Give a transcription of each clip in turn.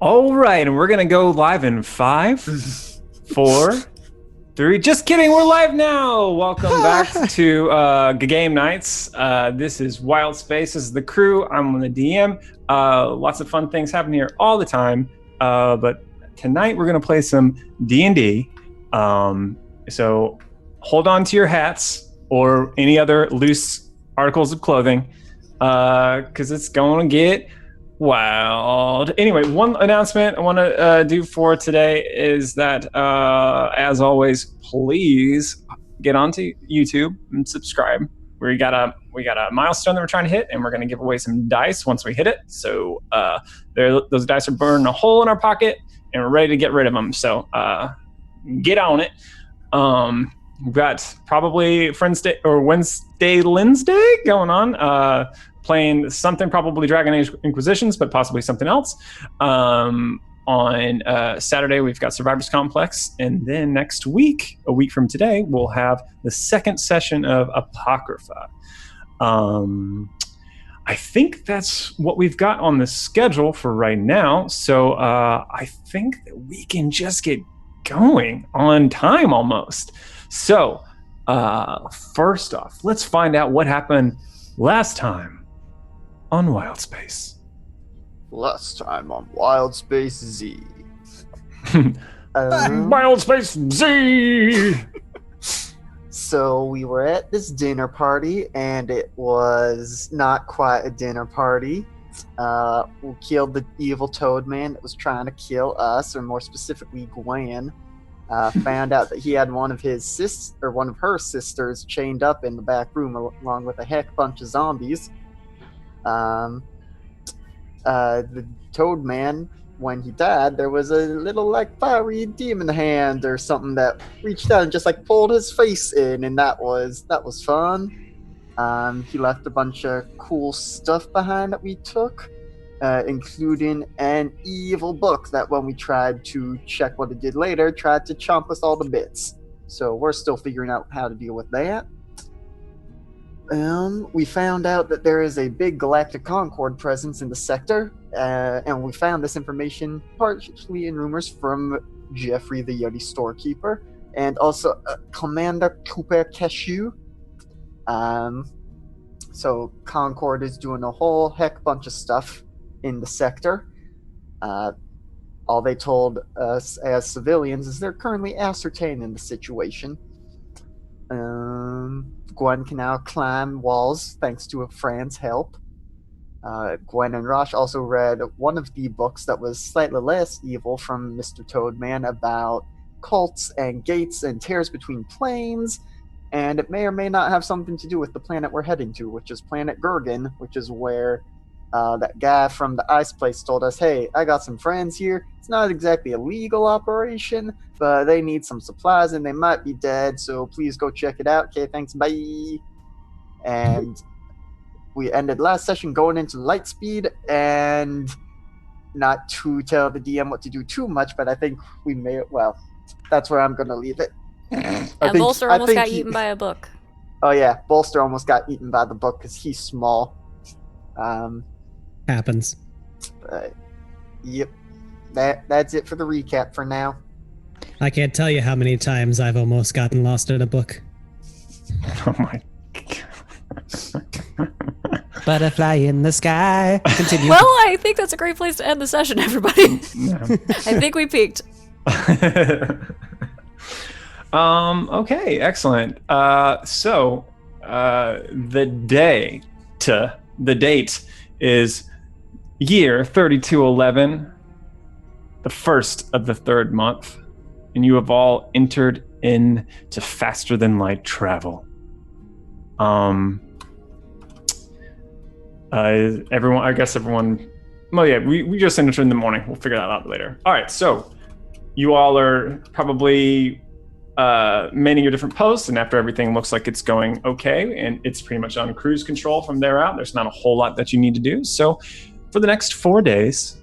All right, and we're gonna go live in 5, 4, 3. Just kidding, we're live now. Welcome back to GGameKnights. This is Wildspace. This is the crew. I'm the DM. Lots of fun things happen here all the time. But tonight we're gonna play some D&D. So hold on to your hats or any other loose articles of clothing, because it's gonna get wild. Anyway, one announcement I want to do for today is that, as always, please get onto YouTube and subscribe. We got a milestone that we're trying to hit, and we're going to give away some dice once we hit it. So those dice are burning a hole in our pocket, and we're ready to get rid of them. So get on it. We've got probably Wednesday Wednesday going on. Playing something, probably Dragon Age Inquisitions, but possibly something else. On Saturday, we've got Survivors Complex. And then next week, a week from today, we'll have the second session of Apocrypha. I think that's what we've got on the schedule for right now. So I think that we can just get going on time almost. So first off, let's find out what happened last time on Wildspace. Last time on Wildspace Z. Wildspace Z! So we were at this dinner party, and it was not quite a dinner party. We killed the evil toad man that was trying to kill us, or more specifically Gwen. Found out that he had one of her sisters chained up in the back room, along with a heck bunch of zombies. The toad man, when he died, there was a little fiery demon hand or something that reached out and just pulled his face in, and that was fun. He left a bunch of cool stuff behind that we took, including an evil book that, when we tried to check what it did later, tried to chomp us all to bits. So we're still figuring out how to deal with that. We found out that there is a big galactic Concord presence in the sector, and we found this information partially in rumors from Jeffrey, the Yeti storekeeper, and also Commander Cooper Cashew. So Concord is doing a whole heck bunch of stuff in the sector. All they told us as civilians is they're currently ascertaining the situation. Gwen can now climb walls thanks to a friend's help. Gwen and Rosh also read one of the books that was slightly less evil from Mr. Toadman about cults and gates and tears between planes, and it may or may not have something to do with the planet we're heading to, which is Planet Gergen, which is where that guy from the ice place told us, hey, I got some friends here. It's not exactly a legal operation, but they need some supplies and they might be dead, so please go check it out. Okay, thanks, bye. And we ended last session going into Lightspeed, and not to tell the DM what to do too much, but I think we may, well, that's where I'm going to leave it. And Bolster almost got eaten by a book. Oh yeah, Bolster almost got eaten by the book because he's small. Happens. Yep. That's it for the recap for now. I can't tell you how many times I've almost gotten lost in a book. Oh my God. Butterfly in the sky. Continue. Well, I think that's a great place to end the session, everybody. No. I think we peaked. Okay, excellent. So the date is year 3211, the first of the third month, and you have all entered into faster than light travel. Everyone. Well, yeah, we just entered in the morning. We'll figure that out later. All right, so you all are probably manning your different posts, and after everything looks like it's going okay, and it's pretty much on cruise control from there out, there's not a whole lot that you need to do. So for the next 4 days,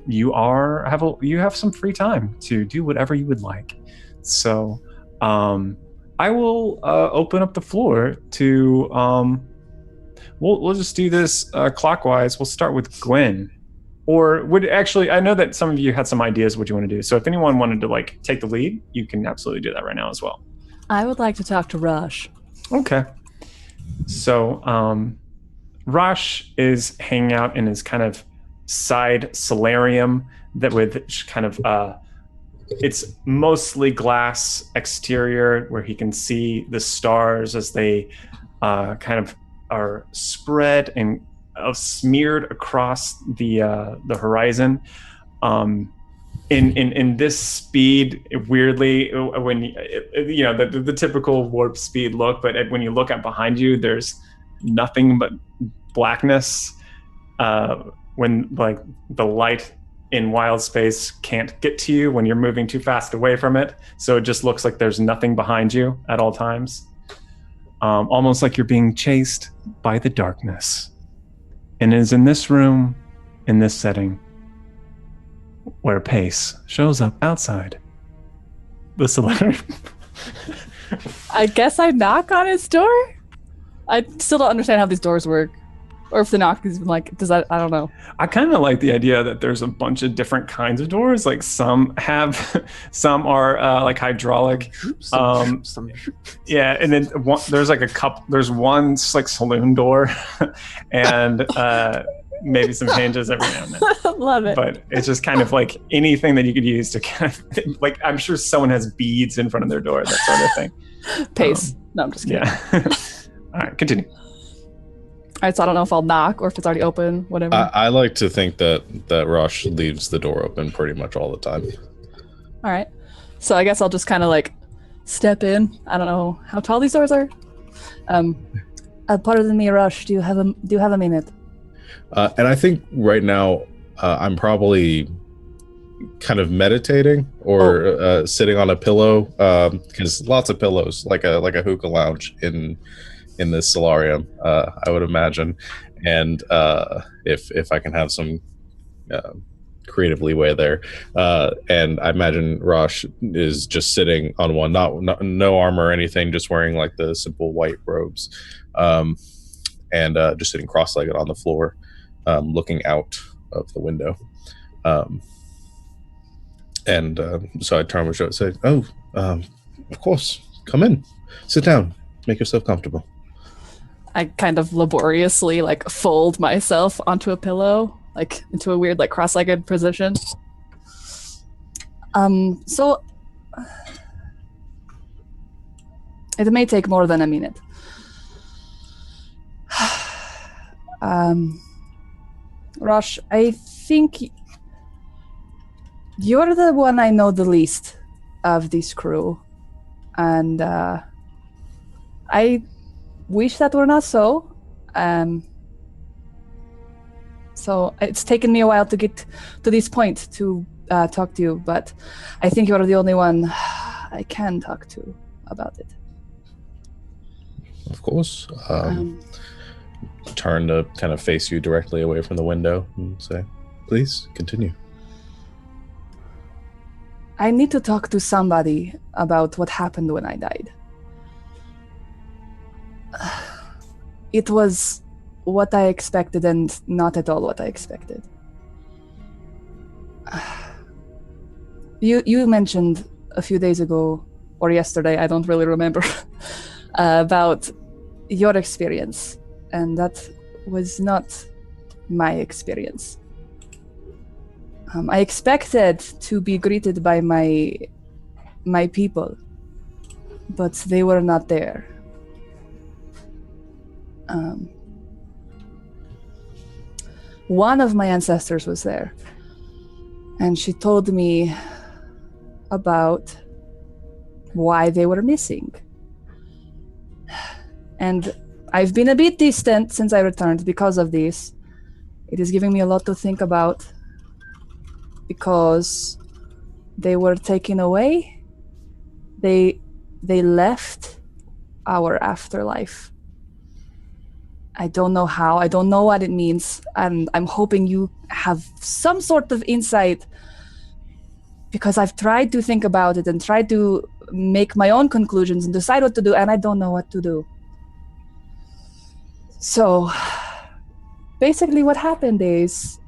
you have some free time to do whatever you would like. So I will open up the floor to we'll just do this clockwise. We'll start with Gwen. or would actually, I know that some of you had some ideas what you want to do. So if anyone wanted to like take the lead, you can absolutely do that right now as well. I would like to talk to Rush. Okay. So Rosh is hanging out in his kind of side solarium that with kind of it's mostly glass exterior where he can see the stars as they kind of are spread and smeared across the horizon. In this speed, weirdly, when you know the typical warp speed look, but when you look at behind you, there's nothing but blackness. When like the light in Wildspace can't get to you when you're moving too fast away from it, so it just looks like there's nothing behind you at all times, almost like you're being chased by the darkness. And it is in this room, in this setting, where Pace shows up outside the solarium. I guess I knock on his door? I still don't understand how these doors work. Or if the knock is like, does that, I don't know. I kind of like the idea that there's a bunch of different kinds of doors. Like some are like hydraulic. Yeah, and then there's like there's one like saloon door and maybe some hinges every now and then. Love it. But it's just kind of like anything that you could use to kind of, like, I'm sure someone has beads in front of their door, that sort of thing. Pace. No, I'm just kidding. Yeah. All right, continue. All right, so I don't know if I'll knock or if it's already open, whatever. I like to think that Rush leaves the door open pretty much all the time. All right. So I guess I'll just kind of like step in. I don't know how tall these doors are. Pardon me, Rush. Do you have a minute? And I think right now I'm probably kind of meditating or sitting on a pillow because lots of pillows, like a hookah lounge in this solarium, I would imagine. And if I can have some creative leeway there, and I imagine Rosh is just sitting on one, no armor or anything, just wearing like the simple white robes, and just sitting cross-legged on the floor, looking out of the window. So I turn to Joe and say, of course, come in, sit down, make yourself comfortable. I kind of laboriously like fold myself onto a pillow, like into a weird like cross-legged position. So it may take more than a minute. Rosh, I think you're the one I know the least of this crew, and I wish that were not so. So it's taken me a while to get to this point to talk to you, but I think you're the only one I can talk to about it. Of course. Turn to kind of face you directly away from the window and say, please continue. I need to talk to somebody about what happened when I died. It was what I expected and not at all what I expected. You mentioned a few days ago, or yesterday, I don't really remember, about your experience, and that was not my experience. I expected to be greeted by my people, but they were not there. One of my ancestors was there, and she told me about why they were missing. And I've been a bit distant since I returned because of this. It is giving me a lot to think about, because they were taken away. They left our afterlife. I don't know how, I don't know what it means, and I'm hoping you have some sort of insight, because I've tried to think about it and tried to make my own conclusions and decide what to do, and I don't know what to do. So basically what happened is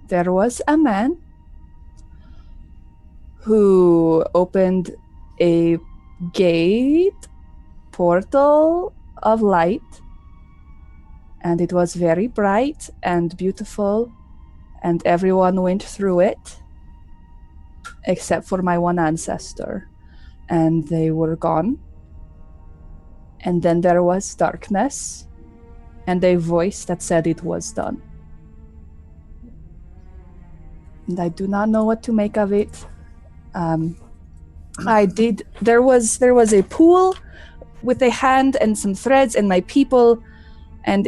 there was a man who opened a gate portal of light, and it was very bright and beautiful, and everyone went through it except for my one ancestor, and they were gone. And then there was darkness and a voice that said it was done. And I do not know what to make of it. There was a pool with a hand and some threads and my people, and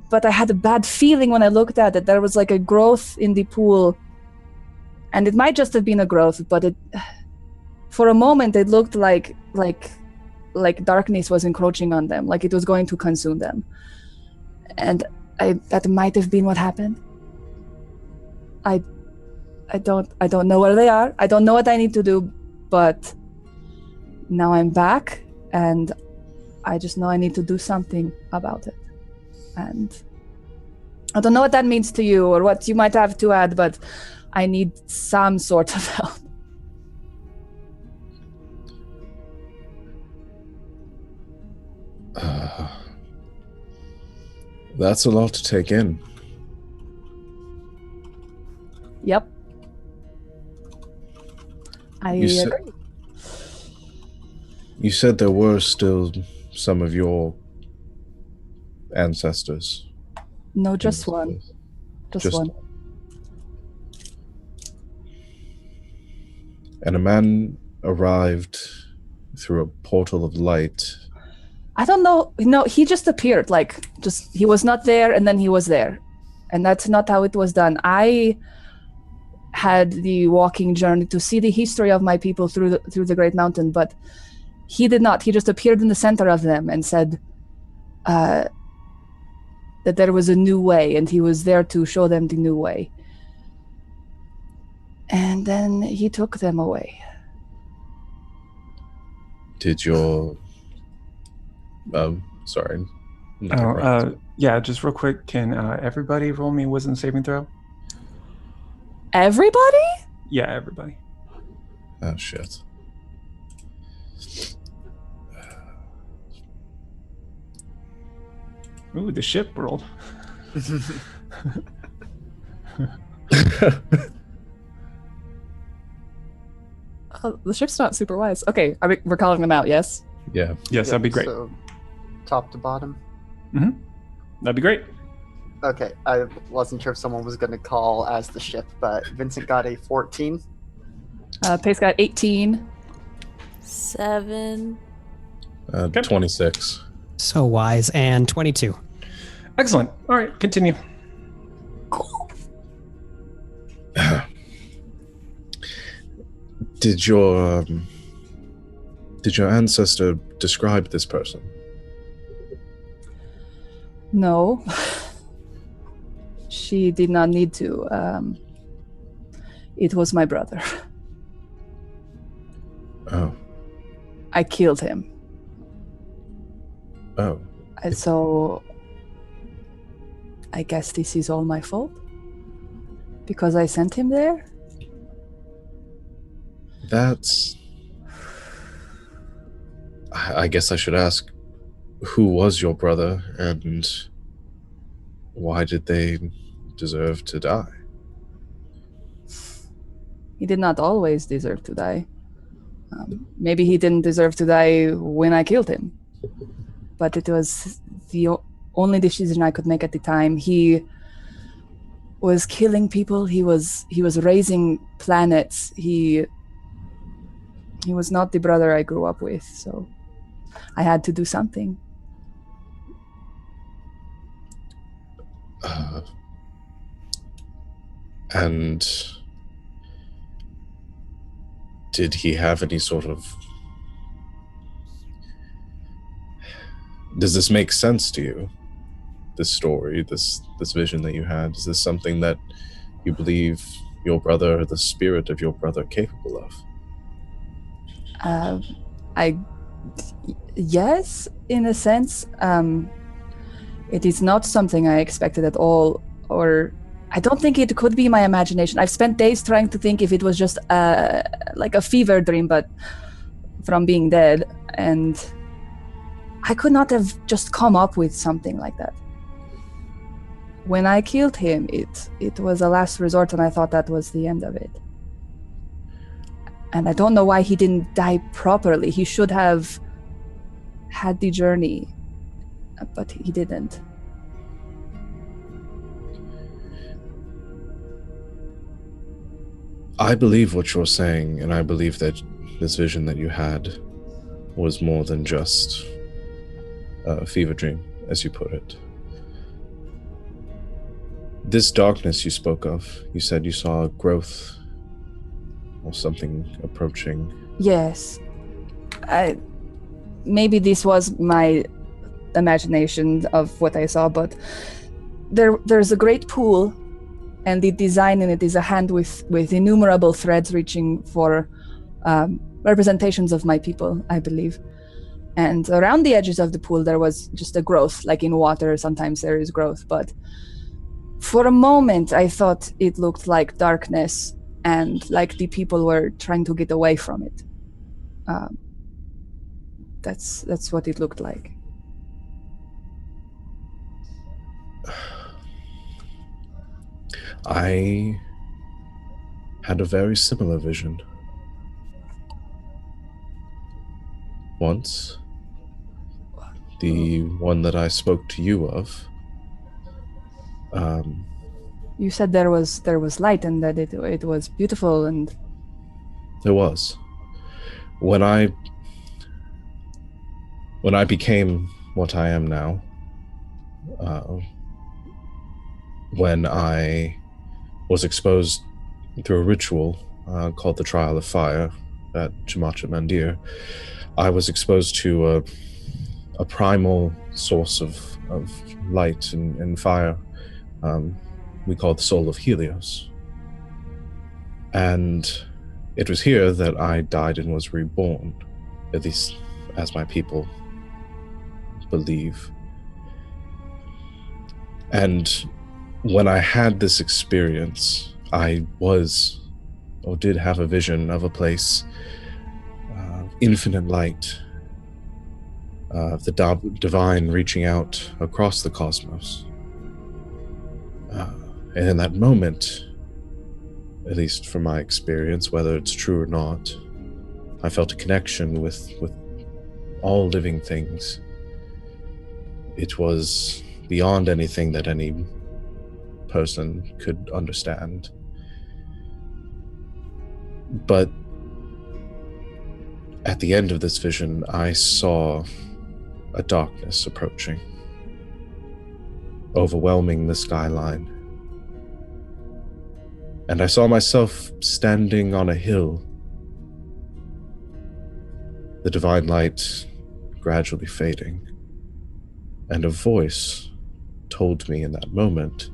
but I had a bad feeling when I looked at it. There was like a growth in the pool, and it might just have been a growth, but for a moment it looked like darkness was encroaching on them, like it was going to consume them. And that might have been what happened. I don't know where they are. I don't know what I need to do, but now I'm back, and I just know I need to do something about it. And I don't know what that means to you or what you might have to add, but I need some sort of help. That's a lot to take in. Yep. I agree. You said there were still some of your ancestors. No, just one. Just one. And a man arrived through a portal of light. I don't know. No, he just appeared. He was not there, and then he was there. And that's not how it was done. I had the walking journey to see the history of my people through the Great Mountain, but he did not. He just appeared in the center of them and said that there was a new way, and he was there to show them the new way. And then he took them away. Did your... sorry. Yeah, just real quick, can everybody roll me a wisdom saving throw? Everybody? Yeah, everybody. Oh, shit. Ooh, the ship rolled. The ship's not super wise. Okay, we're calling them out, yes? Yeah. Yes, that'd be great. So, top to bottom? Mm-hmm. That'd be great. Okay, I wasn't sure if someone was going to call as the ship, but Vincent got a 14. Pace got 18. 7. 26. So wise. And 22. Excellent. All right, continue. Did your ancestor describe this person? No. She did not need to. It was my brother. Oh. I killed him. Oh. So I guess this is all my fault? Because I sent him there? That's... I guess I should ask, who was your brother, and why did they deserve to die? He did not always deserve to die. Maybe he didn't deserve to die when I killed him. But it was the only decision I could make at the time. He was killing people. He was raising planets. He was not the brother I grew up with, so I had to do something. And did he have any sort of... Does this make sense to you? This story, this vision that you had? Is this something that you believe your brother, the spirit of your brother, capable of? Yes, in a sense. It is not something I expected at all, or I don't think it could be my imagination. I've spent days trying to think if it was just like a fever dream, but from being dead, and I could not have just come up with something like that. When I killed him, it was a last resort, and I thought that was the end of it. And I don't know why he didn't die properly. He should have had the journey, but he didn't. I believe what you're saying, and I believe that this vision that you had was more than just a fever dream, as you put it. This darkness you spoke of, you said you saw growth or something approaching. Yes. Maybe this was my imagination of what I saw, but there's a great pool, and the design in it is a hand with innumerable threads reaching for representations of my people, I believe. And around the edges of the pool, there was just a growth, like in water, sometimes there is growth. But for a moment, I thought it looked like darkness and like the people were trying to get away from it. That's what it looked like. I had a very similar vision. Once, the one that I spoke to you of. You said there was light and that it was beautiful, and there was. When I became what I am now, when I was exposed through a ritual called the Trial of Fire at Chamacha Mandir, I was exposed to a primal source of light and fire we call the soul of Helios. And it was here that I died and was reborn, at least as my people believe. And when I had this experience, I was, or did have a vision of a place, infinite light, the divine reaching out across the cosmos. And in that moment, at least from my experience, whether it's true or not, I felt a connection with all living things. It was beyond anything that any person could understand. But at the end of this vision, I saw a darkness approaching, overwhelming the skyline. And I saw myself standing on a hill, the divine light gradually fading. And a voice told me in that moment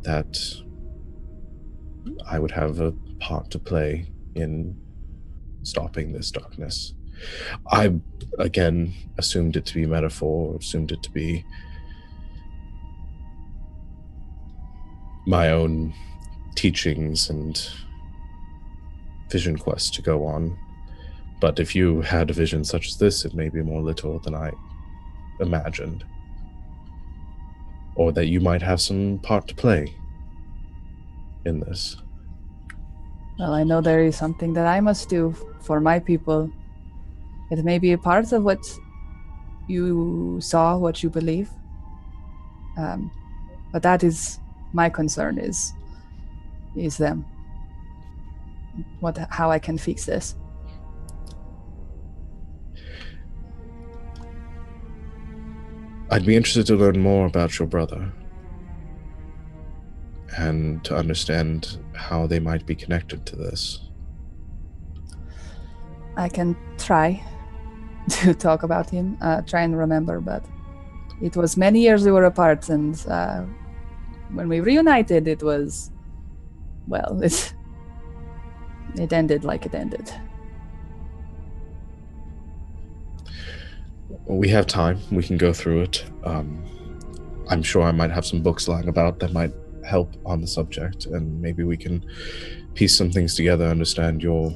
that I would have a part to play in stopping this darkness. I, again, assumed it to be metaphor, assumed it to be my own teachings and vision quests to go on. But if you had a vision such as this, it may be more literal than I imagined. Or that you might have some part to play in this. Well, I know there is something that I must do for my people. It may be a part of what you saw, what you believe. But that is my concern, is them. How I can fix this. I'd be interested to learn more about your brother and to understand how they might be connected to this. I can try to talk about him, try and remember, but it was many years we were apart, and when we reunited, it was, well, it ended like it ended. We have time. We can go through it. I'm sure I might have some books lying about that might help on the subject, and maybe we can piece some things together, understand your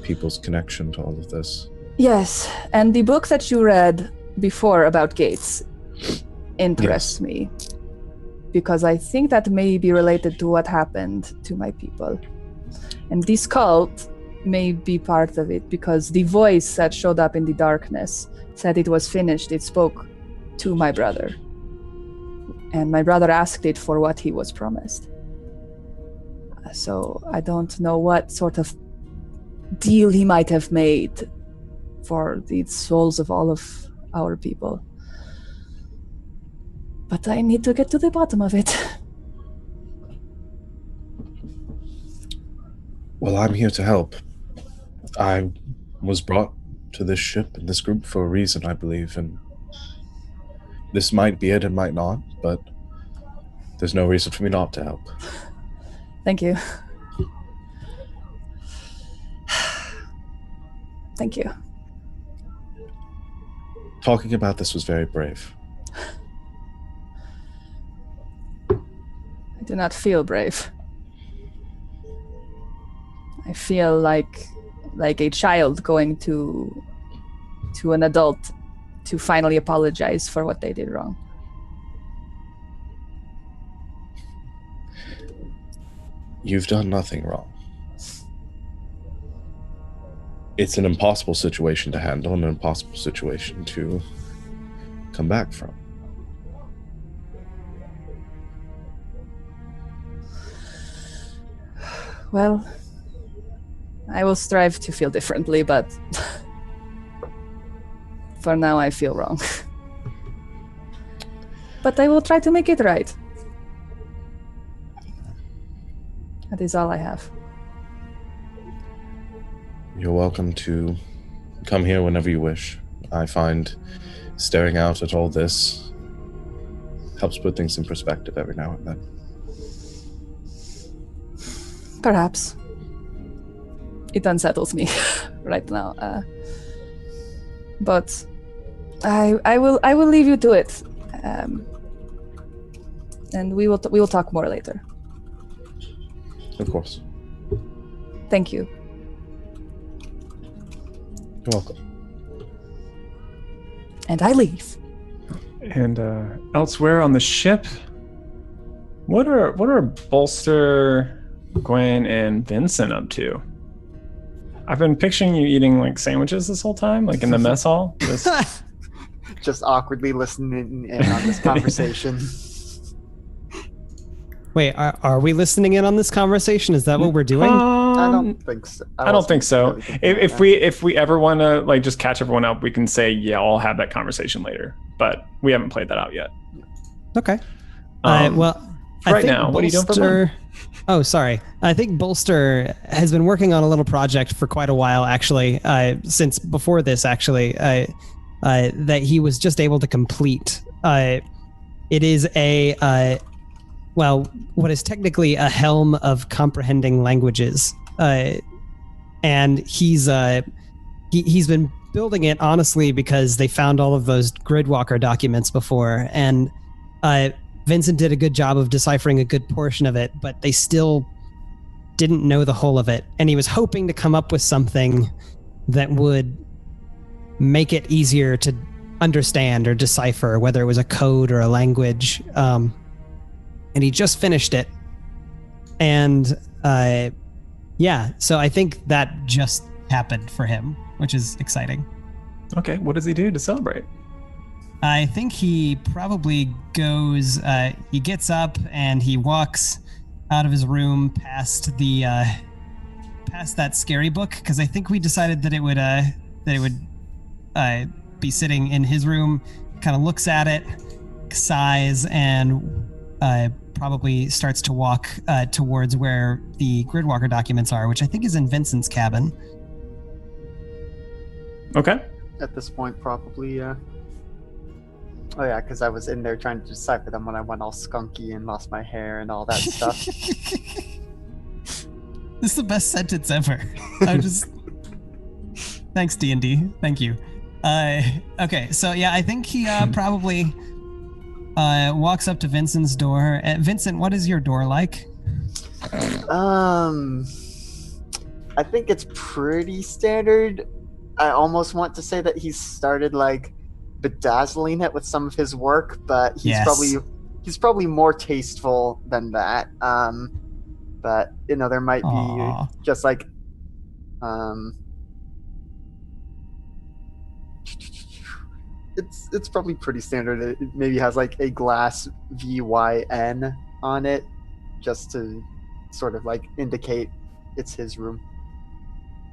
people's connection to all of this. Yes, and the book that you read before about Gates interests me, because I think that may be related to what happened to my people. And this cult may be part of it, because the voice that showed up in the darkness said it was finished. It spoke to my brother. And my brother asked it for what he was promised. So I don't know what sort of deal he might have made for the souls of all of our people. But I need to get to the bottom of it. Well, I'm here to help. I was brought to this ship and this group for a reason, I believe, and this might be it and might not, but there's no reason for me not to help. Thank you. Thank you. Talking about this was very brave. I do not feel brave. I feel like a child going to an adult to finally apologize for what they did wrong. You've done nothing wrong. It's an impossible situation to handle, an impossible situation to come back from. Well, I will strive to feel differently, but for now I feel wrong. But I will try to make it right. That is all I have. You're welcome to come here whenever you wish. I find staring out at all this helps put things in perspective every now and then. Perhaps. It unsettles me right now. But I will leave you to it. And we will talk more later. Of course. Thank you. You're welcome. And I leave. And elsewhere on the ship, what are Bolster, Gwen, and Vincent up to? I've been picturing you eating like sandwiches this whole time, like in the mess hall. Just awkwardly listening in on this conversation. Wait, are we listening in on this conversation? Is that what we're doing? I don't think so. I don't think so. If we ever want to like just catch everyone up, we can say, yeah, I'll have that conversation later. But we haven't played that out yet. Okay. What are you doing for fun? Oh, sorry. I think Bolster has been working on a little project for quite a while, actually, since before this, actually, that he was just able to complete. It is what is technically a helm of comprehending languages. And he's been building it, honestly, because they found all of those Gridwalker documents before, and Vincent did a good job of deciphering a good portion of it, but they still didn't know the whole of it. And he was hoping to come up with something that would make it easier to understand or decipher, whether it was a code or a language. And he just finished it. And so I think that just happened for him, which is exciting. Okay, what does he do to celebrate? I think he probably goes, he gets up and he walks out of his room past that scary book, because I think we decided that it would be sitting in his room, kind of looks at it, sighs, and probably starts to walk towards where the Gridwalker documents are, which I think is in Vincent's cabin. Okay. At this point, probably, Oh yeah, because I was in there trying to decipher them when I went all skunky and lost my hair and all that stuff. This is the best sentence ever. Thanks, D&D. Thank you. Okay, so yeah, I think he probably walks up to Vincent's door. Vincent, what is your door like? I think it's pretty standard. I almost want to say that he's started like bedazzling it with some of his work, but he's probably more tasteful than that. But there might be just like it's probably pretty standard. It maybe has like a glass VYN on it, just to sort of like indicate it's his room.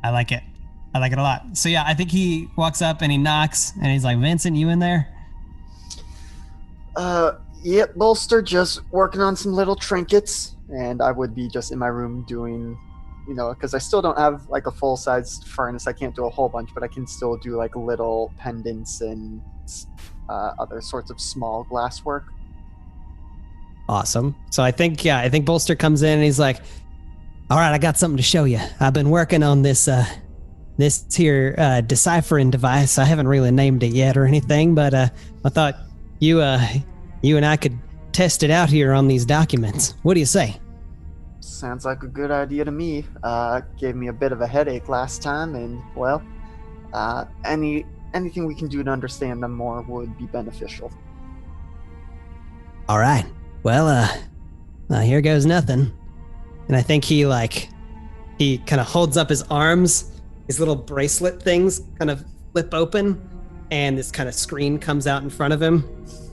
I like it a lot. So yeah, I think he walks up and he knocks and he's like, Vincent, you in there? Yep, Bolster, just working on some little trinkets, and I would be just in my room doing, because I still don't have like a full-sized furnace. I can't do a whole bunch, but I can still do like little pendants and other sorts of small glass work. Awesome. So I think Bolster comes in and he's like, all right, I got something to show you. I've been working on this here deciphering device. I haven't really named it yet or anything, but I thought you and I could test it out here on these documents. What do you say? Sounds like a good idea to me. Gave me a bit of a headache last time, and well, anything we can do to understand them more would be beneficial. All right. Well, here goes nothing. And I think he kind of holds up his arms. His little bracelet things kind of flip open, and this kind of screen comes out in front of him.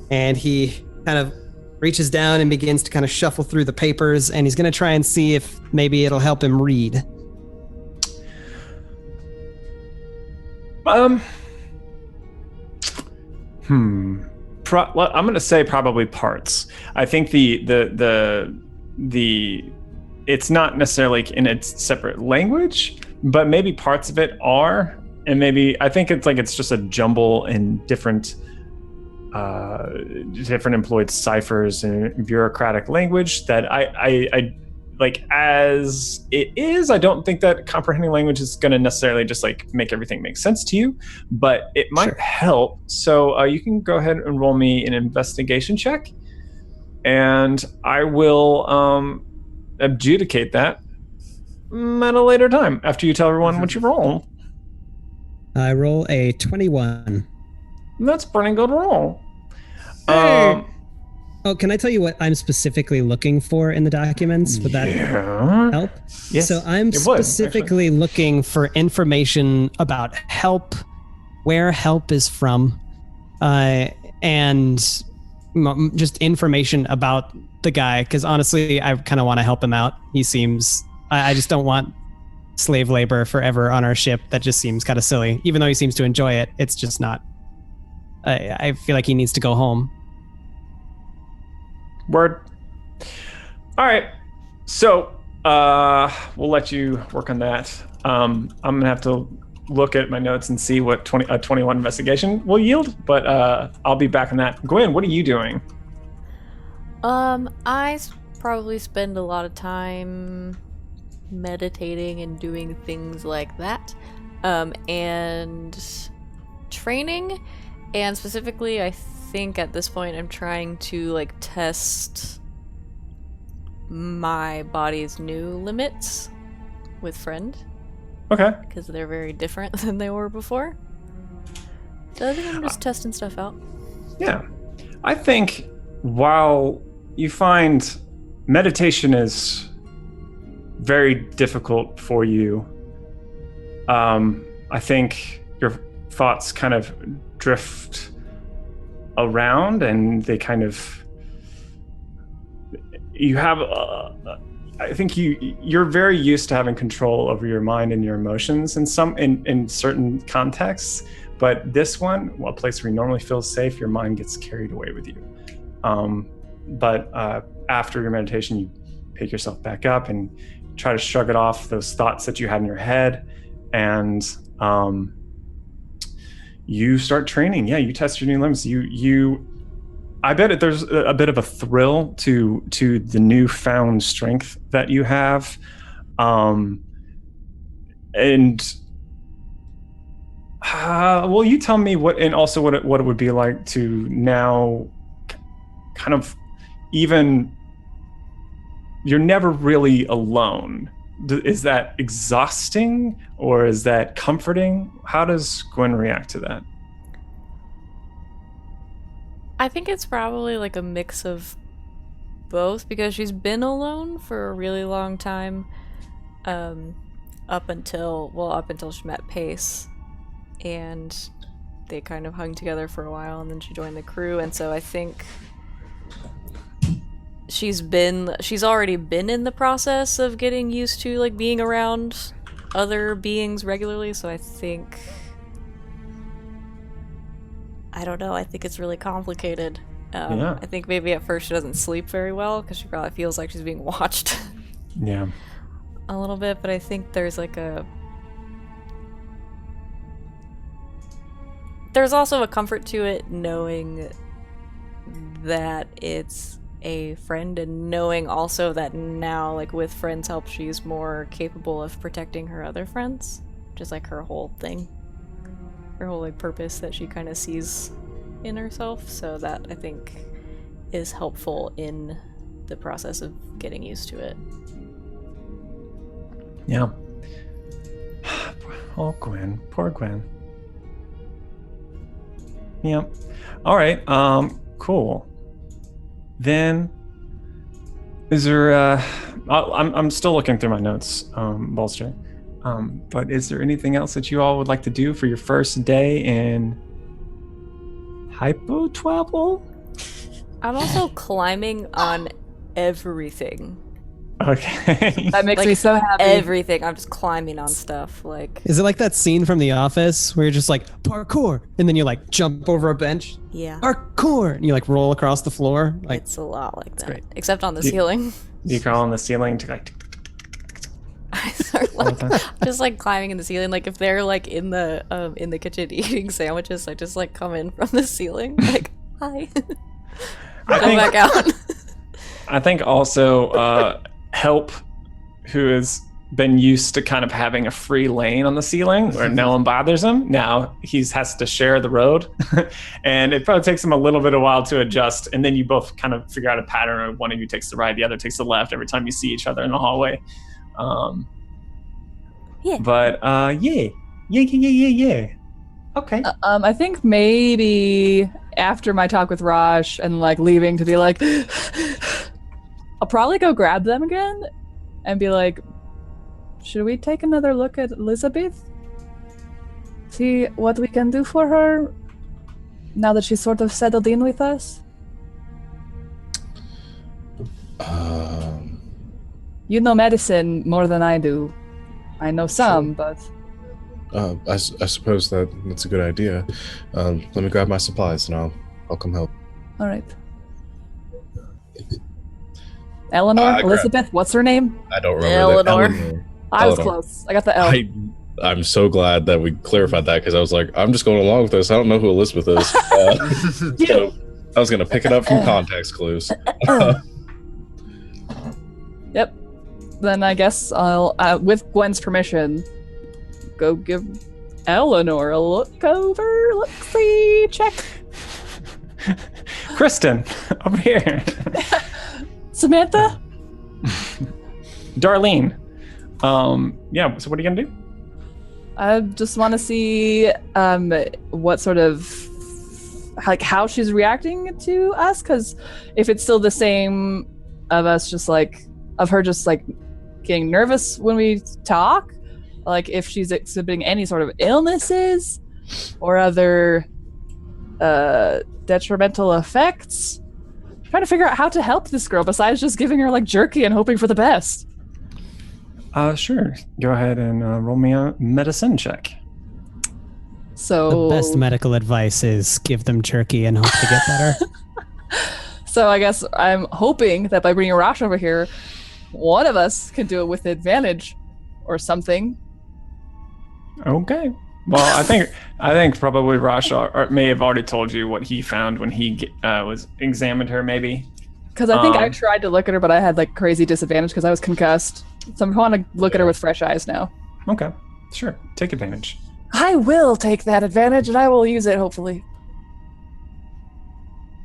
And he kind of reaches down and begins to kind of shuffle through the papers, and he's going to try and see if maybe it'll help him read. I'm going to say probably parts. I think the it's not necessarily in a separate language, but maybe parts of it are, and maybe I think it's just a jumble in different employed ciphers and bureaucratic language that I like as it is. I don't think that comprehending language is going to necessarily just like make everything make sense to you, but it might help. So you can go ahead and roll me an investigation check, and I will adjudicate that at a later time after you tell everyone what you roll. I roll a 21. That's a pretty good roll. Hey. Can I tell you what I'm specifically looking for in the documents? Would that help? Yes, so I'm specifically looking for information about help, where help is from, and just information about the guy, because honestly, I kind of want to help him out. He seems... I just don't want slave labor forever on our ship. That just seems kind of silly. Even though he seems to enjoy it, it's just not... I feel like he needs to go home. Word. All right. So we'll let you work on that. I'm going to have to look at my notes and see what 21 investigation will yield, but I'll be back on that. Gwen, what are you doing? I probably spend a lot of time meditating and doing things like that, and training, and specifically I think at this point I'm trying to like test my body's new limits with Friend. Okay. Because they're very different than they were before. So I think I'm just testing stuff out. Yeah. I think while you find meditation is very difficult for you, I think your thoughts kind of drift around, and they kind of, you have I think you're very used to having control over your mind and your emotions in certain contexts, but this one, a place where you normally feel safe, your mind gets carried away with you. But after your meditation, you pick yourself back up and try to shrug it off, those thoughts that you had in your head, and you start training. Yeah, you test your new limits. I bet there's a bit of a thrill to the newfound strength that you have, and well, you tell me what, and also what it would be like to now kind of even, you're never really alone. Is that exhausting or is that comforting? How does Gwen react to that? I think it's probably like a mix of both, because she's been alone for a really long time, up until she met Pace, and they kind of hung together for a while, and then she joined the crew. And so I think she's already been in the process of getting used to like being around other beings regularly. So I think, I don't know, I think it's really complicated. I think maybe at first she doesn't sleep very well because she probably feels like she's being watched. Yeah. A little bit, but I think there's also a comfort to it, knowing that it's a friend, and knowing also that now, like, with friends' help, she's more capable of protecting her other friends. Just like her whole thing. Her whole like purpose that she kind of sees in herself. So that, I think, is helpful in the process of getting used to it. Yeah. Oh, Gwen. Poor Gwen. Yeah. All right. Cool. Then, is there? I'm still looking through my notes, Bolster. But is there anything else that you all would like to do for your first day in Hypotwabble? I'm also climbing on everything. Okay. That makes Like, me so happy. Everything. I'm just climbing on stuff. Like, Is it like that scene from The Office where you're just like, parkour, and then you like jump over a bench? yeah. Parkour! And you like roll across the floor? Like, It's a lot like that. great. Except on the ceiling. You crawl on the ceiling to like. I start like just like climbing in the ceiling. Like if they're like in the kitchen eating sandwiches, I just like come in from the ceiling. Like, hi. Go back out. I think also Help, who has been used to kind of having a free lane on the ceiling where no one bothers him. Now he has to share the road, and it probably takes him a little bit of while to adjust. And then you both kind of figure out a pattern, or one of you takes the right, the other takes the left every time you see each other in the hallway. Yeah. But yeah. Okay. I think maybe after my talk with Raj and like leaving to be like, I'll probably go grab them again and be like, should we take another look at Elizabeth? See what we can do for her now that she's sort of settled in with us? You know medicine more than I do. I know some, but... I suppose that's a good idea. Let me grab my supplies and I'll come help. All right. Eleanor? Elizabeth? What's her name? I don't remember. Eleanor. I was Eleanor. close. I got the L. I'm so glad that we clarified that, because I was like, I'm just going along with this. I don't know who Elizabeth is. So I was going to pick it up from context clues. Yep. Then I guess I'll, with Gwen's permission, go give Eleanor a look-see check. Kristen, over here. Samantha? Darlene. Yeah, so what are you gonna do? I just want to see what sort of, like, how she's reacting to us, because if it's still the same of us just like, of her just like getting nervous when we talk, like if she's exhibiting any sort of illnesses or other detrimental effects. Trying to figure out how to help this girl besides just giving her like jerky and hoping for the best. Sure. Go ahead and roll me a medicine check. So the best medical advice is give them jerky and hope to get better. So I guess I'm hoping that by bringing Rash over here, one of us can do it with advantage or something. Okay. Well, I think probably Rash may have already told you what he found when he was examined her, maybe. Because I think I tried to look at her, but I had like crazy disadvantage because I was concussed. So I want to look at her with fresh eyes now. Okay. Sure. Take advantage. I will take that advantage, and I will use it, hopefully.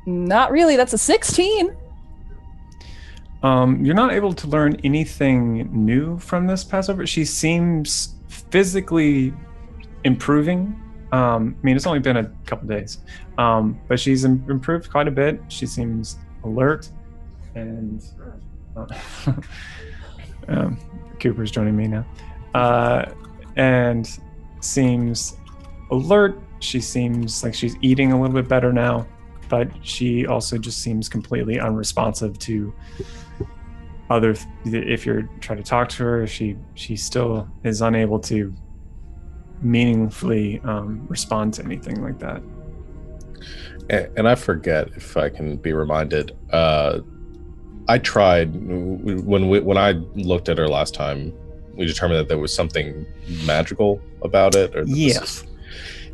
Not really. That's a 16. You're not able to learn anything new from this Passover. She seems physically improving. I mean, it's only been a couple days, but she's improved quite a bit. She seems alert, and Cooper's joining me now, and seems alert. She seems like she's eating a little bit better now, but she also just seems completely unresponsive to if you're trying to talk to her. She still is unable to meaningfully respond to anything like that. And I forget, if I can be reminded, I tried when I looked at her last time, we determined that there was something magical about it, or Yes.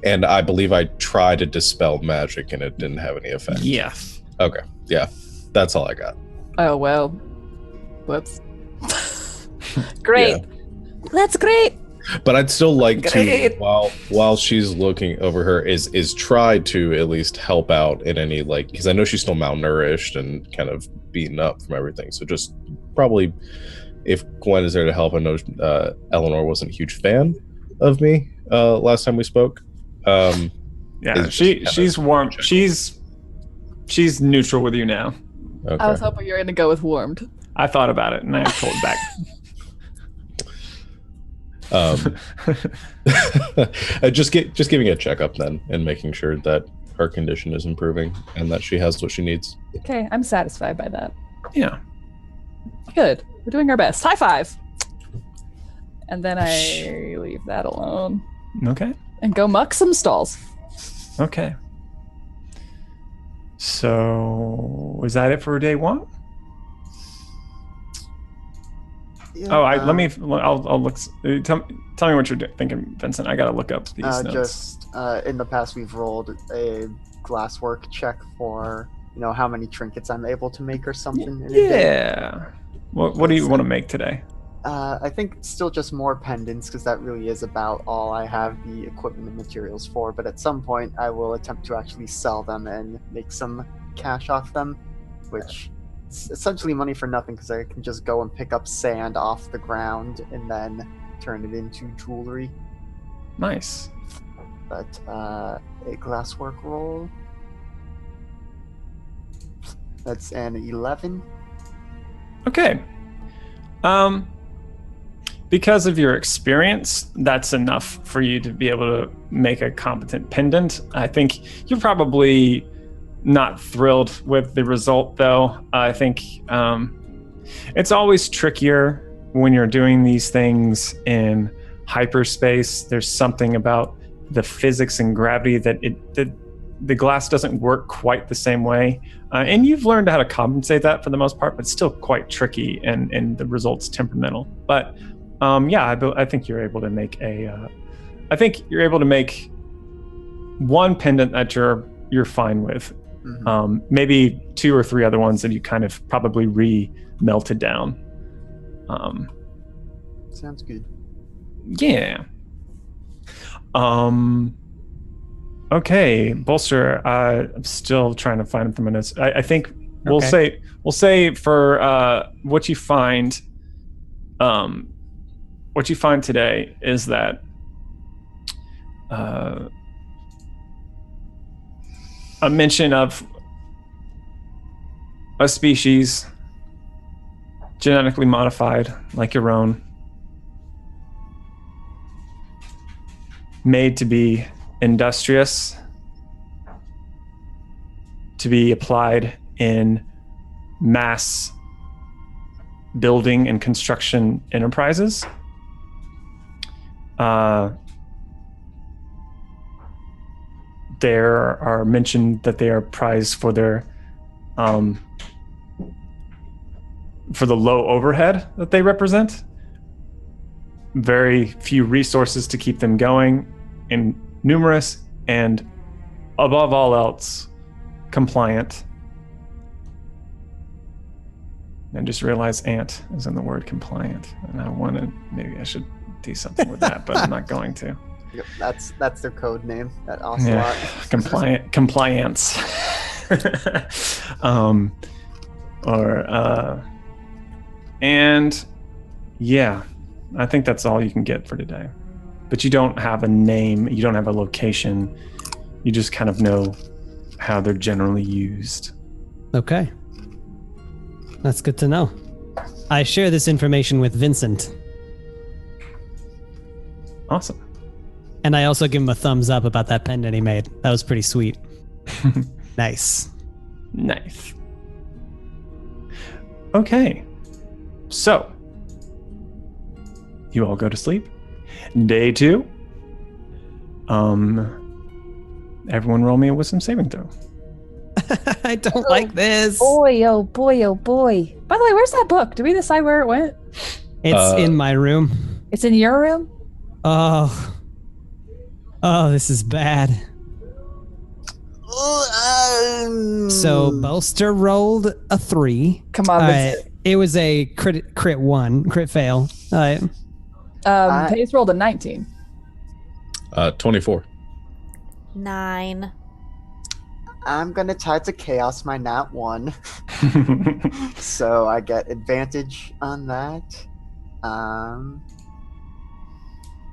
And I believe I tried to dispel magic and it didn't have any effect. Yes. Okay. Yeah. That's all I got. Oh, well. Whoops. Great. Yeah. That's great. But I'd still like to, Great. while she's looking over her, is try to at least help out in any, like, because I know she's still malnourished and kind of beaten up from everything. So just probably, if Gwen is there to help, I know Eleanor wasn't a huge fan of me last time we spoke. Yeah, she's warm. She's neutral with you now. Okay. I was hoping you were going to go with warmed. I thought about it and I pulled back. Just giving a checkup then and making sure that her condition is improving and that she has what she needs. Okay, I'm satisfied by that. Yeah. Good. We're doing our best. High five. And then I leave that alone Okay. and go muck some stalls. Okay. So is that it for day one? Yeah, I'll look. Tell me what you're thinking, Vincent. I gotta look up these notes. Just in the past, we've rolled a glasswork check for how many trinkets I'm able to make or something. In a day. Yeah. What do you want to make today? I think still just more pendants, because that really is about all I have the equipment and materials for. But at some point, I will attempt to actually sell them and make some cash off them, which is essentially money for nothing, because I can just go and pick up sand off the ground and then turn it into jewelry. Nice. But a glasswork roll. That's an 11. Okay. Because of your experience, that's enough for you to be able to make a competent pendant. I think you're probably not thrilled with the result, though. I think it's always trickier when you're doing these things in hyperspace. There's something about the physics and gravity that the glass doesn't work quite the same way. And you've learned how to compensate that for the most part, but still quite tricky, and the result's temperamental. But I think you're able to make one pendant that you're fine with. Mm-hmm. Maybe 2 or 3 other ones that you kind of probably re-melted down. Sounds good. Yeah. Okay, Bolster. I'm still trying to find it from my notes. I think we'll say for what you find. What you find today is that a mention of a species genetically modified like your own, made to be industrious, to be applied in mass building and construction enterprises. There are mentioned that they are prized for their for the low overhead that they represent. Very few resources to keep them going, and numerous, and above all else, compliant. And just realized ant is in the word compliant, and maybe I should do something with that, but I'm not going to. Yep, that's their code name, that ocelot. Yeah, compliance. And yeah, I think that's all you can get for today. But you don't have a name, you don't have a location. You just kind of know how they're generally used. Okay. That's good to know. I share this information with Vincent. Awesome. And I also give him a thumbs up about that pendant he made. That was pretty sweet. Nice. Nice. Okay. So, you all go to sleep. Day 2. Everyone roll me a wisdom saving throw. I don't like this. Boy, oh boy, oh boy. By the way, where's that book? Did we decide where it went? It's in my room. It's in your room? Oh, this is bad. So Bolster rolled a 3. Come on, Vincent. It was a crit 1, crit fail. Pace rolled a 19. 24. 9. I'm gonna try to chaos my nat 1. So I get advantage on that. I'm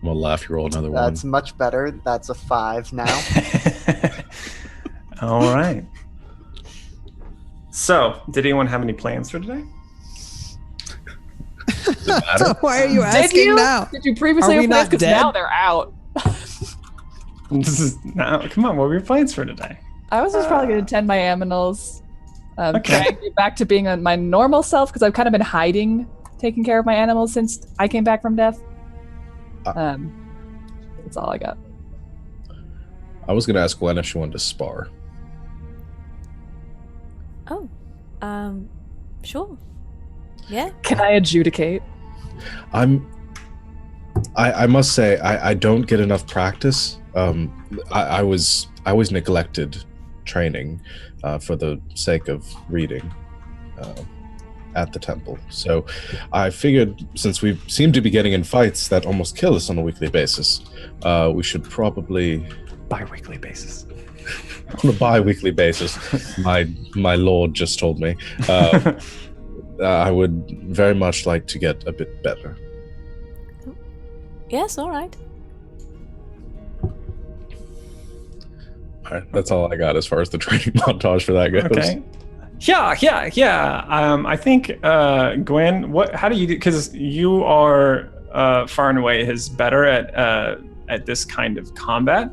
gonna laugh. You roll another one. That's much better. That's a 5 now. All right. So, did anyone have any plans for today? Does it matter? Why are you Did asking you? now? Did you previously Are we have plans? not Because dead? now they're out. This is now. Come on, what were your plans for today? I was just probably going to tend my aminals. Okay. Try and get back to being my normal self, because I've kind of been hiding taking care of my animals since I came back from death. That's all I got. I was gonna ask Glenn if she wanted to spar. Oh, sure. Yeah. Can I adjudicate? I must say I don't get enough practice. I was neglected training for the sake of reading at the temple. So I figured, since we seem to be getting in fights that almost kill us on a weekly basis, we should probably Bi-weekly basis. on a bi-weekly basis. My lord just told me. I would very much like to get a bit better. Yes, all right. All right, that's all I got as far as the training montage for that goes. Okay. Yeah. I think Gwen, how do you do? Because you are far and away his better at this kind of combat.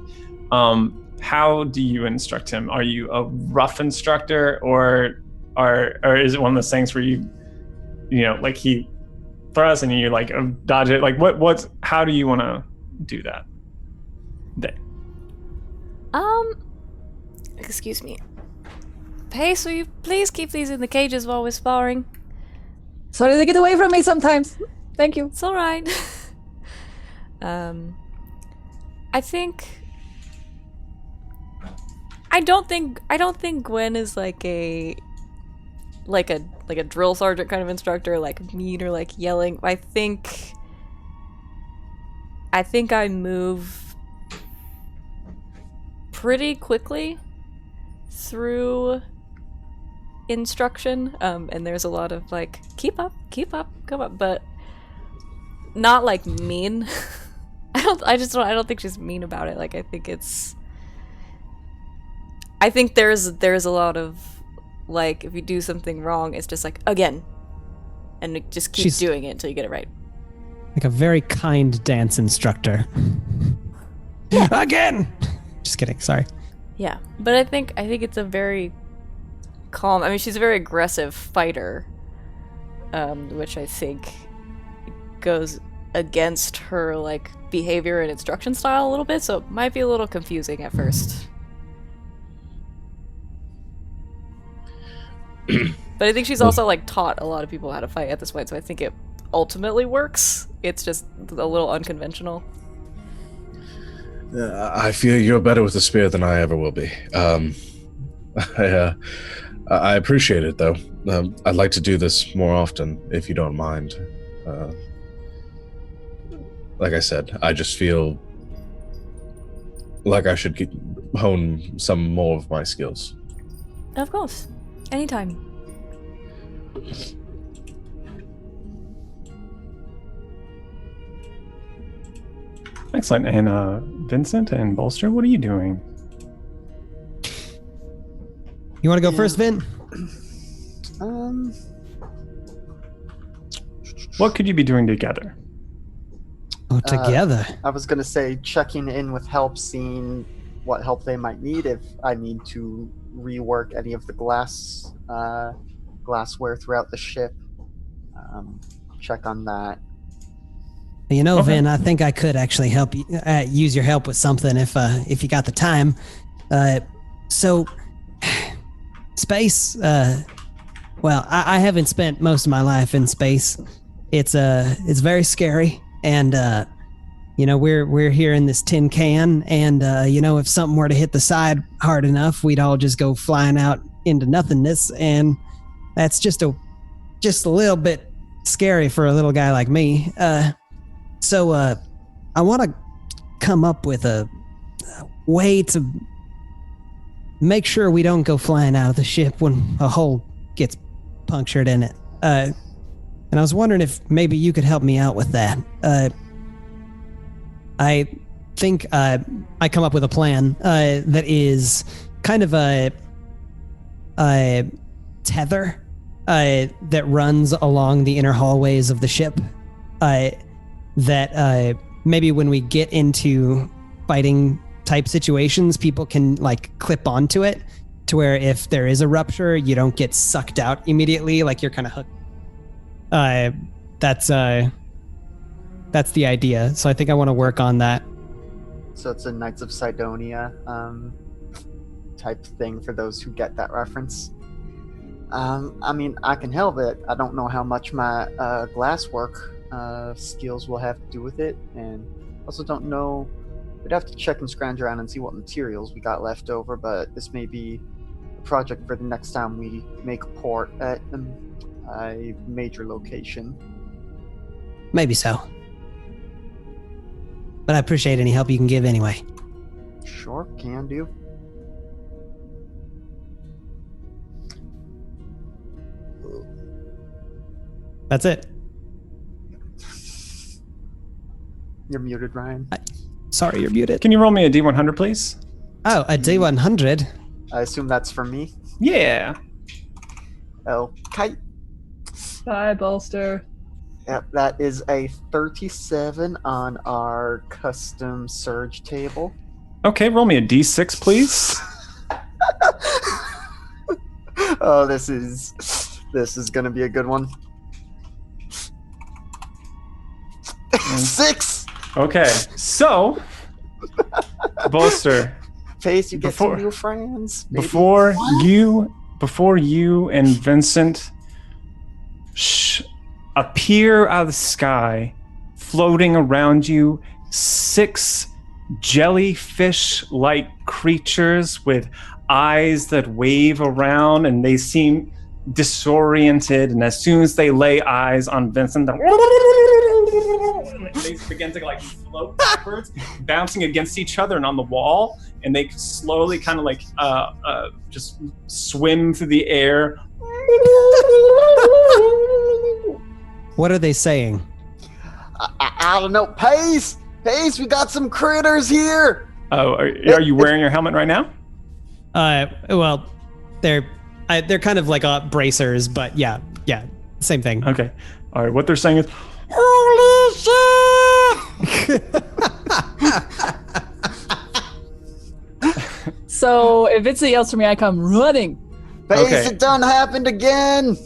How do you instruct him? Are you a rough instructor, or is it one of those things where you know, like he throws and you like dodge it? Like how do you want to do that? Excuse me. Pace, will you please keep these in the cages while we're sparring? Sorry, they get away from me sometimes. Thank you. It's all right. I don't think Gwen is like a drill sergeant kind of instructor, like mean or like yelling. I think I move pretty quickly through instruction, and there's a lot of like keep up, come up, but not like mean. I don't think she's mean about it. Like I think there's a lot of like, if you do something wrong, it's just like again, and it just keeps doing it until you get it right. Like a very kind dance instructor. Yeah. Again. Just kidding. Sorry. Yeah, but I think it's a very calm. I mean, she's a very aggressive fighter, which I think goes against her like behavior and instruction style a little bit. So it might be a little confusing at first. But I think she's also like taught a lot of people how to fight at this point, so I think it ultimately works. It's just a little unconventional. I fear you're better with a spear than I ever will be. I appreciate it, though. I'd like to do this more often, if you don't mind. Like I said, I just feel like I should hone some more of my skills. Of course. Anytime. Excellent. And Vincent and Bolster, what are you doing? You want to go first, Vin? What could you be doing together? Oh, together. I was gonna say checking in with help, seeing what help they might need if I need to rework any of the glassware throughout the ship. Check on that. You know, Okay. Vin, I think I could actually help you use your help with something if you got the time. So, space. Well, I haven't spent most of my life in space. It's very scary, and you know we're here in this tin can, and you know if something were to hit the side hard enough, we'd all just go flying out into nothingness, and that's just a little bit scary for a little guy like me. So I want to come up with a way to make sure we don't go flying out of the ship when a hole gets punctured in it. And I was wondering if maybe you could help me out with that. I think I come up with a plan that is kind of a tether that runs along the inner hallways of the ship. That maybe when we get into fighting type situations, people can like clip onto it to where if there is a rupture, you don't get sucked out immediately, like you're kind of hooked. That's the idea. So I think I want to work on that. So it's a Knights of Sidonia type thing for those who get that reference. I mean, I can help it. I don't know how much my glasswork skills will have to do with it, and also don't know. We'd have to check and scrounge around and see what materials we got left over, but this may be a project for the next time we make a port at a major location. Maybe so. But I appreciate any help you can give anyway. Sure, can do. That's it. You're muted, Ryan. Sorry, you're muted. Can you roll me a D100, please? Oh, a D100. I assume that's for me. Yeah. Okay. Bye, Bolster. Yep, that is a 37 on our custom surge table. Okay, roll me a D6, please. Oh, this is gonna be a good one. 6. Okay, so, Bolster, Face, you get Before- some new friends. maybe. before you and Vincent appear out of the sky, floating around you, 6 jellyfish-like creatures with eyes that wave around, and they seem disoriented. And as soon as they lay eyes on Vincent, they begin to like float backwards, bouncing against each other and on the wall. And they slowly kind of like just swim through the air. What are they saying? I don't know. Pace, we got some critters here. Oh, are you wearing your helmet right now? Well, they're kind of like bracers, but yeah, same thing. Okay. All right. What they're saying is, Holy shit! So if Vincent yells for me, I come running. Pace, Okay. it done happened again.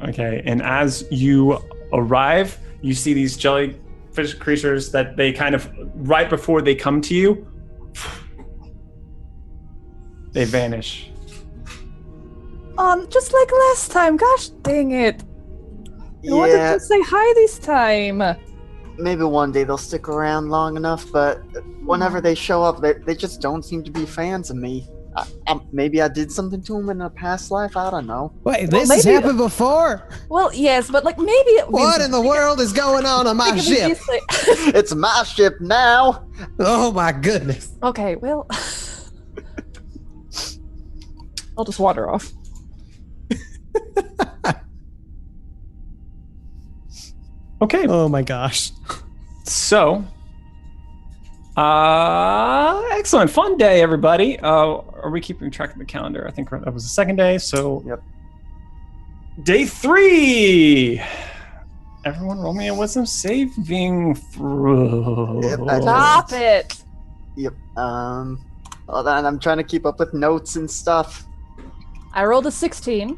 okay. And as you arrive, you see these jellyfish creatures that they kind of, right before they come to you, they vanish. Just like last time. Gosh dang it. I wanted Yeah, to say hi this time. maybe one day they'll stick around long enough, but whenever they show up, they just don't seem to be fans of me. Maybe I did something to them in a past life. I don't know. Wait, Well, this has maybe- happened before? Well, yes, but like maybe. What in the world is going on my ship? It's my ship now. Oh my goodness. Okay, well. I'll just wander off. Okay. Oh my gosh. So, excellent, fun day, everybody. Are we keeping track of the calendar? I think that was the second day. So, Yep. Day 3. Everyone, roll me a wisdom saving throw. Yep, I Stop it! Yep. Hold on, I'm trying to keep up with notes and stuff. I rolled a 16.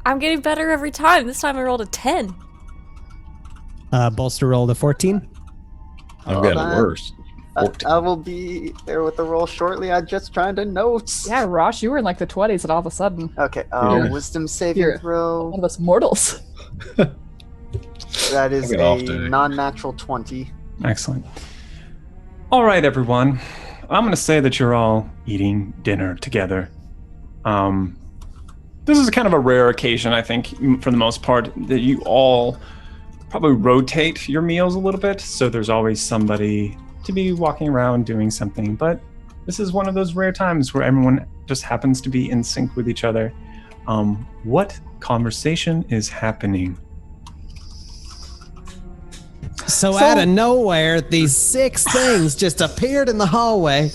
I'm getting better every time. This time I rolled a 10. Bolster rolled a 14. I'm Hold getting on. worse. 14. I will be there with the roll shortly. I'm just trying to notes. Yeah, Rosh, you were in like the 20s and all of a sudden, Okay. Yeah. Wisdom saving You're- throw. one of us mortals. That is I'll get off a today. non-natural 20. Excellent. All right, everyone. I'm going to say that you're all eating dinner together. This is kind of a rare occasion, I think, for the most part, that you all probably rotate your meals a little bit. So there's always somebody to be walking around doing something. But this is one of those rare times where everyone just happens to be in sync with each other. What conversation is happening? So out of nowhere, these 6 things just appeared in the hallway,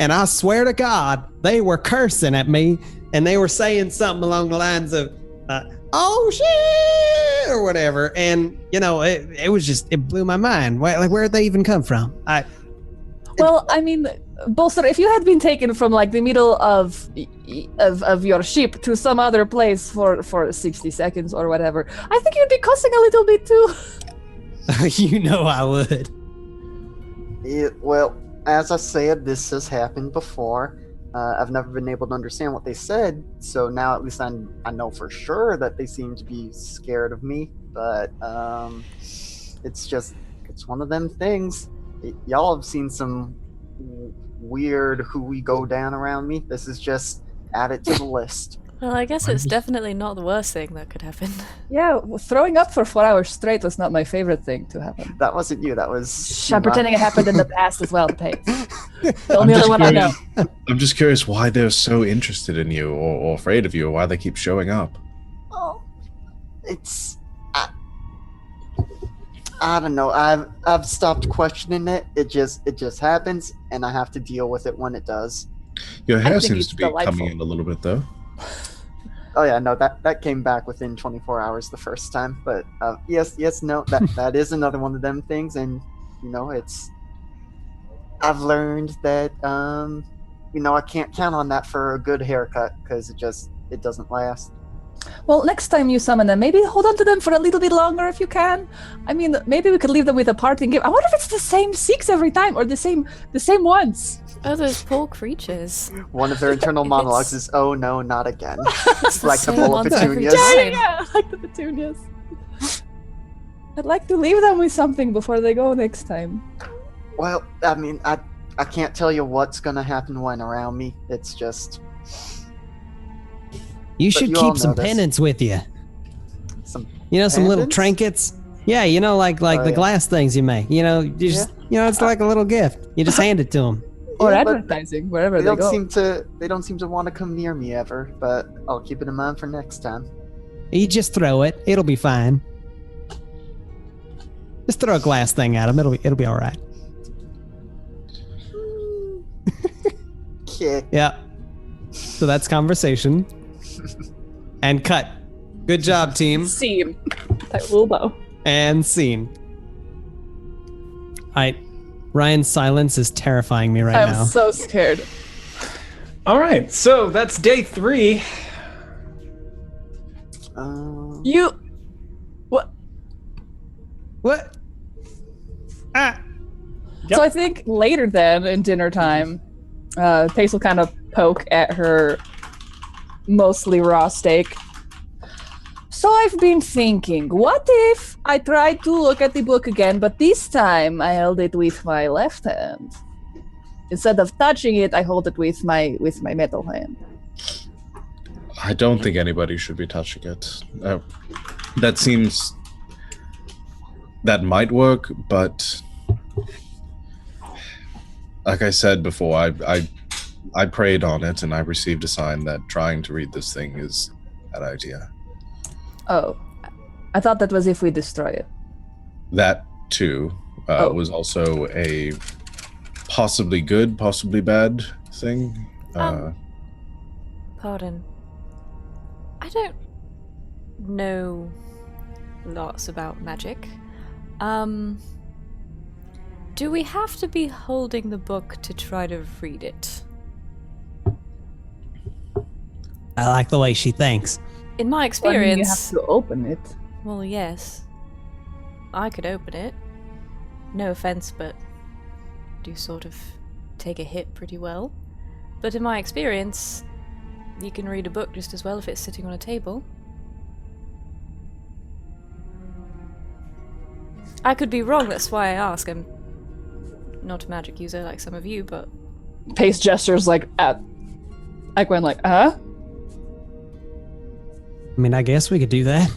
and I swear to God, they were cursing at me, and they were saying something along the lines of, "Oh shit," or whatever. And it was just, it blew my mind. Where'd they even come from? Well, I mean, Bolster, if you had been taken from like the middle of your ship to some other place for 60 seconds or whatever, I think you'd be cussing a little bit too. I would. Well, as I said, this has happened before. I've never been able to understand what they said, so now at least I know for sure that they seem to be scared of me. But it's one of them things. Y'all have seen some weird hooey go down around me. This is just add it to the list. Well, I guess it's definitely not the worst thing that could happen. Yeah, throwing up for 4 hours straight was not my favorite thing to happen. That wasn't you. That was. I'm pretending it happened in the past as well, Paige. The only other one I know. I'm just curious why they're so interested in you or afraid of you, or why they keep showing up. Oh, it's. I don't know. I've stopped questioning it. It just happens, and I have to deal with it when it does. Your hair think seems it's to be delightful. coming in a little bit, though. Oh yeah, no, that came back within 24 hours the first time. But yes, no, that is another one of them things, and it's. I've learned that I can't count on that for a good haircut because it doesn't last. Well, next time you summon them, maybe hold on to them for a little bit longer if you can. I mean, maybe we could leave them with a parting gift. I wonder if it's the same 6 every time or the same ones. Oh, those poor creatures. One of their internal If monologues it's- is, "Oh no, not again." It's Like the same bowl of ones every petunias. time. Yeah, like the petunias. I'd like to leave them with something before they go next time. Well, I mean, I can't tell you what's gonna happen when around me. It's just You should you all keep some know this. pendants with you. some. Some little Pendants? trinkets. Yeah, like Oh, the yeah. glass things you make. It's like a little gift. You just hand it to them. Or Yeah, but advertising, wherever They they don't go. seem to want to come near me ever. But I'll keep it in mind for next time. You just throw it. It'll be fine. Just throw a glass thing at them. It'll be all right. Okay. Yeah. So that's conversation. And cut. Good job, team. Scene. That little bow. And scene. Ryan's silence is terrifying me right I'm now. so scared. All right, so that's day 3. You. What? What? Ah. Yep. So I think later then, in dinner time, Pace will kind of poke at her mostly raw steak. So I've been thinking, what if I tried to look at the book again, but this time I held it with my left hand. Instead of touching it, I hold it with my metal hand. I don't think anybody should be touching it. That might work, but like I said before, I I prayed on it, and I received a sign that trying to read this thing is a bad idea. Oh, I thought that was if we destroy it. That, too, was also a possibly good, possibly bad thing. Pardon. I don't know lots about magic. Do we have to be holding the book to try to read it? I like the way she thinks. In my Well, I mean, experience... you have to open it. Well, yes. I could open it. No offense, but I do sort of take a hit pretty well. But in my experience, you can read a book just as well if it's sitting on a table. I could be wrong, that's why I ask. I'm not a magic user like some of you, but... Pace gestures like at Gwen like, huh? I mean, I guess we could do that.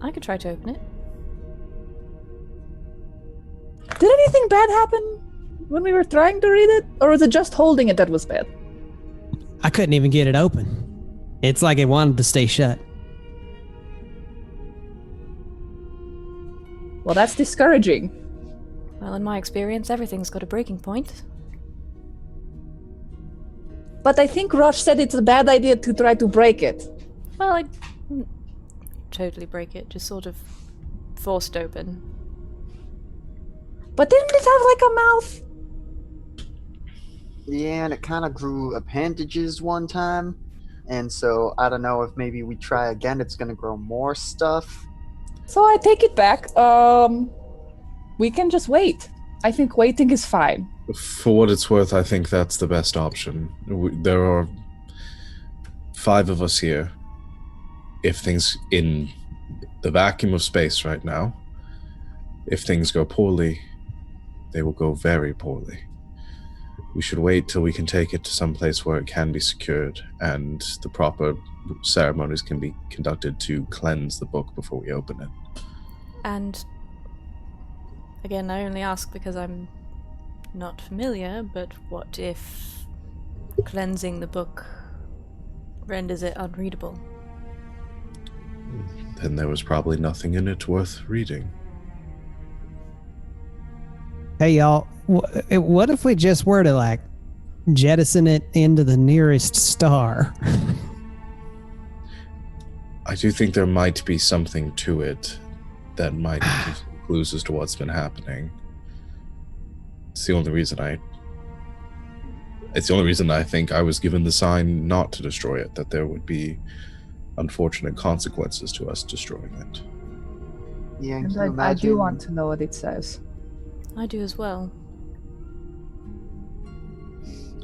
I could try to open it. Did anything bad happen when we were trying to read it? Or was it just holding it that was bad? I couldn't even get it open. It's like it wanted to stay shut. Well, that's discouraging. Well, in my experience, everything's got a breaking point. But I think Rosh said it's a bad idea to try to break it. Well, I didn't totally break it, just sort of forced open. But didn't it have like a mouth? Yeah, and it kind of grew appendages one time. And so I don't know if maybe we try again, it's going to grow more stuff. So I take it back. We can just wait. I think waiting is fine. For what it's worth, I think that's the best option. There are 5 of us here. If things in the vacuum of space right now, if things go poorly, they will go very poorly. We should wait till we can take it to some place where it can be secured and the proper ceremonies can be conducted to cleanse the book before we open it. And again, I only ask because I'm not familiar, but what if cleansing the book renders it unreadable? Then there was probably nothing in it worth reading. Hey, y'all, what if we just were to, like, jettison it into the nearest star? I do think there might be something to it that might give some clues as to what's been happening. It's the only reason I think I was given the sign not to destroy it, that there would be unfortunate consequences to us destroying it. Yeah, And can you I do imagine- want to know what it says. I do as well.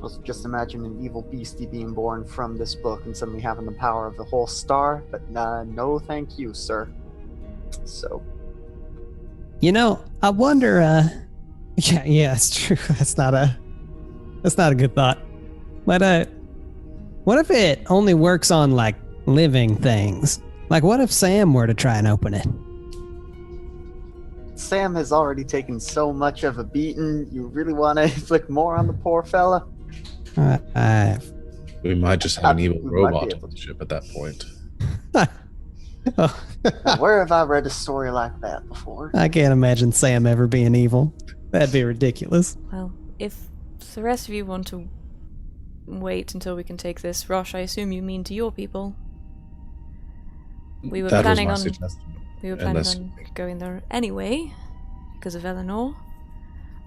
Also, just imagine an evil beastie being born from this book and suddenly having the power of the whole star, but no thank you, sir. So, You know, I wonder, yeah, it's true. That's not a good thought. But, what if it only works on, like, living things? Like, what if Sam were to try and open it? Sam has already taken so much of a beating, you really want to inflict more on the poor fella? We might just have an evil We might be robot able on the to. ship at that point. Now, where have I read a story like that before? I can't imagine Sam ever being evil. That'd be ridiculous. Well, if the rest of you want to wait until we can take this, Rosh, I assume you mean to your people. We were That was planning my on suggestion. we were planning Unless- on going there anyway because of Eleanor.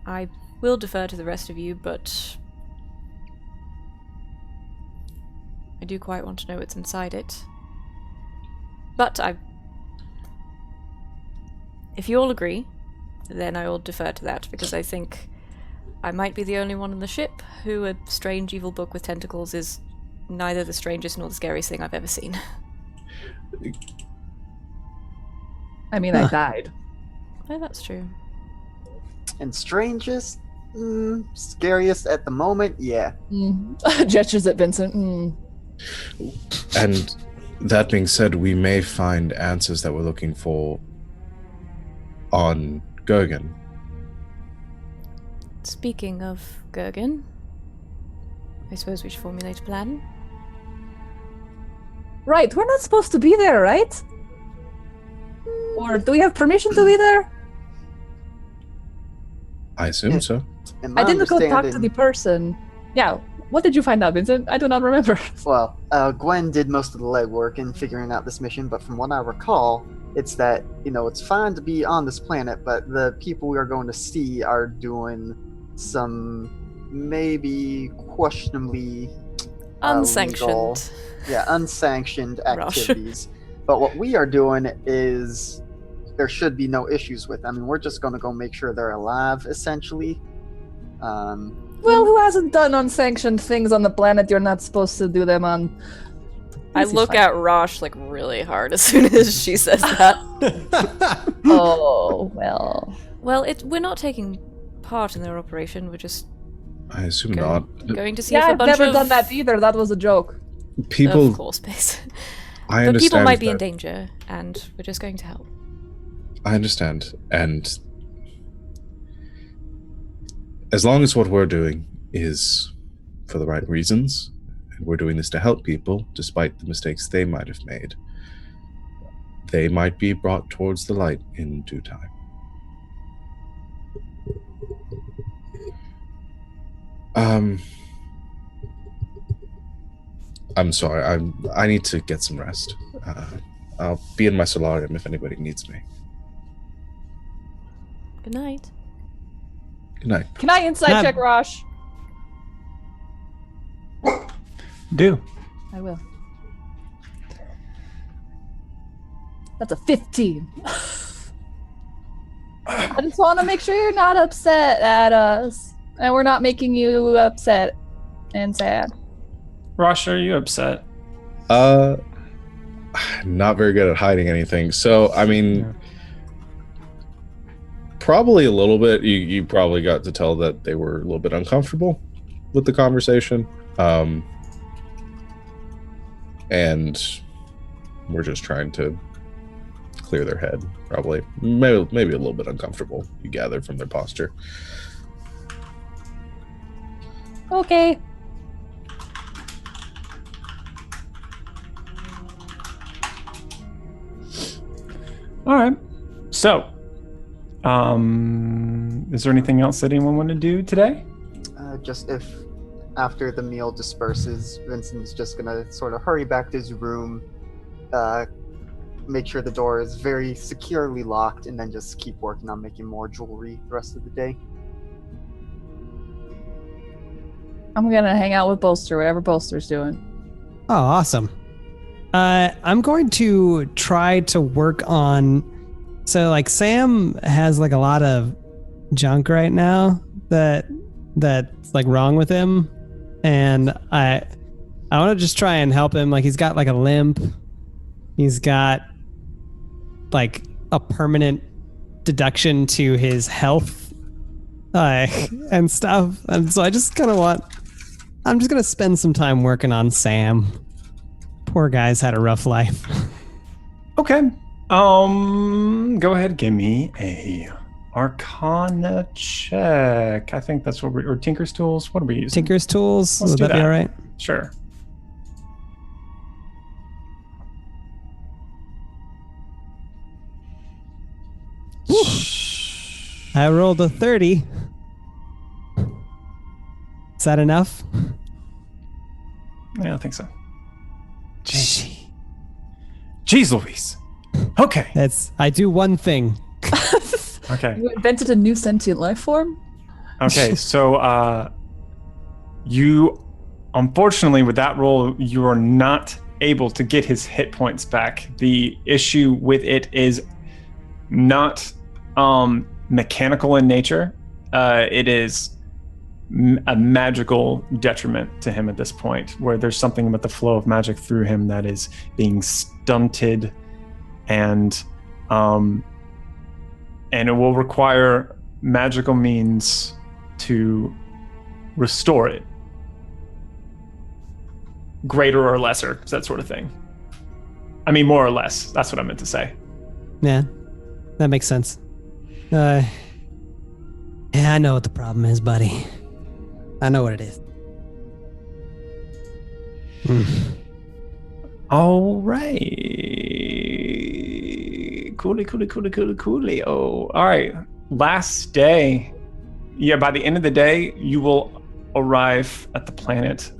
I will defer to the rest of you, but I do quite want to know what's inside it. But if you all agree, then I will defer to that, because I think I might be the only one on the ship who a strange evil book with tentacles is neither the strangest nor the scariest thing I've ever seen. I mean, I died. Oh, that's true. And strangest? Scariest at the moment? Yeah. Gestures at Vincent. And that being said, we may find answers that we're looking for on Gergen. Speaking of Gergen, I suppose we should formulate a plan. Right, we're not supposed to be there, right? Or do we have permission to be there? I assume so. In my I didn't go talk to understanding- the person. Yeah, what did you find out, Vincent? I do not remember. Well, Gwen did most of the legwork in figuring out this mission, but from what I recall, it's that, it's fine to be on this planet, but the people we are going to see are doing some maybe questionably Unsanctioned. unsanctioned Rush. activities. But what we are doing is there should be no issues with. I mean, we're just going to go make sure they're alive, essentially. Well, who hasn't done unsanctioned things on the planet you're not supposed to do them on? I This is look fine. at Rosh like really hard as soon as she says that. Oh, well. Well, we're not taking part in their operation. We're just I assume Go- not. going to see Yeah, if a I've bunch never of done that either. That was a joke. People, Of course, base. I But understand. people might be in that- danger, and we're just going to help. I understand, and as long as what we're doing is for the right reasons, and we're doing this to help people, despite the mistakes they might have made, they might be brought towards the light in due time. I'm sorry. I need to get some rest. I'll be in my solarium if anybody needs me. Good night. Good night. Can I inside Nah. check Rosh? Do. I will. That's a 15. I just want to make sure you're not upset at us. And we're not making you upset and sad. Rosh, are you upset? Not very good at hiding anything. So, I mean, Yeah. probably a little bit. You probably got to tell that they were a little bit uncomfortable with the conversation. And we're just trying to clear their head. Probably, maybe a little bit uncomfortable. You gather from their posture. Okay. All right. So, is there anything else that anyone want to do today? Just if after the meal disperses, Vincent's just gonna sort of hurry back to his room, make sure the door is very securely locked, and then just keep working on making more jewelry the rest of the day. I'm gonna hang out with Bolster, whatever Bolster's doing. Oh, awesome. I'm going to try to work on. So, like, Sam has like a lot of junk right now that's like wrong with him, and I want to just try and help him. Like, he's got like a limp. He's got like a permanent deduction to his health and stuff, and so I just kind of want. I'm just gonna spend some time working on Sam. Poor guy's had a rough life. Okay. Go ahead, give me a Arcana check. I think that's what or Tinker's Tools. What are we using? Tinker's Tools. Let's Would do that be that. all right? Sure. I rolled a 30. Is that enough? Yeah, I think so. Jeez Louise. Okay. I do one thing. Okay. You invented a new sentient life form? Okay, so you unfortunately with that roll you are not able to get his hit points back. The issue with it is not mechanical in nature. It is a magical detriment to him at this point, where there's something about the flow of magic through him that is being stunted, and it will require magical means to restore it, greater or lesser, that sort of thing. I mean, more or less. That's what I meant to say. Yeah, that makes sense. And Yeah, I know what the problem is, buddy. I know what it is. All right. Coolly. Oh, all right. Last day. Yeah, by the end of the day, you will arrive at the planet.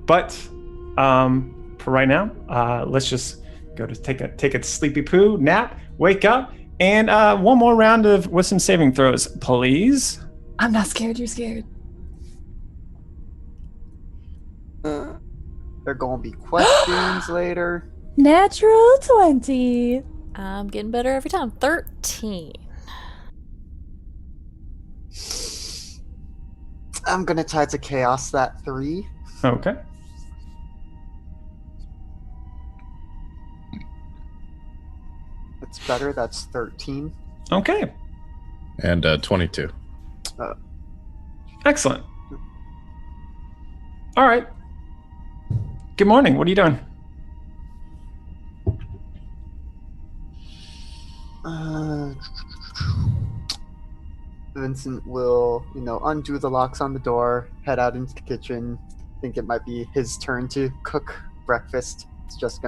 But for right now, let's just go to take a sleepy poo, nap, wake up, and one more round of wisdom saving throws, please. I'm not scared. You're scared. There gonna be questions later. Natural 20. I'm getting better every time. 13. I'm gonna try to chaos that 3. Okay. That's better. That's 13. Okay. And 22. Excellent. All right. Good morning. What are you doing? Vincent will, undo the locks on the door, head out into the kitchen. I think it might be his turn to cook breakfast. It's just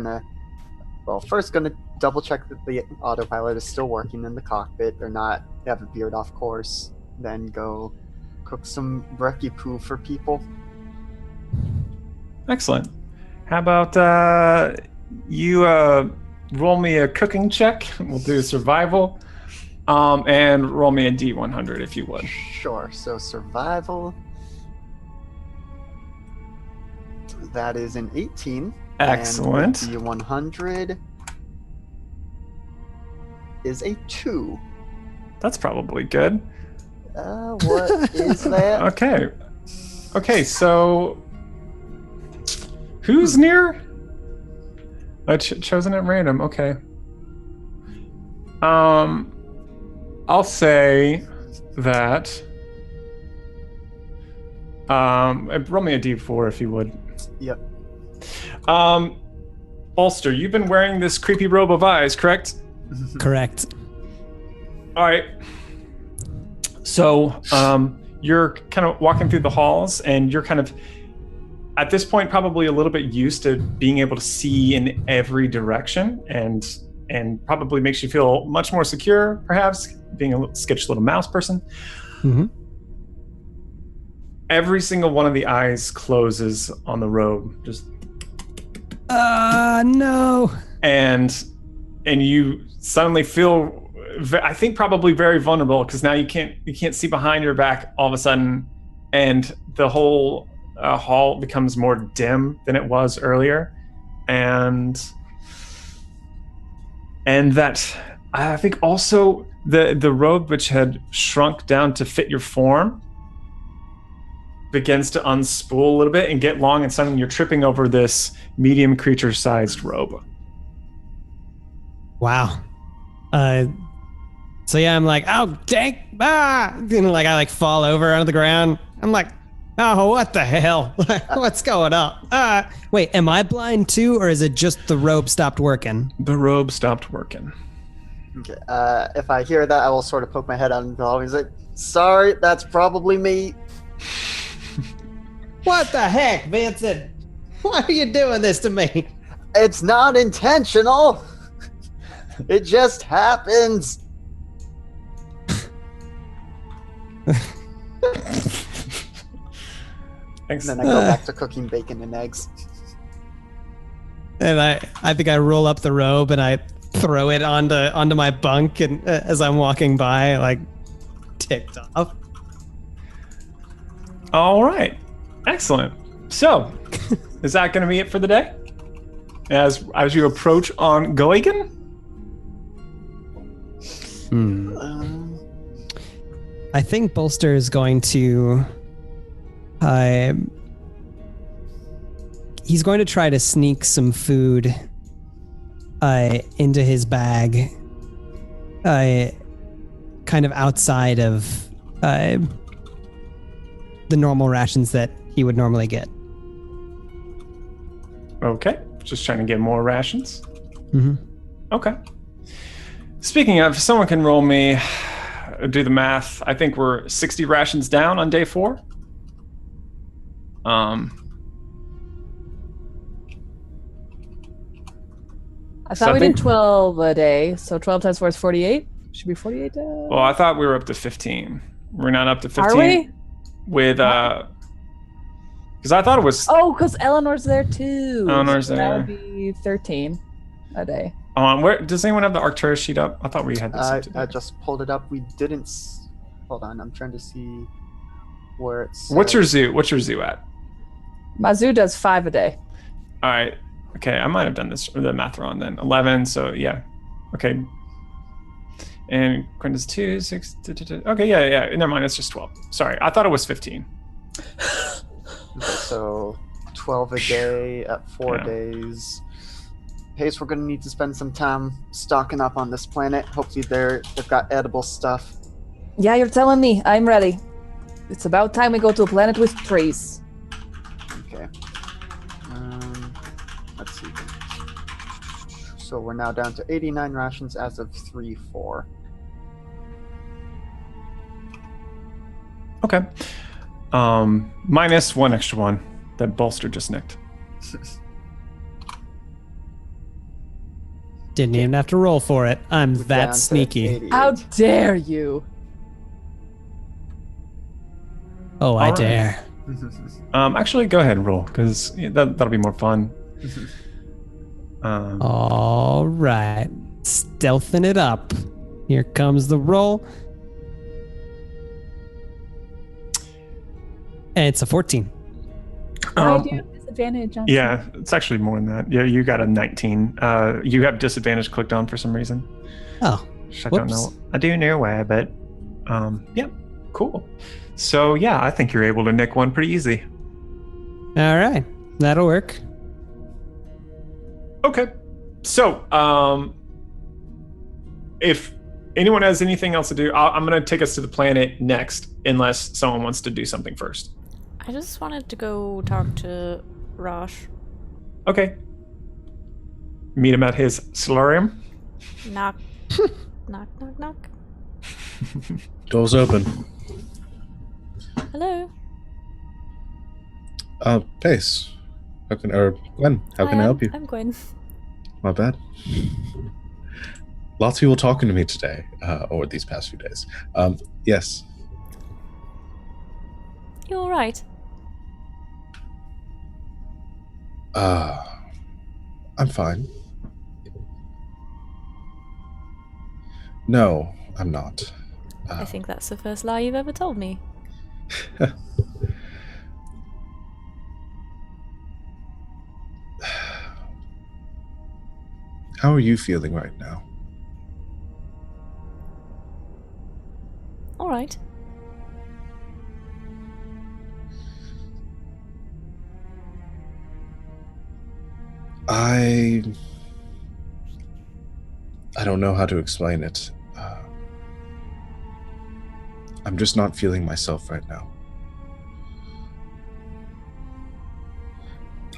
first gonna double check that the autopilot is still working in the cockpit or not. Have a beard off course. Then go cook some brekkie poo for people. Excellent. How about you roll me a cooking check? We'll do survival. And roll me a D100 if you would. Sure. So survival. That is an 18. Excellent. And the D100 is a 2. That's probably good. What is that? Okay, so who's near? Chosen at random. Okay. I'll say that. Roll me a D4 if you would. Yep. Ulster, you've been wearing this creepy robe of eyes, correct? Correct. All right. So, you're kind of walking through the halls, and you're kind of, at this point, probably a little bit used to being able to see in every direction, and probably makes you feel much more secure, perhaps, being a skittish little mouse person. Mm-hmm. Every single one of the eyes closes on the robe, just. No. And you suddenly feel, I think, probably very vulnerable, because now you can't see behind your back all of a sudden, and the whole hall becomes more dim than it was earlier, and that I think also the robe, which had shrunk down to fit your form, begins to unspool a little bit and get long, and suddenly you're tripping over this medium creature-sized robe. Wow. So yeah, I'm like, oh, dang, and I fall over onto the ground. I'm like, oh, what the hell? What's going on? Wait, am I blind too, or is it just the robe stopped working? The robe stopped working. Okay. If I hear that, I will sort of poke my head out into the hallway and say, sorry, that's probably me. What the heck, Vincent? Why are you doing this to me? It's not intentional. It just happens. Thanks. And then I go back to cooking bacon and eggs. And I think I roll up the robe and I throw it onto my bunk, and as I'm walking by, ticked off. All right. Excellent. So, is that going to be it for the day? As you approach on Goigen? I think Bolster is going to... he's going to try to sneak some food into his bag, kind of outside of the normal rations that he would normally get. Okay. Just trying to get more rations. Mm-hmm. Okay. Speaking of, if someone can roll me, do the math. I think we're 60 rations down on day 4. I thought we did 12 a day, so 12 times 4 is 48. Should be 48. Well, I thought we were up to 15. We're not up to 15. Are we? With because I thought it was. Oh, because Eleanor's there too. Eleanor's so there. That would be 13 a day. Where does anyone have the Arcturus sheet up? I thought we had this. I just pulled it up. We didn't. Hold on, I'm trying to see where it's. What's your zoo? What's your zoo at? My zoo does 5 a day. All right. Okay, I might have done the math wrong then. 11. So yeah. Okay. And Quintus 2, 6. Okay, yeah. Never mind. It's just 12. Sorry, I thought it was 15. So 12 a day at 4 days. Pace, we're gonna need to spend some time stocking up on this planet. Hopefully they've got edible stuff. Yeah, you're telling me. I'm ready. It's about time we go to a planet with trees. Okay. Let's see. So we're now down to 89 rations as of 3/4. Okay. Minus 1 extra one that Bolster just nicked. Didn't even have to roll for it. I'm We're down that to sneaky. 88. How dare you? Oh, I All right. dare. Actually, go ahead and roll because that'll be more fun. All right. Stealthing it up. Here comes the roll. And it's a 14. Why do you have disadvantage on Yeah, it's actually more than that. Yeah, you got a 19. You have disadvantage clicked on for some reason. Oh, Which I don't whoops. know. I do know why, but yeah, cool. So yeah, I think you're able to nick one pretty easy. All right. That'll work. Okay. So if anyone has anything else to do, I'm going to take us to the planet next, unless someone wants to do something first. I just wanted to go talk to Rosh. Okay. Meet him at his solarium. Knock. Knock, knock, knock. Doors open. Hello. Pace. Gwen, how can I help you? I'm Gwen. My bad. Lots of people talking to me today, or these past few days. Yes. You alright? I'm fine. No, I'm not. I think that's the first lie you've ever told me. How are you feeling right now? Alright. I don't know how to explain it. I'm just not feeling myself right now.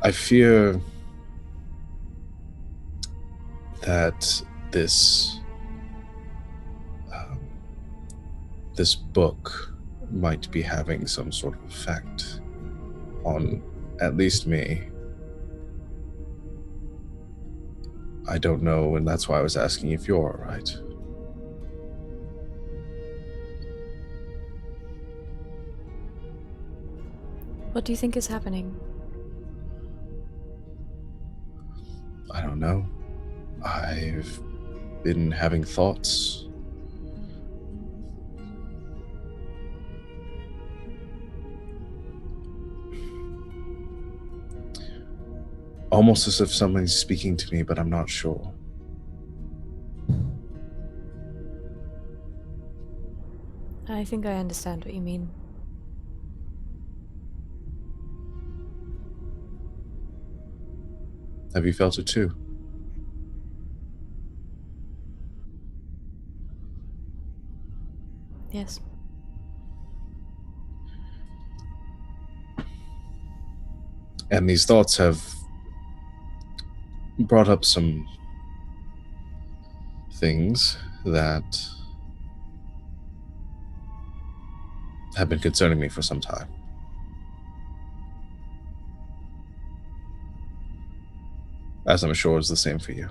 I fear that this book might be having some sort of effect on at least me. I don't know, and that's why I was asking if you're all right. What do you think is happening? I don't know. I've been having thoughts. Almost as if somebody's speaking to me, but I'm not sure. I think I understand what you mean. Have you felt it too? Yes. And these thoughts have brought up some things that have been concerning me for some time. As I'm sure is the same for you.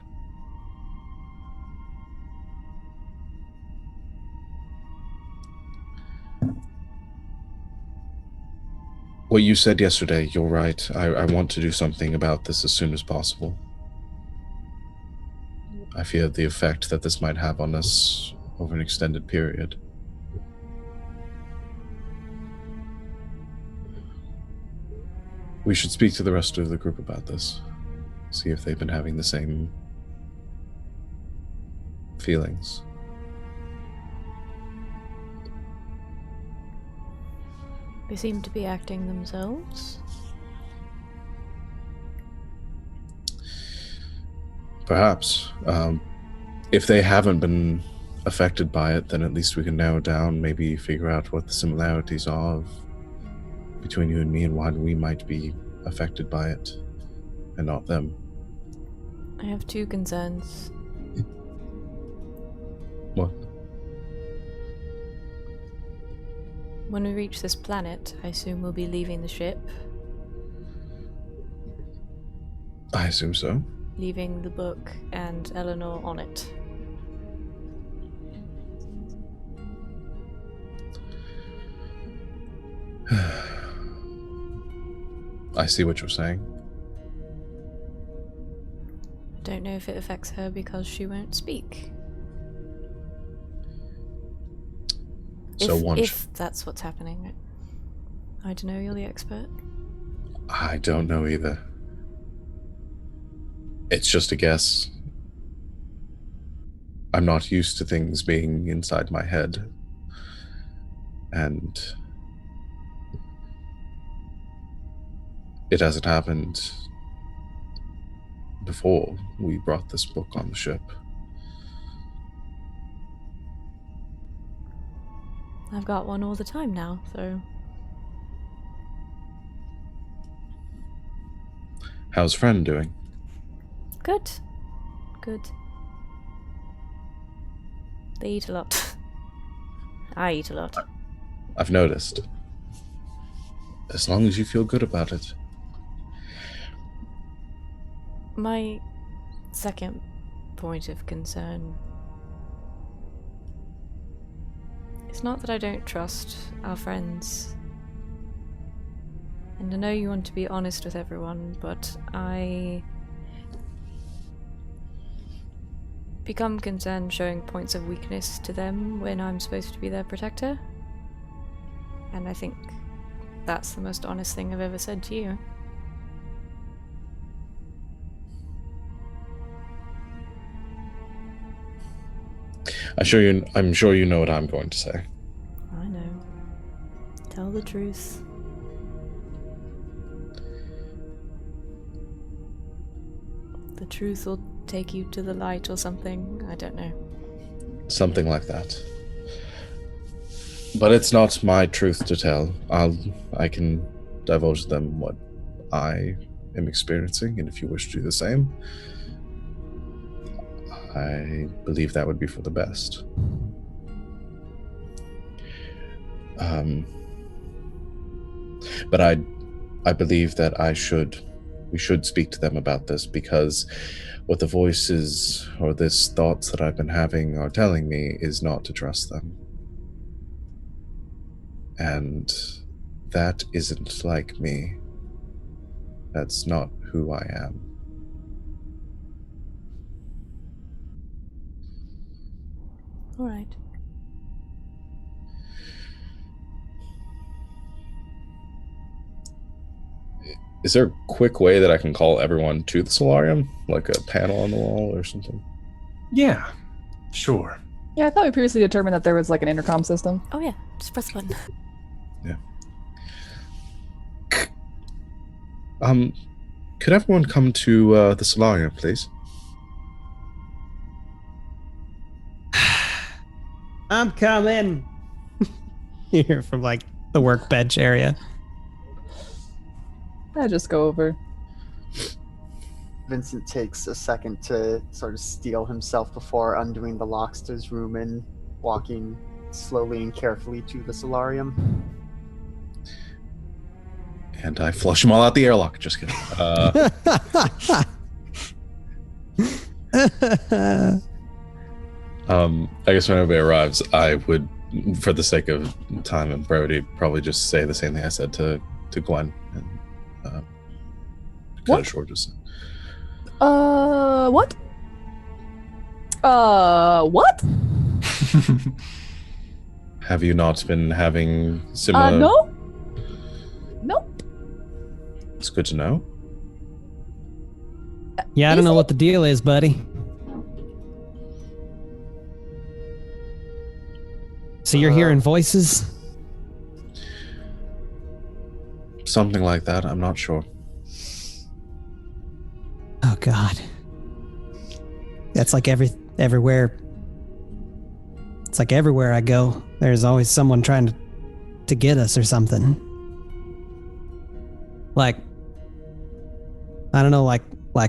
What you said yesterday, you're right. I want to do something about this as soon as possible. I fear the effect that this might have on us over an extended period. We should speak to the rest of the group about this. See if they've been having the same feelings. They seem to be acting themselves. Perhaps. If they haven't been affected by it, then at least we can narrow down, maybe figure out what the similarities are between you and me and why we might be affected by it and not them. I have 2 concerns. What? When we reach this planet, I assume we'll be leaving the ship, I assume so. leaving the book and Eleanor on it. I see what you're saying. Don't know if it affects her because she won't speak. So if that's what's happening. I don't know, you're the expert. I don't know either. It's just a guess. I'm not used to things being inside my head. And it hasn't happened before we brought this book on the ship. I've got one all the time now, so... How's Friend doing? Good. Good. They eat a lot. I eat a lot. I've noticed. As long as you feel good about it. My second point of concern is not that I don't trust our friends. And I know you want to be honest with everyone, but I become concerned showing points of weakness to them when I'm supposed to be their protector. And I think that's the most honest thing I've ever said to you. I'm sure you know what I'm going to say. I know. Tell the truth. The truth will take you to the light or something. I don't know. Something like that. But it's not my truth to tell. I can divulge them what I am experiencing, and if you wish to do the same, I believe that would be for the best. But I believe that we should speak to them about this, because what the voices or this thoughts that I've been having are telling me is not to trust them. And that isn't like me. That's not who I am. All right. Is there a quick way that I can call everyone to the solarium? Like a panel on the wall or something? Yeah, sure. Yeah, I thought we previously determined that there was like an intercom system. Oh yeah, just press the button. Yeah. Could everyone come to the solarium, please? I'm coming. You hear from like the workbench area. I just go over. Vincent takes a second to sort of steel himself before undoing the locks to his room and walking slowly and carefully to the solarium. And I flush them all out the airlock. Just kidding. I guess when everybody arrives, I would, for the sake of time and brevity, probably just say the same thing I said to Gwen. And cut it short. Just What? What? have you not been having similar? No. Nope. It's good to know. Yeah, I don't know what the deal is, buddy. So you're hearing voices? Something like that. I'm not sure. Oh God. That's like everywhere. It's like everywhere I go, there's always someone trying to get us or something. Like, I don't know, like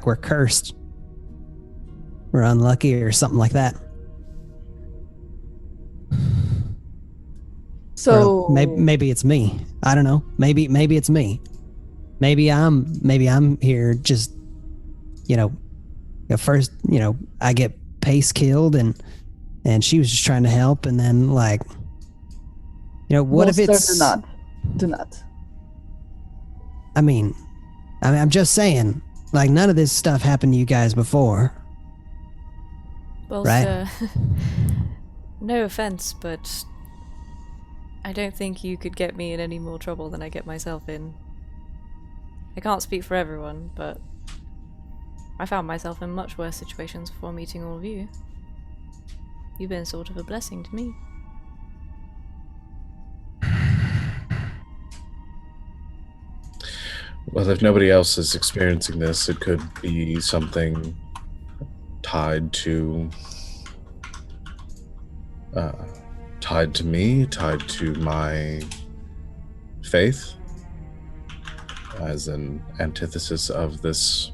we're cursed. We're unlucky or something like that. So maybe it's me. I don't know. Maybe it's me. Maybe I'm here just, first, I get Pace killed and she was just trying to help, and then what if it's do not. I mean, I'm just saying, like, none of this stuff happened to you guys before. Well, right? No offense, but I don't think you could get me in any more trouble than I get myself in. I can't speak for everyone, but I found myself in much worse situations before meeting all of you. You've been sort of a blessing to me. Well, if nobody else is experiencing this, it could be something tied to me, tied to my faith, as an antithesis of this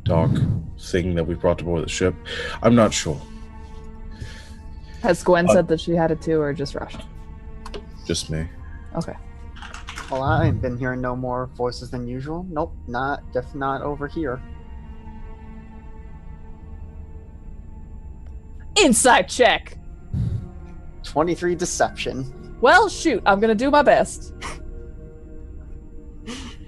dark thing that we brought aboard the ship. I'm not sure. Has Gwen said that she had it too, or just Rush? Just me. Okay. Well, I ain't been hearing no more voices than usual. Nope, definitely not over here. Insight check. 23 deception. Well, shoot, I'm gonna do my best.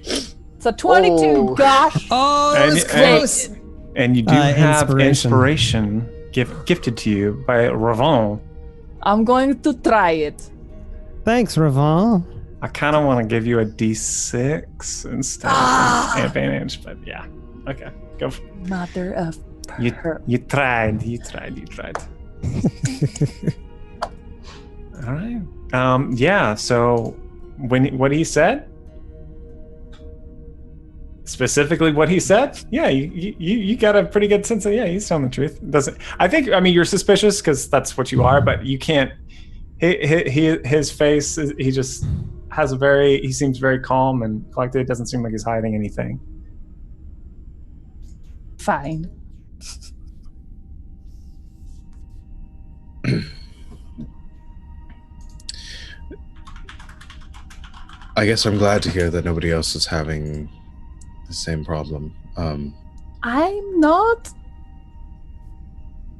It's a 22, Oh. gosh. Oh, that was close. And you do have inspiration. gifted to you by Ravon. I'm going to try it. Thanks, Ravon. I kind of want to give you a D6 instead of an advantage, but yeah. Okay, go for it. Mother of You tried. All right. Yeah, so what he said? Specifically what he said? Yeah, you got a pretty good sense of, yeah, he's telling the truth. I mean, you're suspicious because that's what you are, but you can't, his face, he just has he seems very calm and collected. It doesn't seem like he's hiding anything. Fine. I guess I'm glad to hear that nobody else is having the same problem. I'm not.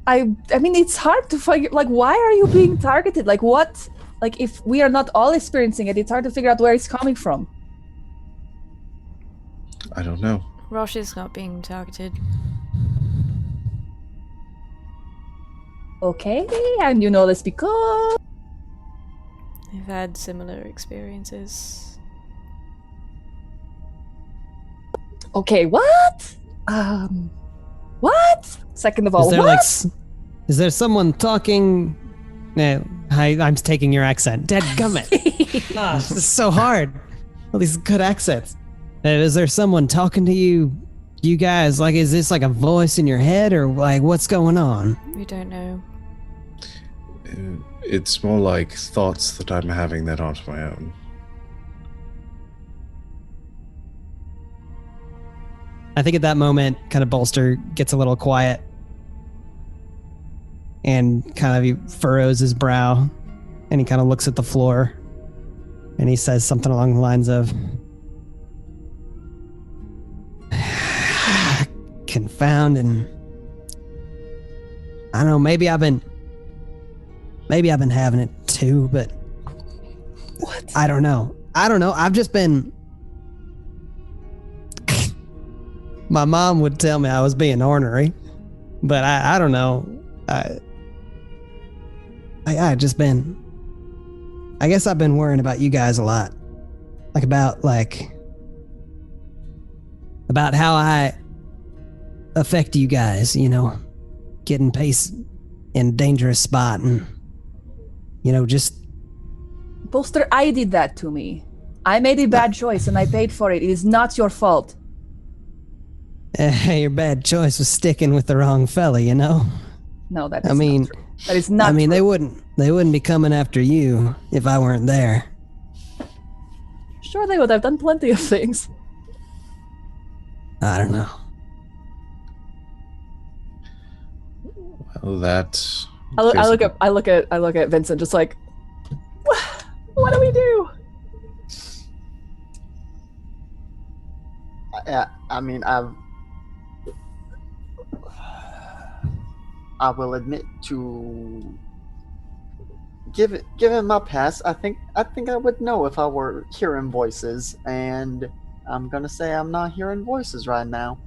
I mean, it's hard to figure, like, why are you being targeted? Like, what? Like, if we are not all experiencing it, it's hard to figure out where it's coming from. I don't know. Rosh is not being targeted. Okay, and you know this because... I've had similar experiences. Okay, what? What? Second of all, Is there someone talking? Hi, I'm taking your accent. Dadgummit. This is so hard. All these good accents. Is there someone talking to you guys? Like, is this like a voice in your head, or like what's going on? We don't know. It's more like thoughts that I'm having that aren't my own. I think at that moment, kind of Bolster gets a little quiet and kind of he furrows his brow and he kind of looks at the floor and he says something along the lines of, confound, and I don't know, maybe I've been having it too, but What? I don't know. I've just been. My mom would tell me I was being ornery, but I don't know. I just been. I guess I've been worrying about you guys a lot, about how I affect you guys. Getting Pace in a dangerous spot, and just. Bolster, I did that to me. I made a bad choice and I paid for it. It is not your fault. Your bad choice was sticking with the wrong fella, No, that is not true. That is not true. they wouldn't be coming after you if I weren't there. Sure they would. I've done plenty of things. I don't know. Well, that. I look at Vincent just like, what do we do? I mean, I will admit to give him a pass. I think I would know if I were hearing voices, and I'm gonna say I'm not hearing voices right now.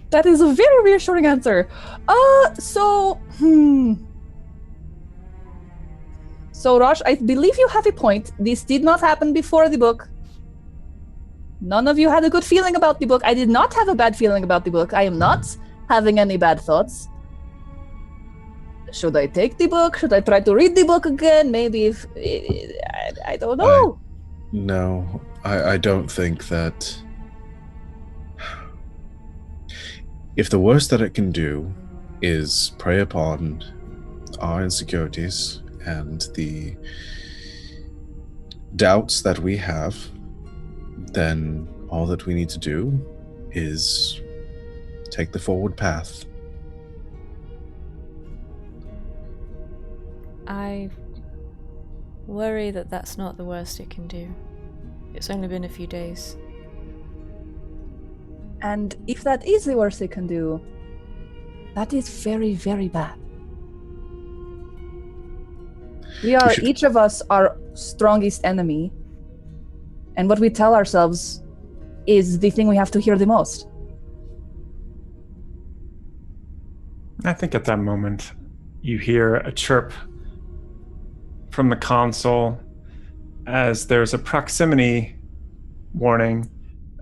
That is a very reassuring answer. So, Raj, I believe you have a point. This did not happen before the book. None of you had a good feeling about the book. I did not have a bad feeling about the book. I am not having any bad thoughts. Should I take the book? Should I try to read the book again? Maybe if... I don't know. No, I don't think that... If the worst that it can do is prey upon our insecurities and the doubts that we have, then all that we need to do is take the forward path. I worry that that's not the worst it can do. It's only been a few days. And if that is the worst it can do, that is very, very bad. Each of us our strongest enemy. And what we tell ourselves is the thing we have to hear the most. I think at that moment, you hear a chirp from the console as there's a proximity warning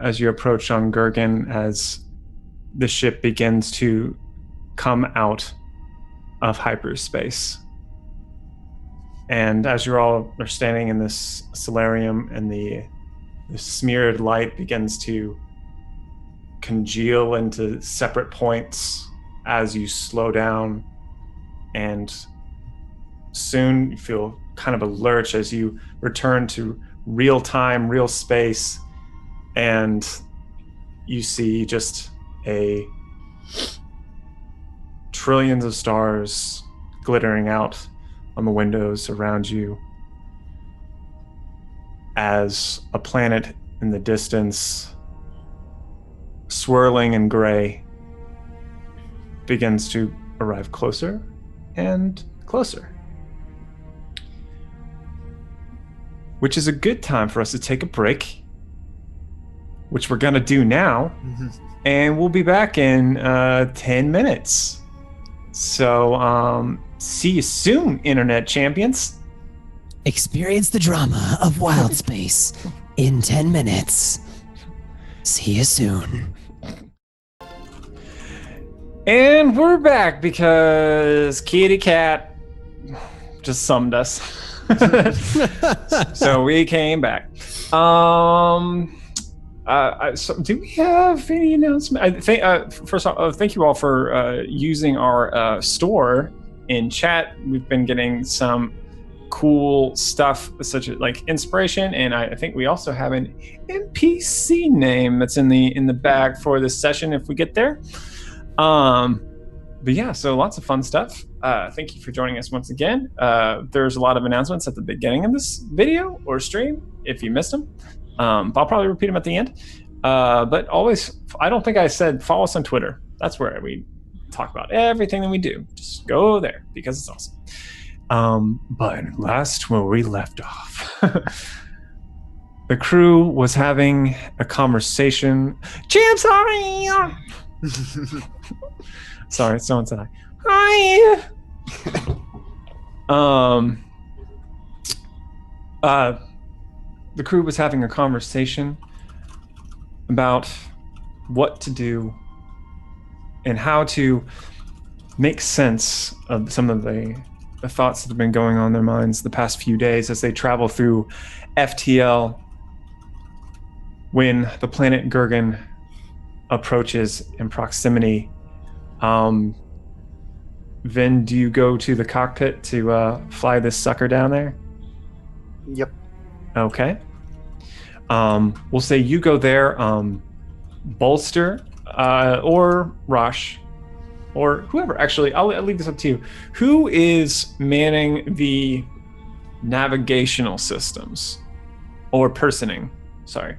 as you approach on Gurgen, as the ship begins to come out of hyperspace. And as you all are standing in this solarium and the smeared light begins to congeal into separate points as you slow down, and soon you feel kind of a lurch as you return to real time, real space, and you see just trillions of stars glittering out on the windows around you as a planet in the distance, swirling in gray, begins to arrive closer and closer. Which is a good time for us to take a break, which we're gonna do now, and we'll be back in 10 minutes. So, see you soon, Internet Champions. Experience the drama of Wildspace in 10 minutes. See you soon. And we're back because Kitty Cat just summed us. So we came back. So do we have any announcement? First off, thank you all for using our store in chat. We've been getting some cool stuff such as like inspiration, and I think we also have an NPC name that's in the bag for this session if we get there. But yeah, so lots of fun stuff. Thank you for joining us once again. There's a lot of announcements at the beginning of this video or stream if you missed them. I'll probably repeat them at the end. But always, I don't think I said follow us on Twitter. That's where we talk about everything that we do. Just go there because it's awesome. But last where we left off, the crew was having a conversation. Jim, sorry. Sorry, someone said hi. The crew was having a conversation about what to do and how to make sense of some of the thoughts that have been going on in their minds the past few days as they travel through FTL when the planet Gurgan approaches in proximity. Vin, do you go to the cockpit to fly this sucker down there? Yep. Okay. We'll say you go there, Bolster, or Rosh, or whoever. Actually, I'll leave this up to you. Who is manning the navigational systems? Or personing, sorry.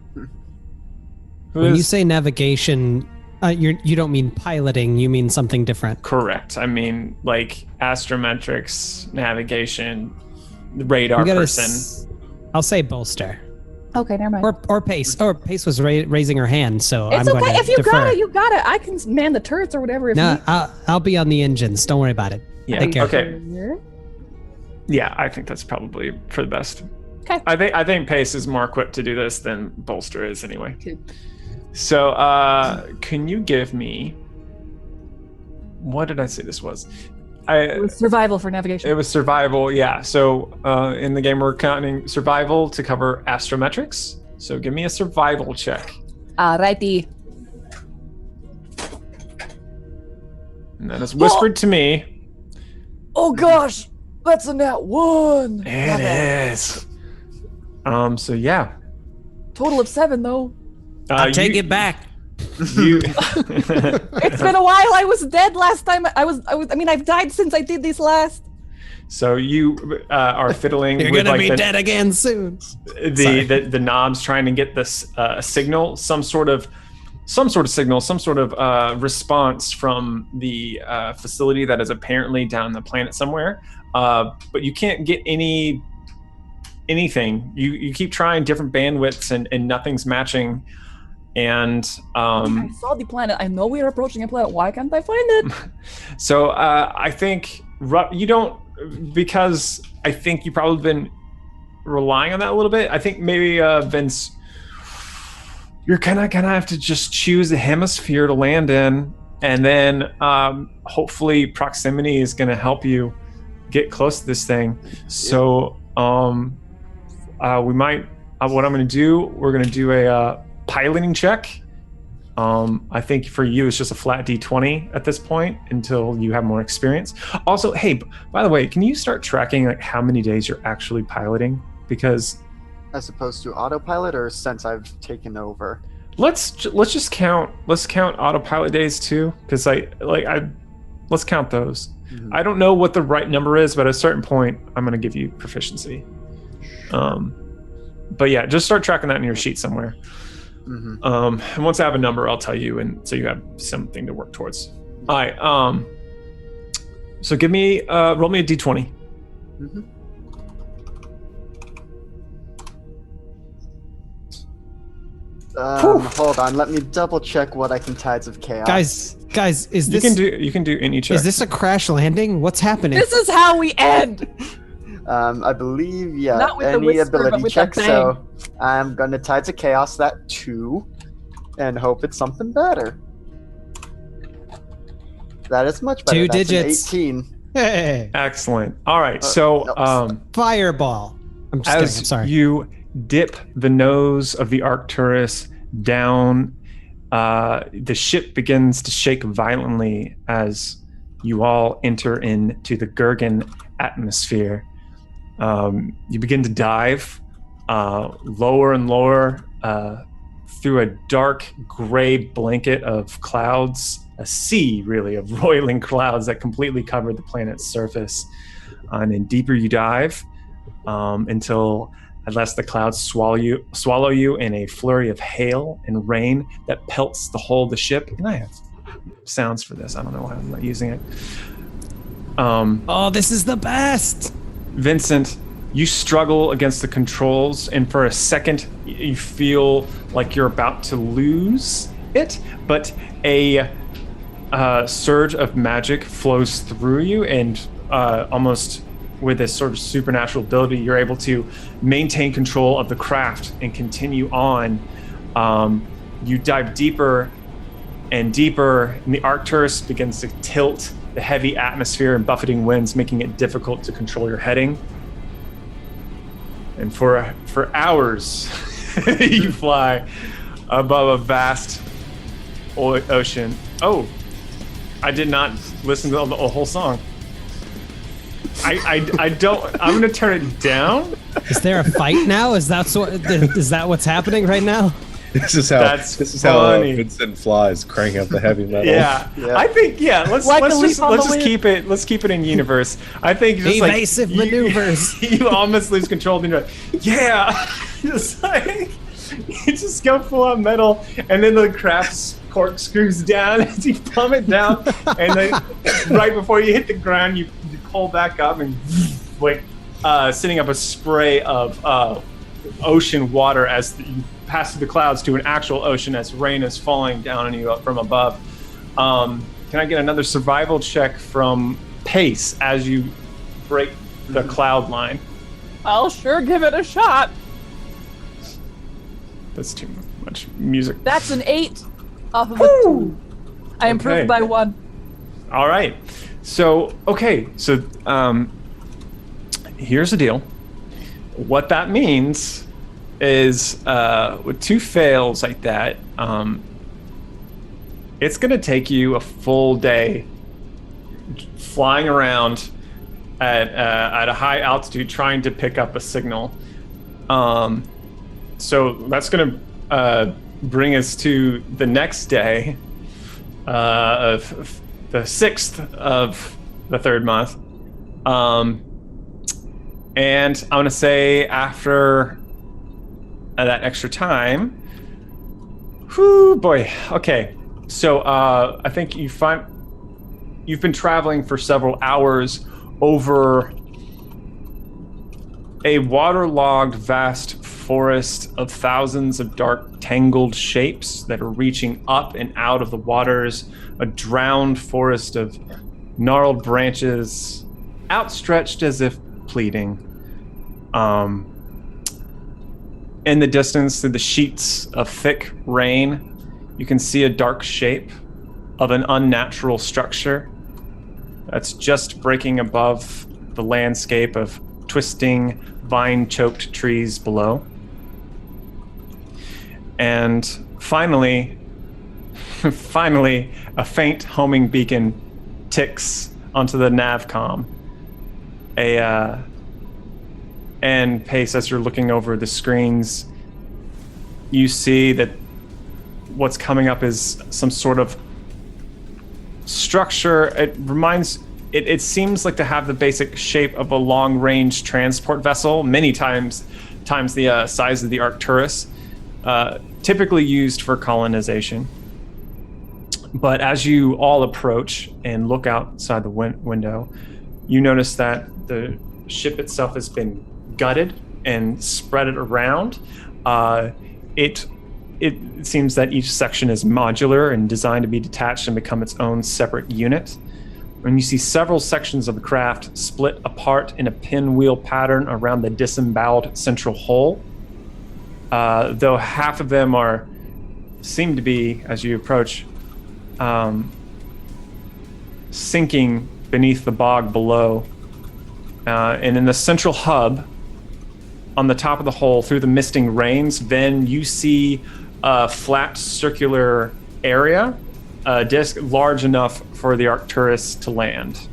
When you say navigation, you don't mean piloting, you mean something different. Correct. I mean, like, astrometrics, navigation, radar person. I'll say Bolster. Okay, never mind. Or Pace. Or Pace was raising her hand, so It's I'm going okay. to If you defer. got it, you got it. I can man the turrets or whatever. If No, you... I'll be on the engines. Don't worry about it. Yeah. Take care. Okay. Yeah, I think that's probably for the best. Okay. I think Pace is more equipped to do this than Bolster is anyway. Okay. So, can you give me... What did I say this was? It was survival for navigation. It was survival, yeah. So, in the game, we're counting survival to cover astrometrics. So, give me a survival check. Alrighty. And that is whispered to me. Oh gosh, that's a nat 1. It is. So, yeah. Total of 7 though. I'll take it back. You... It's been a while. I was dead last time. I mean, I've died since I did this last. So you are fiddling You're with gonna like be dead again soon. the knobs, trying to get this signal, some sort of signal, some sort of response from the facility that is apparently down the planet somewhere. But you can't get anything. You keep trying different bandwidths and nothing's matching. And I saw the planet. I know we are approaching a planet. Why can't I find it? So I think you don't, because I think you've probably been relying on that a little bit. I think maybe Vince, you're gonna have to just choose a hemisphere to land in, and then hopefully proximity is gonna help you get close to this thing. So we might. What I'm gonna do, we're gonna do a piloting check. I think for you it's just a flat D20 at this point until you have more experience. Also, hey, by the way, can you start tracking like how many days you're actually piloting? Because As opposed to autopilot, or since I've taken over? let's just count. Let's count autopilot days too, because let's count those. Mhm. I don't know what the right number is, but at a certain point, I'm gonna give you proficiency. But yeah, just start tracking that in your sheet somewhere. Mhm. And once I have a number, I'll tell you, and so you have something to work towards. All right. So give me, roll me a d20. Mhm. Hold on, let me double check what I can Tides of Chaos. Guys, is this You can do any check. is this a crash landing? What's happening? This is how we end. I believe, yeah, Not with the any whisper, but ability with check. the bang. So I'm gonna Tides of Chaos that 2, and hope it's something better. That is much better. Two That's an digits. 18. Hey, Excellent. All right. So no. fireball. I'm just kidding. I'm as sorry. you dip the nose of the Arcturus down, the ship begins to shake violently as you all enter into the Gurgan atmosphere. You begin to dive lower and lower through a dark gray blanket of clouds, a sea really of roiling clouds that completely cover the planet's surface. And then deeper you dive until at last the clouds swallow you in a flurry of hail and rain that pelts the hull of the ship. And I have sounds for this. I don't know why I'm not using it. Oh, this is the best! Vincent, you struggle against the controls, and for a second, you feel like you're about to lose it, but a surge of magic flows through you, and almost with this sort of supernatural ability, you're able to maintain control of the craft and continue on. You dive deeper and deeper, and the Arcturus begins to tilt, the heavy atmosphere and buffeting winds making it difficult to control your heading. And for hours, you fly above a vast ocean. Oh, I did not listen to the whole song. I don't. I'm gonna turn it down. Is there a fight now? Is that what's happening right now? This is how Vincent flies, cranking up the heavy metal. Yeah. I think let's just keep it. Let's keep it in universe. I think just evasive maneuvers. You almost lose control. And you're like, just like you just go full on metal, and then the craft corkscrews down as you plummet down, and then right before you hit the ground, you pull back up and sending up a spray of ocean water as you pass through the clouds to an actual ocean as rain is falling down on you from above. Can I get another survival check from Pace as you break the cloud line? I'll sure give it a shot. That's too much music. That's an 8 off of a 2. I improved by 1. All right. So here's the deal. What that means is with 2 fails like that, it's going to take you a full day flying around at a high altitude trying to pick up a signal. So that's going to bring us to the next day of the 6th of the 3rd month. And I'm going to say after that extra time, whoo boy. Okay, so I think you've been traveling for several hours over a waterlogged vast forest of thousands of dark tangled shapes that are reaching up and out of the waters, a drowned forest of gnarled branches outstretched as if pleading. In the distance, through the sheets of thick rain, you can see a dark shape of an unnatural structure that's just breaking above the landscape of twisting, vine-choked trees below. And finally, a faint homing beacon ticks onto the navcom. And Pace, as you're looking over the screens, you see that what's coming up is some sort of structure. It seems like to have the basic shape of a long-range transport vessel, many times the size of the Arcturus, typically used for colonization. But as you all approach and look outside the window, you notice that the ship itself has been gutted and spread it around. It seems that each section is modular and designed to be detached and become its own separate unit. And you see several sections of the craft split apart in a pinwheel pattern around the disemboweled central hull. Though half of them seem to be, as you approach, sinking beneath the bog below. And in the central hub, on the top of the hull, through the misting rains, Ven, you see a flat circular area, a disc large enough for the Arcturus to land.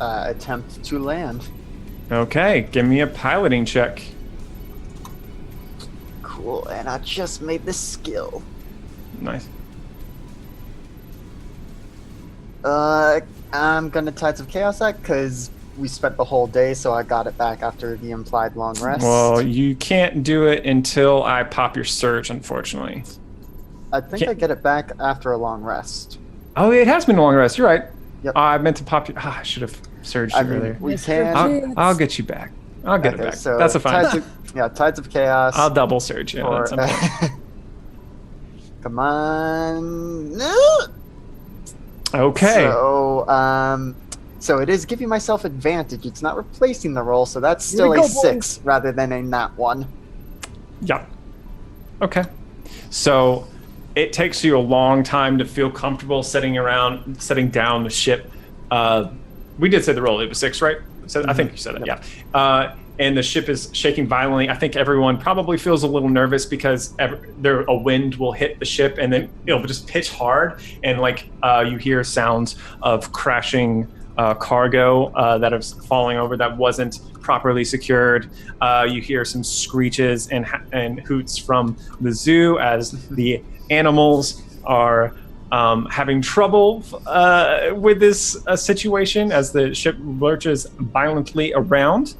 attempt to land. Okay, give me a piloting check. Cool, and I just made this skill. Nice. I'm gonna Tides of Chaos that because we spent the whole day, so I got it back after the implied long rest. Well, you can't do it until I pop your surge, unfortunately. I think I get it back after a long rest. Oh, it has been a long rest. You're right. Yep. I meant to pop you. I should have surged you earlier. We can. I'll get you back. I'll get it back. So That's a fine. Tides of Chaos. I'll double surge you. Or, At some point. come on. Okay. So it is giving myself advantage. It's not replacing the roll, so that's still a 6 rather than a nat 1. Yeah. Okay. So it takes you a long time to feel comfortable setting down the ship. We did say the roll. It was 6, right? So I think you said it. Yep. Yeah. And the ship is shaking violently. I think everyone probably feels a little nervous because a wind will hit the ship and then it'll just pitch hard. And you hear sounds of crashing cargo that is falling over that wasn't properly secured. You hear some screeches and hoots from the zoo as the animals are having trouble with this situation as the ship lurches violently around.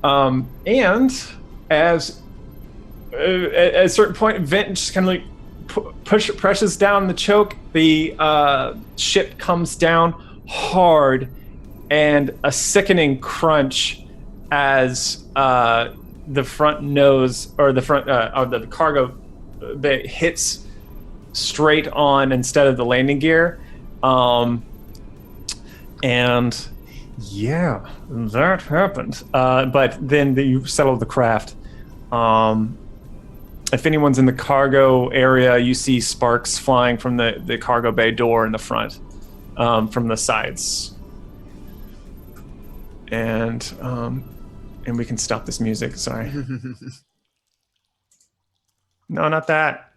And as at a certain point, Vent just kind of presses down the choke. The ship comes down hard, and a sickening crunch as the front nose or the front of the cargo that hits straight on instead of the landing gear. And yeah, that happened. But then you settled the craft. If anyone's in the cargo area, you see sparks flying from the cargo bay door in the front, from the sides. And we can stop this music. Sorry. No, not that.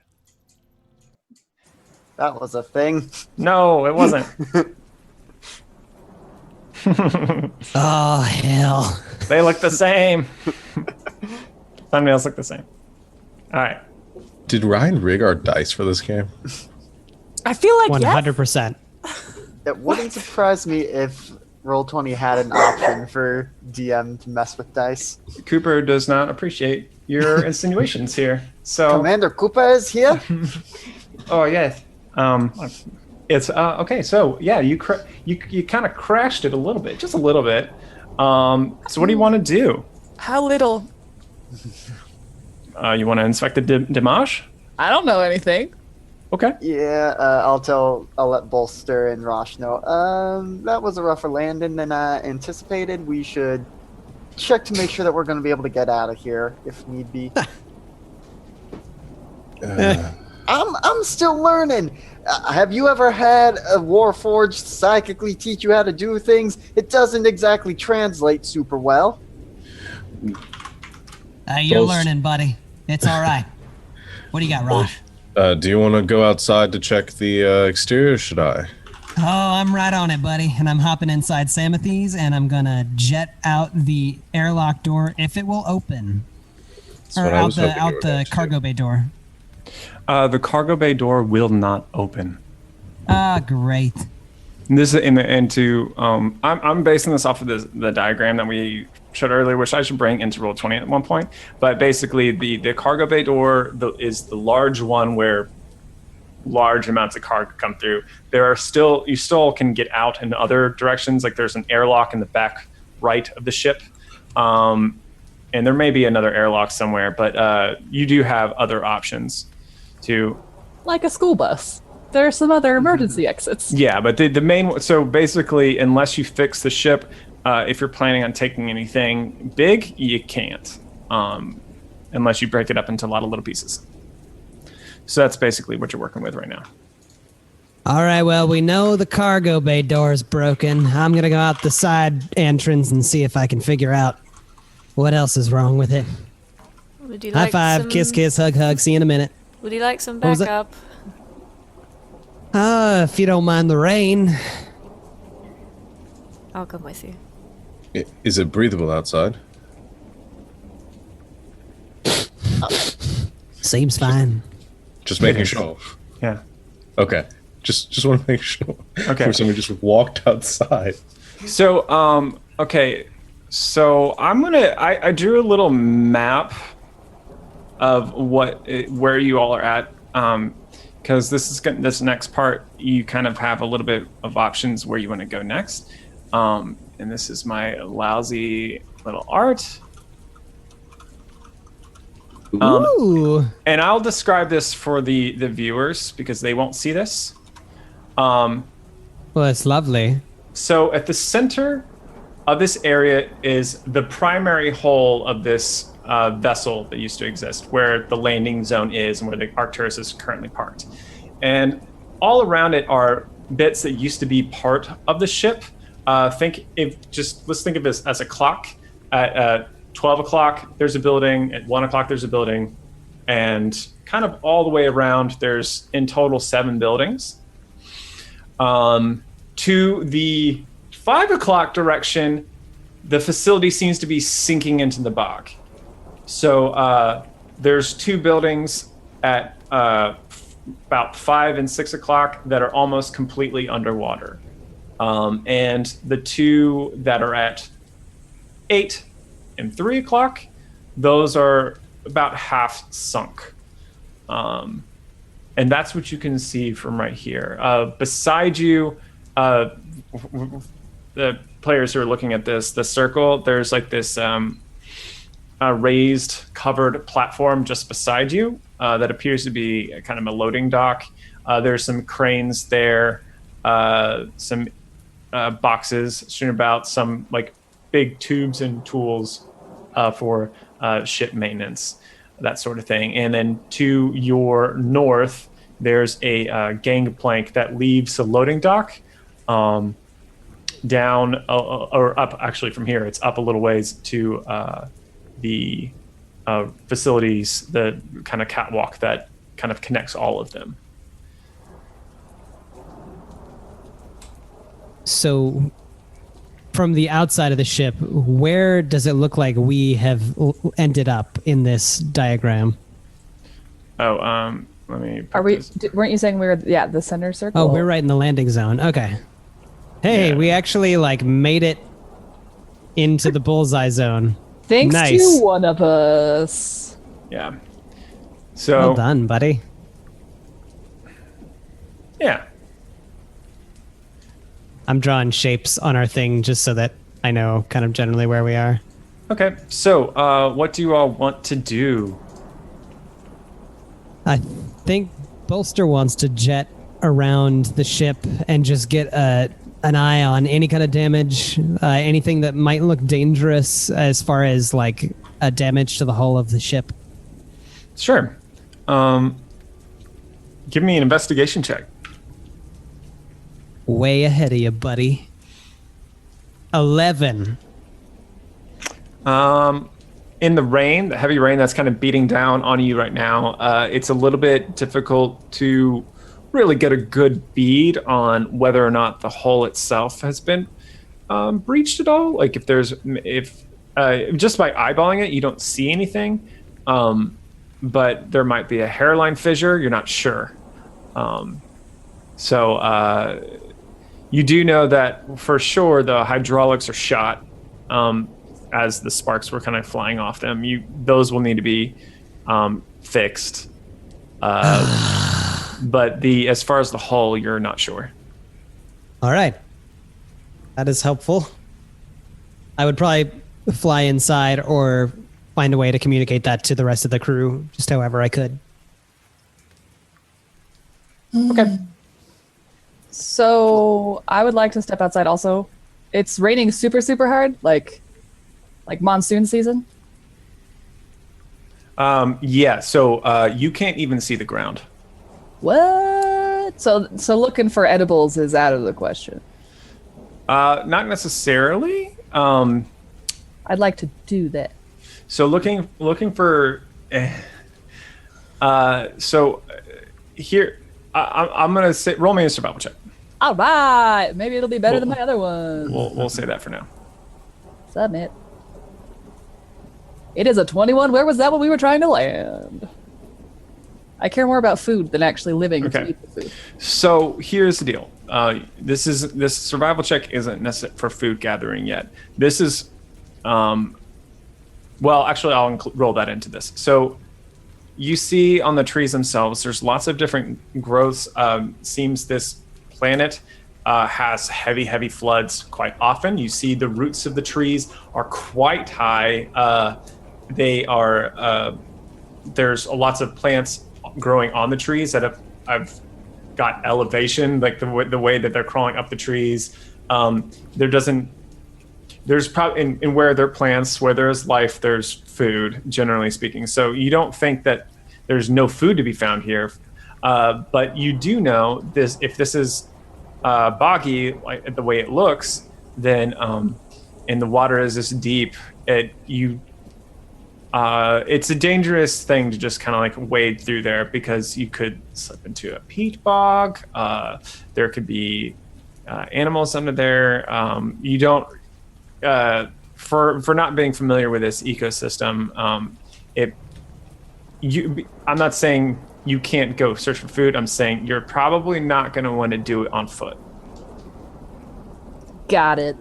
That was a thing. No, it wasn't. Oh, hell. They look the same. Thumbnails look the same. All right. Did Ryan rig our dice for this game? I feel like 100%. It wouldn't surprise me if Roll20 had an option for DM to mess with dice. Cooper does not appreciate your insinuations here. So Commander Cooper is here? Oh, yes. It's okay. So yeah, you kind of crashed it a little bit, just a little bit. So what do you want to do? How little? You want to inspect the damage? I don't know anything. Okay. Yeah, I'll let Bolster and Rosh know. That was a rougher landing than I anticipated. We should check to make sure that we're going to be able to get out of here if need be. I'm still learning. Have you ever had a Warforged psychically teach you how to do things? It doesn't exactly translate super well. You're learning, buddy. It's all right. What do you got, Rosh? Do you want to go outside to check the exterior, or should I? Oh, I'm right on it, buddy. And I'm hopping inside Samathi's, and I'm going to jet out the airlock door if it will open. Or out the cargo bay door. The cargo bay door will not open. Ah, great. This is I'm basing this off of the diagram that we showed earlier, which I should bring into Roll20 at one point. But basically, the cargo bay door is the large one where large amounts of cargo come through. You still can get out in other directions. Like there's an airlock in the back right of the ship. And there may be another airlock somewhere, but you do have other options to... Like a school bus. There are some other emergency exits. Yeah, but the main one... So basically, unless you fix the ship, if you're planning on taking anything big, you can't. Unless you break it up into a lot of little pieces. So that's basically what you're working with right now. All right, well, we know the cargo bay door is broken. I'm going to go out the side entrance and see if I can figure out what else is wrong with it. Would you High like five, kiss, kiss, hug, hug. See you in a minute. Would you like some What was that? backup? If you don't mind the rain. I'll come with you. Is it breathable outside? Seems fine. Just making sure. Yeah. Okay. Just want to make sure. Okay. For somebody just walked outside. So, okay. So I drew a little map of where you all are at. Because this next part, you kind of have a little bit of options where you want to go next. And this is my lousy little art. Ooh. And I'll describe this for the viewers because they won't see this. Well, it's lovely. So at the center of this area is the primary hull of this vessel that used to exist, where the landing zone is and where the Arcturus is currently parked. And all around it are bits that used to be part of the ship. Let's think of this as a clock. At 12 o'clock, there's a building. At 1 o'clock, there's a building. And kind of all the way around, there's in total 7 buildings. To the 5 o'clock direction, the facility seems to be sinking into the bog. So there's 2 buildings at about 5 and 6 o'clock that are almost completely underwater. And the 2 that are at 8 and 3 o'clock, those are about half sunk. And that's what you can see from right here. Beside you, the players who are looking at this, the circle, there's like this raised, covered platform just beside you that appears to be kind of a loading dock. There's some cranes there, some boxes strewn about, some like big tubes and tools for ship maintenance, that sort of thing. And then to your north, there's a gangplank that leaves the loading dock down or up. Actually, from here, it's up a little ways to the facilities, the kind of catwalk that kind of connects all of them. So, from the outside of the ship, where does it look like we have ended up in this diagram? Oh, let me. Weren't you saying we were? Yeah, the center circle. Oh, we're right in the landing zone. Okay. Hey, Yeah. we actually made it into the bullseye zone. Thanks Nice. to one of us. Yeah. So. Well done, buddy. Yeah. I'm drawing shapes on our thing just so that I know kind of generally where we are. Okay. So, what do you all want to do? I think Bolster wants to jet around the ship and just get an eye on any kind of damage, anything that might look dangerous as far as a damage to the hull of the ship. Sure. Give me an investigation check. Way ahead of you, buddy. 11. In the rain, the heavy rain that's kind of beating down on you right now, it's a little bit difficult to really get a good bead on whether or not the hull itself has been breached at all. Like if just by eyeballing it, you don't see anything, but there might be a hairline fissure. You're not sure. So you do know that for sure the hydraulics are shot. As the sparks were kind of flying off them, those will need to be fixed. But as far as the hull, you're not sure. All right. That is helpful. I would probably fly inside or find a way to communicate that to the rest of the crew, just however I could. Okay. So I would like to step outside also. It's raining super, super hard, like monsoon season. Yeah, so you can't even see the ground. What? So looking for edibles is out of the question. Not necessarily. I'd like to do that. So looking for. So here, I'm gonna say, roll me a survival check. All right, maybe it'll be better than my other one. We'll say that for now. Submit. It is a 21. Where was that when we were trying to land? I care more about food than actually living to eat the food. So here's the deal. This survival check isn't necessary for food gathering yet. This is, well, actually, I'll roll that into this. So you see on the trees themselves, there's lots of different growths. Seems this planet has heavy floods quite often. You see the roots of the trees are quite high. They are, there's lots of plants growing on the trees that I've got elevation, like the way that they're crawling up the trees. There's probably in where there are plants, where there's life, there's food, generally speaking. So you don't think that there's no food to be found here, but you do know this. If this is boggy, like the way it looks, then and the water is this deep, it's a dangerous thing to just kind of like wade through there, because you could slip into a peat bog. There could be animals under there. You don't, for not being familiar with this ecosystem, I'm not saying you can't go search for food. I'm saying you're probably not going to want to do it on foot. Got it.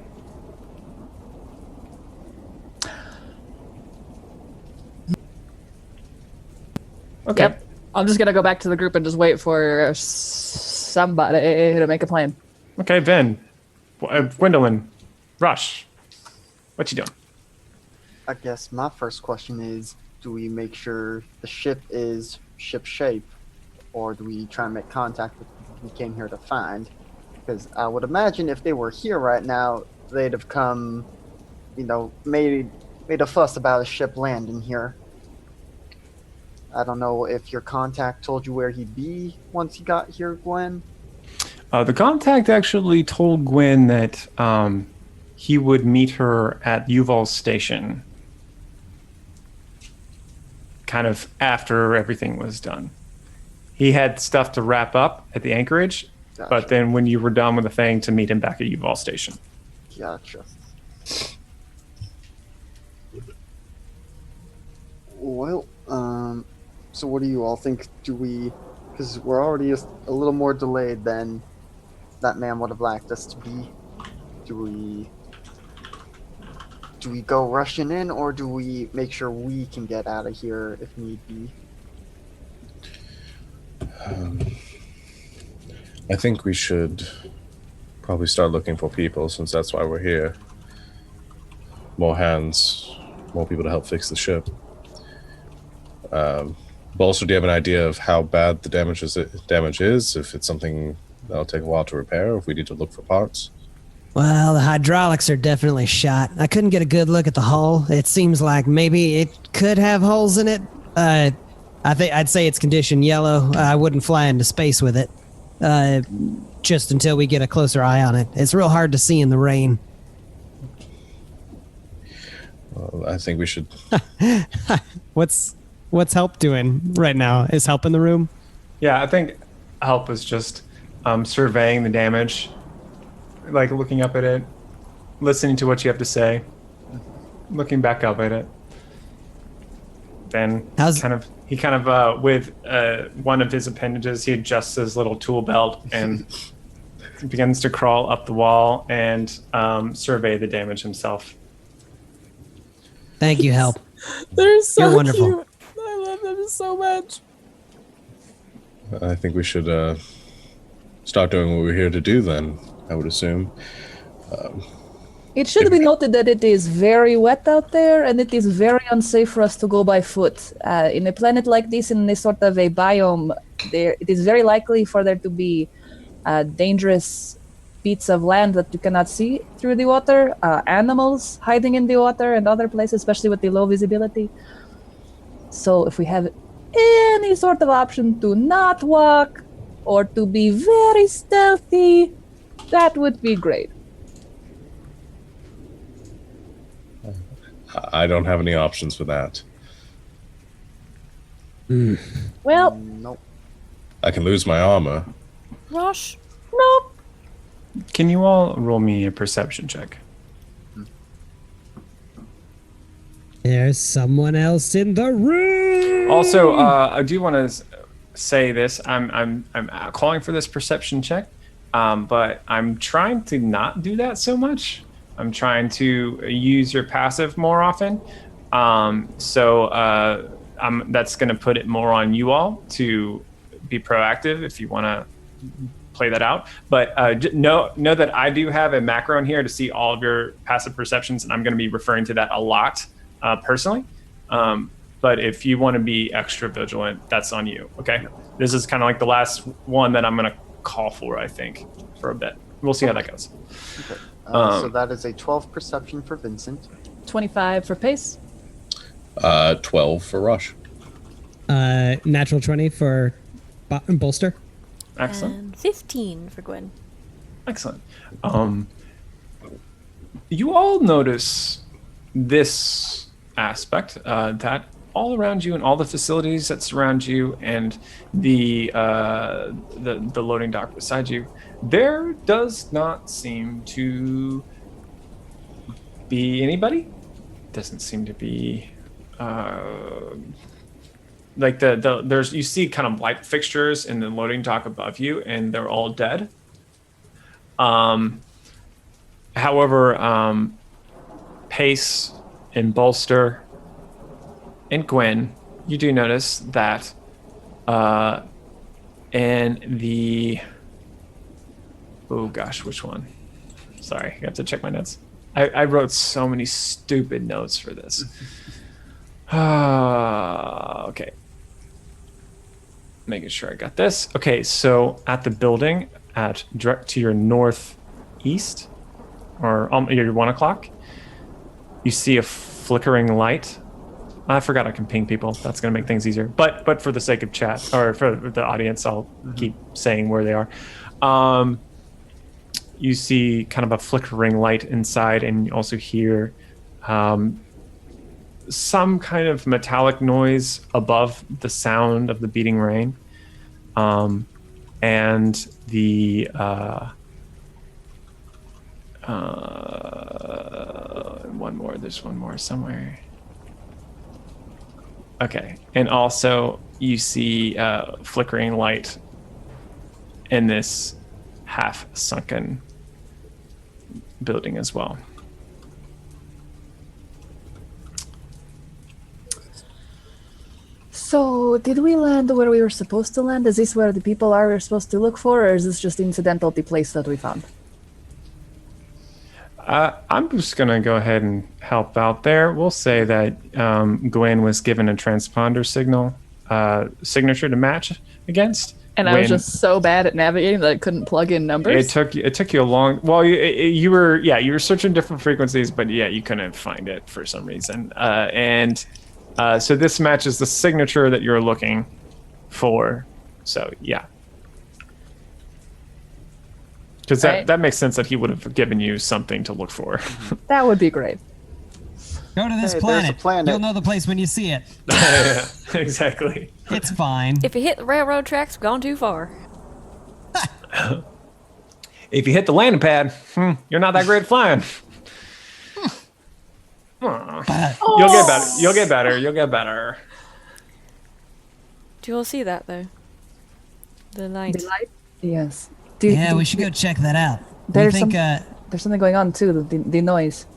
Okay. Yep. I'm just gonna go back to the group and just wait for somebody to make a plan. Okay, Ben, Gwendolyn, Rush, what you doing? I guess my first question is, do we make sure the ship is ship shape, or do we try and make contact with what we came here to find? Because I would imagine if they were here right now, they'd have come, made a fuss about a ship landing here. I don't know if your contact told you where he'd be once he got here, Gwen. The contact actually told Gwen that he would meet her at Yuval's station, kind of after everything was done. He had stuff to wrap up at the anchorage, gotcha. But then when you were done with the thing, to meet him back at Yuval's station. Gotcha. Well, so what do you all think? Do we, because we're already a little more delayed than that man would have liked us to be. Do we go rushing in, or do we make sure we can get out of here if need be? I think we should probably start looking for people, since that's why we're here. More hands, more people to help fix the ship. But also, do you have an idea of how bad the damage is? If it's something that'll take a while to repair, or if we need to look for parts? Well, the hydraulics are definitely shot. I couldn't get a good look at the hull. It seems like maybe it could have holes in it. I'd say it's condition yellow. I wouldn't fly into space with it. Just until we get a closer eye on it. It's real hard to see in the rain. Well, I think we should. What's Help doing right now? Is Help in the room? Yeah, I think Help is just surveying the damage, like looking up at it, listening to what you have to say, looking back up at it. Then he kind of with one of his appendages, he adjusts his little tool belt and begins to crawl up the wall and survey the damage himself. Thank you, Help. They're so You're wonderful. cute. I love them so much. I think we should start doing what we're here to do then, I would assume. It should be noted that it is very wet out there, and it is very unsafe for us to go by foot. In a planet like this, in this sort of a biome, it is very likely for there to be dangerous bits of land that you cannot see through the water, animals hiding in the water and other places, especially with the low visibility. So if we have any sort of option to not walk or to be very stealthy, that would be great. I don't have any options for that. Well, Nope. I can lose my armor. Rush, nope. Can you all roll me a perception check? There's someone else in the room. Also, I do want to say this. I'm calling for this perception check, but I'm trying to not do that so much. I'm trying to use your passive more often. That's going to put it more on you all to be proactive if you want to play that out. But know that I do have a macro in here to see all of your passive perceptions, and I'm going to be referring to that a lot personally. But if you want to be extra vigilant, that's on you. Okay. This is kind of like the last one that I'm going to call for, I think, for a bit. We'll see how that goes. Okay. So that is a 12 perception for Vincent. 25 for Pace. 12 for Rush. Natural 20 for Bolster. Excellent. And 15 for Gwen. Excellent. You all notice this aspect that all around you and all the facilities that surround you and the loading dock beside you, there does not seem to be anybody. Doesn't seem to be like there's, you see kind of light fixtures in the loading dock above you, and they're all dead. However, Pace and Bolster and Gwen, you do notice that in the, oh gosh, which one? Sorry, I have to check my notes. I wrote so many stupid notes for this. Okay. Making sure I got this. Okay, so at the building at direct to your northeast, or your 1 o'clock, you see a flickering light. I forgot I can ping people. That's going to make things easier. But for the sake of chat, or for the audience, I'll keep saying where they are. You see kind of a flickering light inside, and you also hear some kind of metallic noise above the sound of the beating rain. And the there's one more somewhere. Okay, and also you see flickering light in this half-sunken building as well. So, did we land where we were supposed to land? Is this where the people are we're supposed to look for, or is this just incidental the place that we found? I'm just going to go ahead and help out there. We'll say that Gwen was given a transponder signature to match against. And I was just so bad at navigating that I couldn't plug in numbers. It took you a long. Well, you were searching different frequencies, but you couldn't find it for some reason. So this matches the signature that you're looking for. So yeah, because that makes sense that he would have given you something to look for. That would be great. Go to this planet. You'll know the place when you see it. Yeah, exactly. It's fine. If you hit the railroad tracks, gone too far. If you hit the landing pad, you're not that great at flying. You'll get better. You'll get better. Do you all see that though? The light. The light? Yes. We should go check that out. There's something going on too. The noise.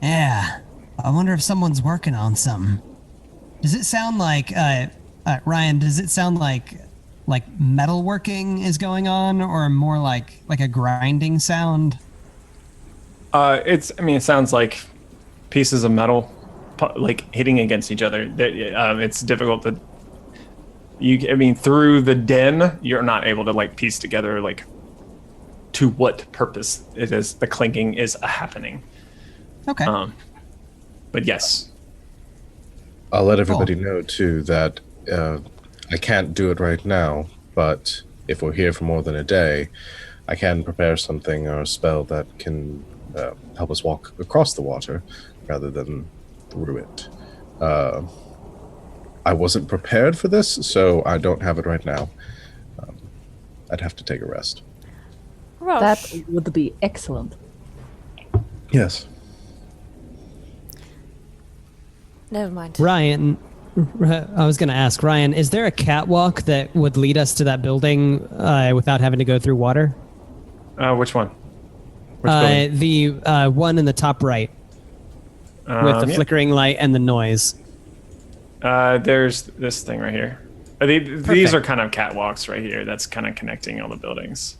Yeah, I wonder if someone's working on something. Does it sound like, Ryan? Does it sound like metalworking is going on, or more like a grinding sound? It sounds like pieces of metal, like hitting against each other. It's difficult to. Through the den, you're not able to piece together to what purpose it is. The clinking is happening. Okay. But yes. I'll let everybody know too that I can't do it right now, but if we're here for more than a day, I can prepare something or a spell that can help us walk across the water rather than through it. I wasn't prepared for this, so I don't have it right now. I'd have to take a rest. Rosh. That would be excellent. Yes. Never mind. Ryan, I was going to ask Ryan, is there a catwalk that would lead us to that building without having to go through water? Which one? Which building? The one in the top right with the flickering light and the noise. There's this thing right here. These are kind of catwalks right here. That's kind of connecting all the buildings.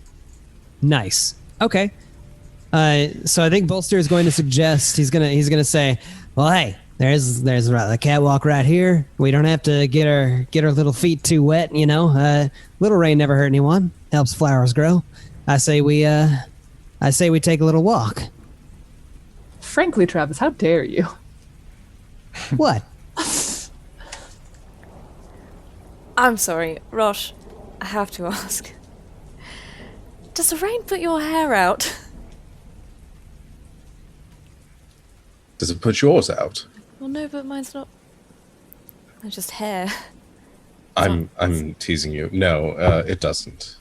Nice. Okay. So I think Bolster is going to suggest he's gonna say, well, hey, there's a catwalk right here. We don't have to get our little feet too wet, you know. Little rain never hurt anyone. Helps flowers grow. I say we take a little walk. Frankly, Travis, how dare you? What? I'm sorry, Rosh. I have to ask. Does the rain put your hair out? Does it put yours out? Well, no, but mine's not. It's just hair. I'm teasing you. No, it doesn't.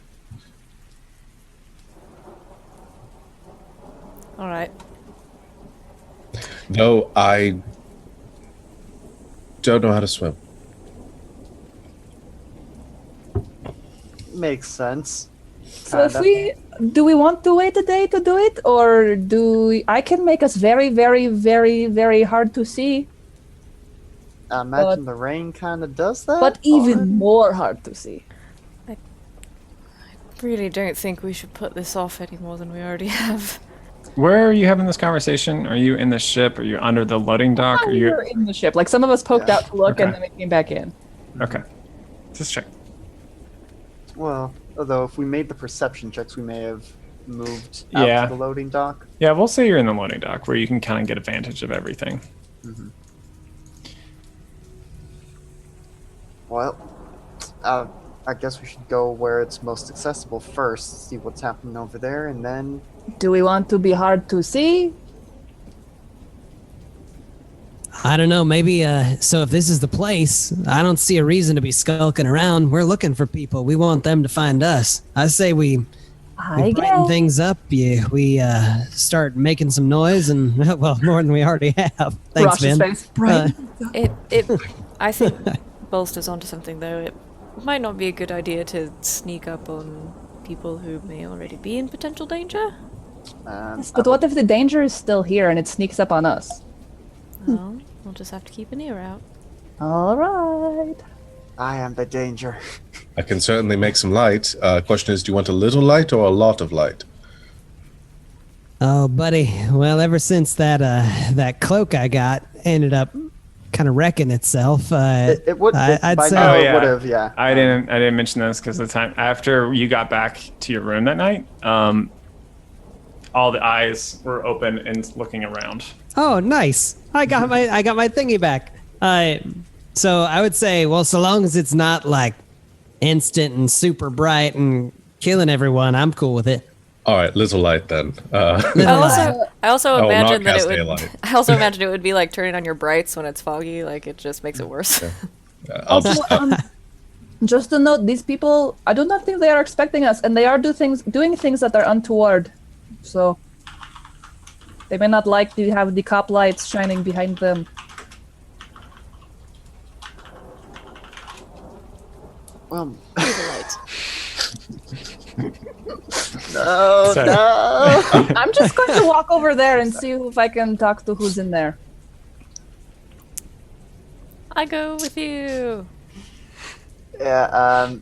All right. No, I don't know how to swim. Makes sense. So if do we want to wait a day to do it, or I can make us very, very, very, very hard to see, I imagine the rain kind of does that. but even more hard to see. I really don't think we should put this off any more than we already have. Where are you having this conversation? Are you in the ship? Are you under the loading dock? Are We you... were in the ship. Like some of us poked out to look, and Okay. then we came back in. Okay. Just check. Well, although if we made the perception checks, we may have moved Yeah. out to the loading dock. Yeah, we'll say you're in the loading dock where you can kind of get advantage of everything. Well, I guess we should go where it's most accessible first, see what's happening over there, and then... Do we want to be hard to see? I don't know. Maybe. So if this is the place, I don't see a reason to be skulking around. We're looking for people. We want them to find us. I say we I brighten guess. things up. We start making some noise, and well, more than we already have. Thanks, Rosh's Vin. face. Right. I think Bolster's onto something, though. It might not be a good idea to sneak up on people who may already be in potential danger. But what if the danger is still here and it sneaks up on us? Well, we'll just have to keep an ear out. All right. I am the danger. I can certainly make some light. Question is, do you want a little light or a lot of light? Oh, buddy. Well, ever since that cloak I got ended up kind of wrecking itself, It would. I'd by say. now Oh, it yeah. would have. Yeah. I didn't mention this because the time after you got back to your room that night, all the eyes were open and looking around. Oh, nice. I got my thingy back. So I would say, well, so long as it's not like instant and super bright and killing everyone, I'm cool with it. All right, little light then. I also will not imagine that cast it would. daylight. I also imagine it would be like turning on your brights when it's foggy. Like it just makes it worse. I'll just, Just to note, these people, I do not think they are expecting us, and they are doing things that are untoward. So they may not like to have the cop lights shining behind them. Well, Use a light. no, Sorry. no. I'm just going to walk over there and see if I can talk to who's in there. I go with you. Yeah.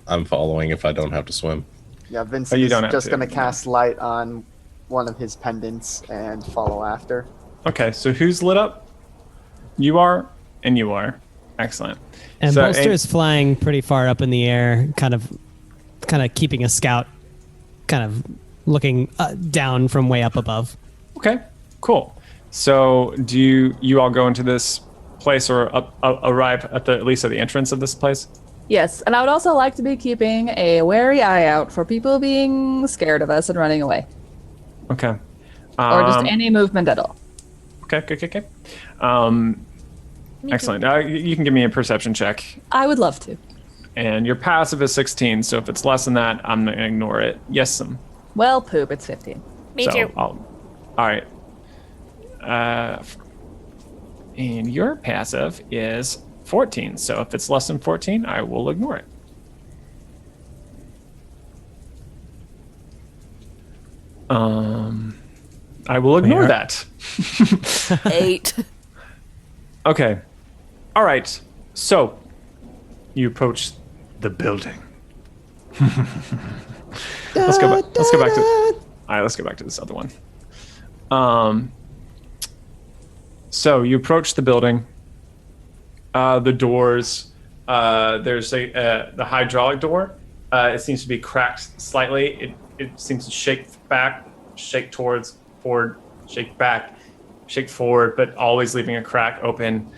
I'm following if I don't have to swim. Yeah. Vince Oh, you is don't have just to. gonna cast light on one of his pendants and follow after. Okay, so who's lit up? You are, and you are. Excellent. And So, Bolster is flying pretty far up in the air, kind of keeping a scout, kind of looking down from way up above. Okay, cool. So do you all go into this place or arrive at least at the entrance of this place? Yes, and I would also like to be keeping a wary eye out for people being scared of us and running away. Okay. Or just any movement at all. Okay. Excellent. You can give me a perception check. I would love to. And your passive is 16, so if it's less than that, I'm going to ignore it. Yes, Well, poop. It's 15. Me so too. All right. And your passive is 14. So if it's less than 14, I will ignore it. I will ignore that. 8. Okay. All right. So you approach the building. Let's go back. Let's go back to. All right. Let's go back to this other one. So you approach the building. The doors. There's the hydraulic door. It seems to be cracked slightly. It seems to shake back, shake towards forward, shake back, shake forward, but always leaving a crack open.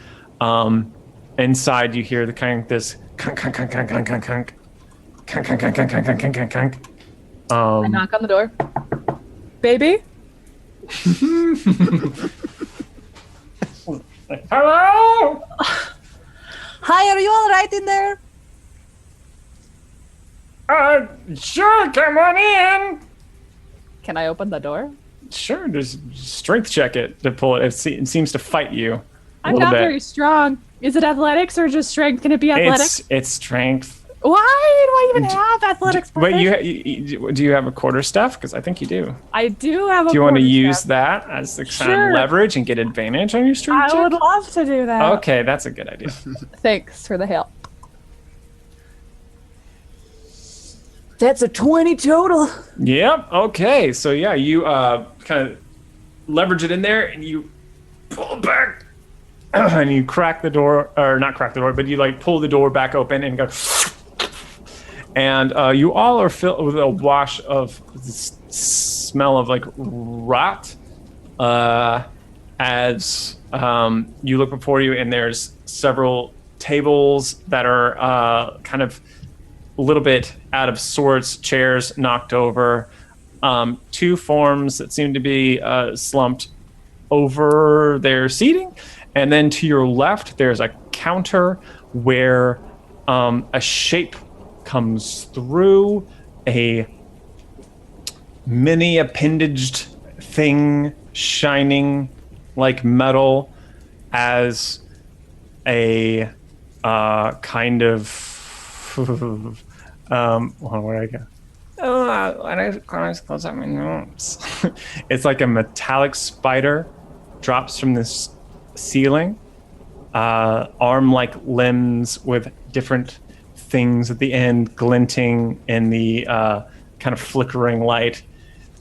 Inside, you hear the kind of this kunk, kunk, kunk, kunk, kunk, kunk, kunk, kunk, kunk, kunk, kunk, kunk, kunk, kunk, kunk. I knock on the door. Baby? Hello? Hi, are you all right in there? Sure, come on in. Can I open the door? Sure, just strength check it to pull it. It seems to fight you a I'm little not bit. very strong. Is it athletics or just strength? Can it be athletics? It's strength. Why do I even have athletics? Wait, proficient? do you have a quarterstaff? Because I think you do. I do have a Do you want to quarterstaff. use that as the kind Sure. of leverage and get advantage on your strength I check? would love to do that. Okay, that's a good idea. Thanks for the help. That's a 20 total. Yep. Okay. So yeah, you kind of leverage it in there, and you pull it back, and you crack the door, or not crack the door, but you like pull the door back open and go. And you all are filled with a wash of this smell of like rot. As you look before you, and there's several tables that are kind of a little bit out of sorts, chairs knocked over, 2 forms that seem to be slumped over their seating, and then to your left there's a counter where a shape comes through, a mini appendaged thing shining like metal as a kind of hold on, where did I go? I don't close up my notes. It's like a metallic spider drops from this ceiling, arm-like limbs with different things at the end glinting in the kind of flickering light,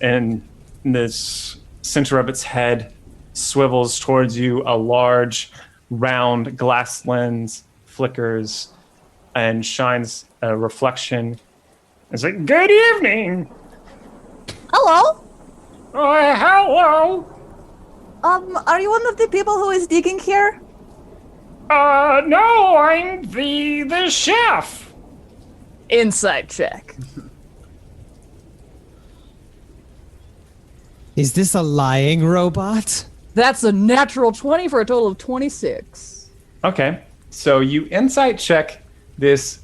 and this center of its head swivels towards you. A large round glass lens flickers and shines a reflection. It's like, good evening. Hello. Hello. Are you one of the people who is digging here? No, I'm the chef. Insight check. Is this a lying robot? That's a natural 20 for a total of 26. Okay, so you insight check this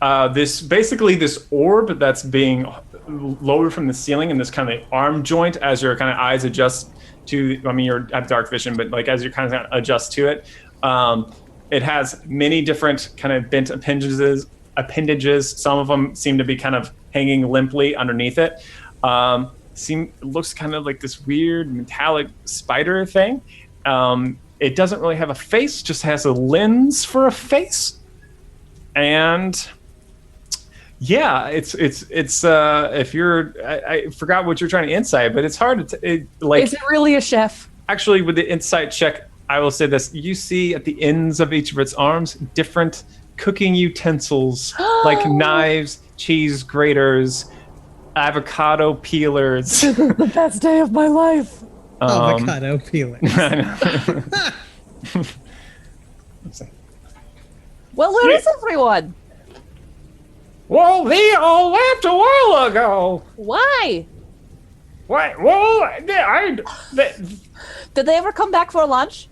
this orb that's being lowered from the ceiling in this kind of arm joint as your kind of eyes adjust to. I mean, you have dark vision, but like as you kind of adjust to it, it has many different kind of bent appendages. Some of them seem to be kind of hanging limply underneath it. It looks kind of like this weird metallic spider thing. It doesn't really have a face, just has a lens for a face. And yeah, it's if you're, I forgot what you're trying to insight, but it's hard to Is it really a chef? Actually, with the insight check, I will say this: you see at the ends of each of its arms different cooking utensils, like knives, cheese graters, avocado peelers. This is the best day of my life. Avocado peeling. Well, where is everyone? Well, they all left a while ago. Why? What? Well, Did they ever come back for lunch?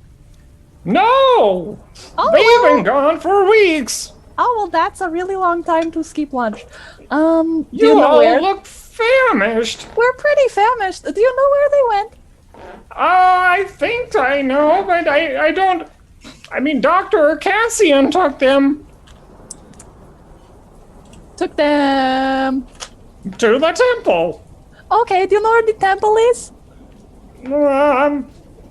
no. Oh, They've well. been gone for weeks. Oh, well, that's a really long time to skip lunch. Do you You know all where? look famished. We're pretty famished. Do you know where they went? I think I know, but I don't. I mean, Dr. Cassian took them Took them. to the temple. Okay, do you know where the temple is?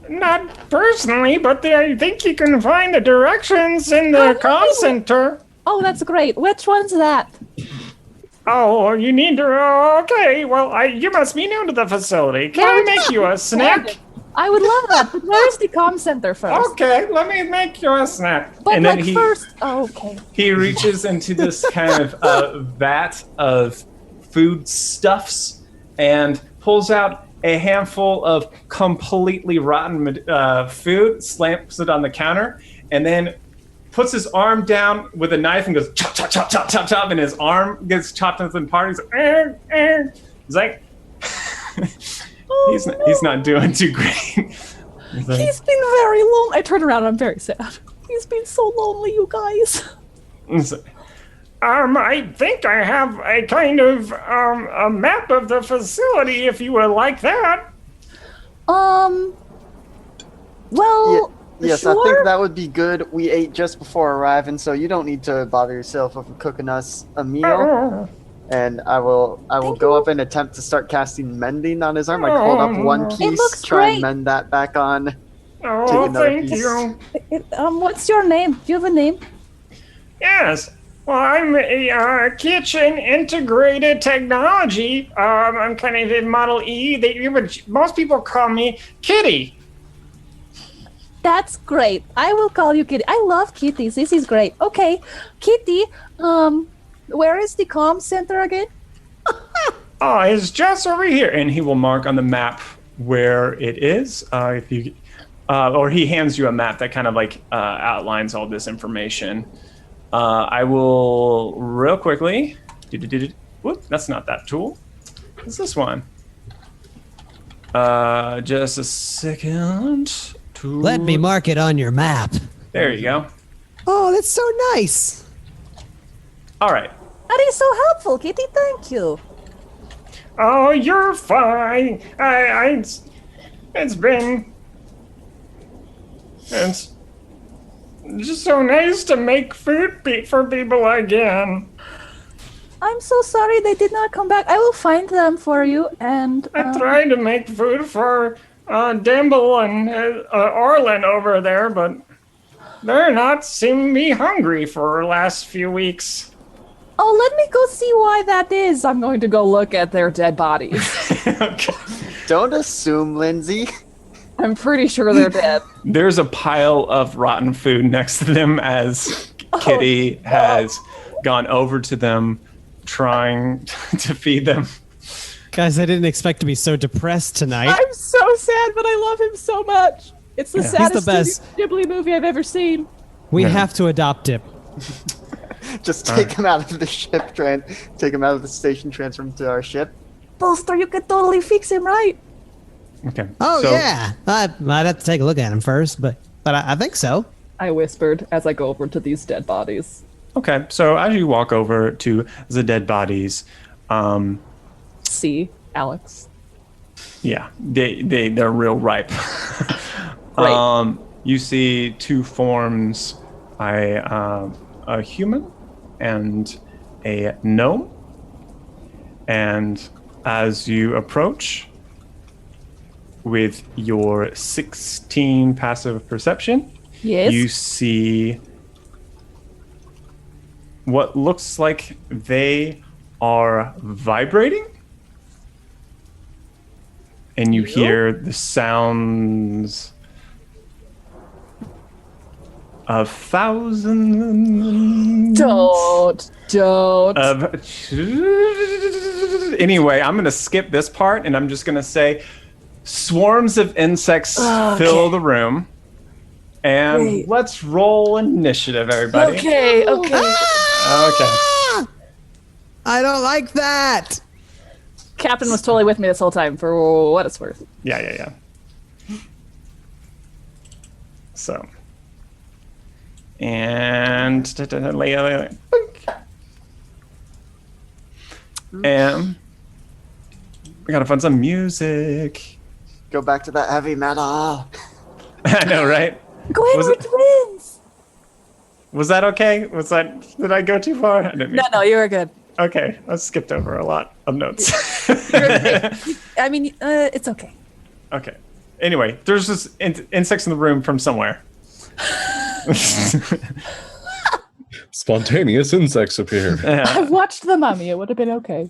Not personally, but I think you can find the directions in the comm center. Oh, that's great. Which one's that? Oh, you need to. Okay, well, you must be new to the facility. Can I make you a snack? I would love that, but where's the comm center first? Okay, let me make you a snack. But And then first... Oh, okay. he reaches into this kind of vat of foodstuffs and pulls out a handful of completely rotten food, slams it on the counter, and then puts his arm down with a knife and goes chop, chop, chop, chop, chop, chop, and his arm gets chopped into part. He's like, He's like, he's not doing too great. He's like, He's been very lonely. I turn around and I'm very sad. He's been so lonely, you guys. I think I have a kind of a map of the facility if you would like that. Yes, sure. I think that would be good. We ate just before arriving, so you don't need to bother yourself with cooking us a meal. And I will go up and attempt to start casting mending on his arm. I called up one piece, looks try and great. mend that back on. Oh, Take another thank piece. you. What's your name? Do you have a name? Yes. Well, I'm a kitchen integrated technology. I'm kind of in Model E. Most people call me Kitty. That's great. I will call you Kitty. I love kitties. This is great. Okay, Kitty. Where is the comm center again? Oh, it's just over here, and he will mark on the map where it is. Or he hands you a map that kind of like outlines all this information. I will real quickly. Whoop, that's not that tool. It's this one. Just a second. Let me mark it on your map. There you go. Oh, that's so nice. All right. That is so helpful, Kitty. Thank you. Oh, you're fine. It's just so nice to make food for people again. I'm so sorry they did not come back. I will find them for you. And I tried to make food for Dimble and Orlin over there, but they're not seeming to be hungry for the last few weeks. oh, let me go see why that is. I'm going to go look at their dead bodies. Okay. Don't assume, Lindsay. I'm pretty sure they're dead. There's a pile of rotten food next to them as Kitty has gone over to them, trying to feed them. Guys, I didn't expect to be so depressed tonight. I'm so sad, but I love him so much. It's the He's saddest the best. Ghibli movie I've ever seen. We have to adopt him. Just take him out of the ship, take him out of the station, transfer him to our ship. Bolster, you could totally fix him, right? Okay. Oh, so, yeah. I'd have to take a look at him first, but I think so. I whispered as I go over to these dead bodies. Okay, so as you walk over to the dead bodies, See, Alex. yeah, they're real ripe. Great. You see two forms, a human and a gnome. And as you approach with your 16 passive perception, Yes. you see what looks like they are vibrating. And you hear the sounds of thousands Don't. of... Anyway, I'm going to skip this part and I'm just going to say swarms of insects fill the room. And Wait. let's roll initiative, everybody. Okay. Okay. I don't like that. Captain was totally with me this whole time, for what it's worth. Yeah. And and and we gotta find some music. Go back to that heavy metal. I know, right? Gwen, we're twins. Was that okay? Did I go too far? I didn't mean. No, you were good. Okay, I skipped over a lot of notes. I mean, it's okay. Okay. Anyway, there's just insects in the room from somewhere. Spontaneous insects appear. I've watched The Mummy. It would have been okay.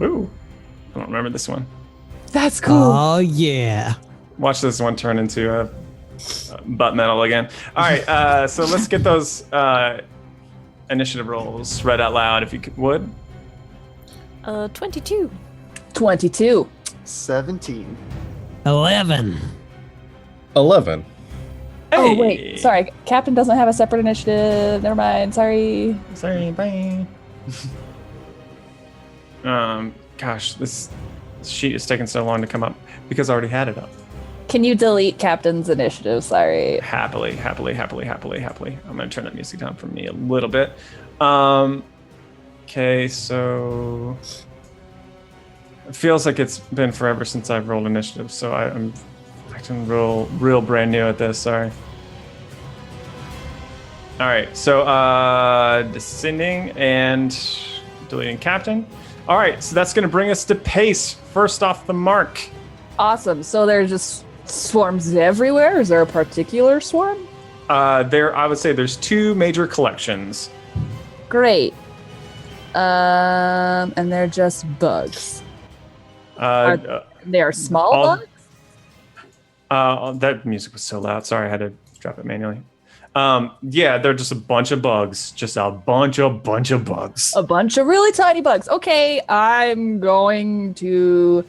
Ooh. I don't remember this one. That's cool. Oh yeah. Watch this one turn into butt metal again. All right, so let's get those initiative rolls read out loud, if you would. 22. 22. 17. 11. 11. Oh, Hey! wait. Sorry. Captain doesn't have a separate initiative. Never mind. Sorry. Sorry, bye. Gosh, this sheet is taking so long to come up because I already had it up. Can you delete Captain's initiative? Sorry. Happily. I'm gonna turn that music down for me a little bit. Okay, so it feels like it's been forever since I've rolled initiative, so I'm acting real brand new at this. Sorry. All right, so descending and deleting Captain. All right, so that's gonna bring us to Pace. First off the mark. Awesome. So there's just swarms everywhere? Is there a particular swarm? I would say there's two major collections. Great. And they're just bugs. They are small bugs? That music was so loud. Sorry, I had to drop it manually. Yeah, they're just a bunch of bugs. Just a bunch of bugs. A bunch of really tiny bugs. Okay, I'm going to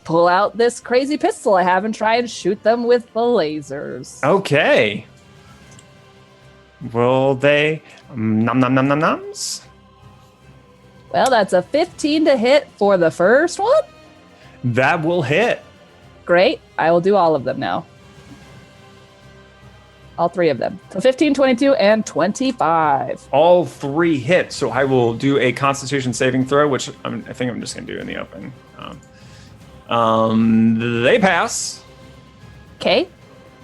pull out this crazy pistol I have and try and shoot them with the lasers. Okay. Will they noms? Well, that's a 15 to hit for the first one. That will hit. Great. I will do all of them now. All three of them. So 15, 22, and 25. All three hit. So I will do a Constitution saving throw, which I think I'm just going to do in the open. They pass. Okay.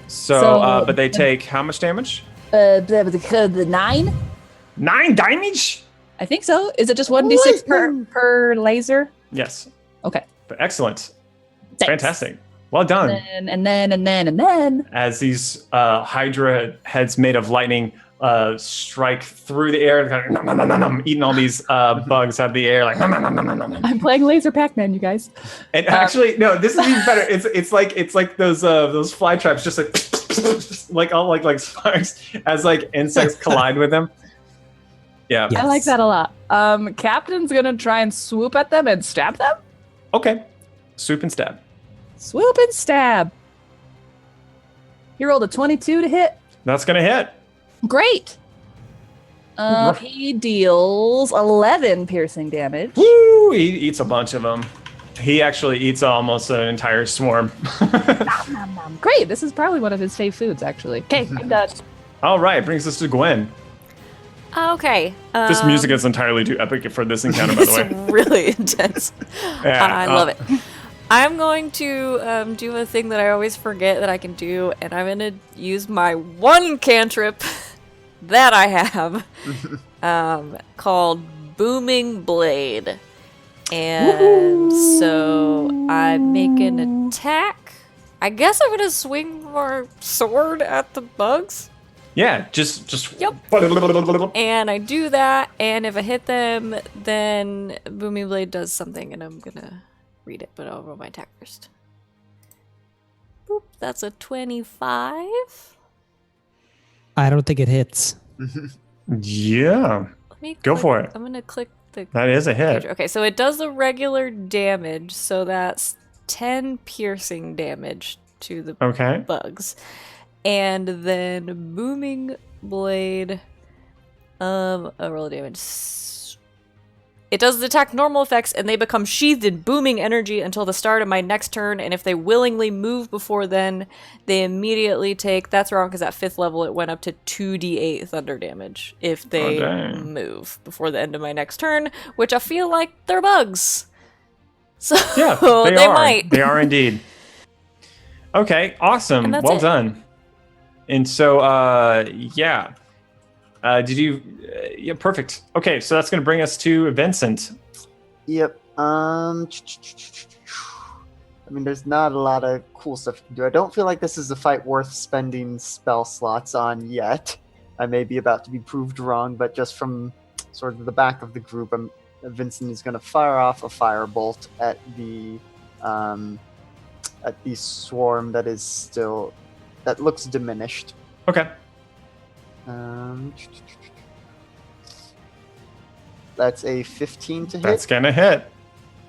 So but they take how much damage? 9? 9 damage? I think so. Is it just 1d6 per laser? Yes. Okay. But excellent. Thanks. Fantastic. Well done. And then. As these Hydra heads made of lightning strike through the air, kind of, eating all these bugs out of the air, like. I'm playing Laser Pac-Man, you guys. And actually, no, this is even better. It's like those fly traps, just like all like sparks as like insects collide with them. Yeah, I like that a lot. Captain's gonna try and swoop at them and stab them. Okay, swoop and stab. Swoop and stab. He rolled a 22 to hit. That's gonna hit. Great. He deals 11 piercing damage. Woo! He eats a bunch of them. He actually eats almost an entire swarm. Great. This is probably one of his fave foods, actually. Okay, I'm done. All right, brings us to Gwen. Okay. This music is entirely too epic for this encounter, by the way. It's really intense. Yeah, I love it. I'm going to do a thing that I always forget that I can do, and I'm going to use my one cantrip that I have called Booming Blade. And so I make an attack. I guess I'm going to swing my sword at the bugs. Yeah, just. Yep. And I do that, and if I hit them, then Booming Blade does something, and I'm going to read it, but I'll roll my attack first. Boop, that's a 25. I don't think it hits. Yeah. Go for it. I'm going to click the... That is a hit. Okay, so it does the regular damage, so that's 10 piercing damage to the bugs. And then Booming Blade, a roll of damage. It does attack normal effects, and they become sheathed in booming energy until the start of my next turn, and if they willingly move before then, they immediately take... That's wrong, because at 5th level, it went up to 2d8 thunder damage if they move before the end of my next turn, which I feel like they're bugs. So yeah, they might. They are indeed. Okay, awesome. Well done. And so, yeah. Did you... yeah, perfect. Okay, so that's going to bring us to Vincent. Yep. I mean, there's not a lot of cool stuff you can do. I don't feel like this is a fight worth spending spell slots on yet. I may be about to be proved wrong, but just from sort of the back of the group, Vincent is going to fire off a firebolt at the swarm that is still... that looks diminished. Okay. That's a 15 to hit. That's gonna hit.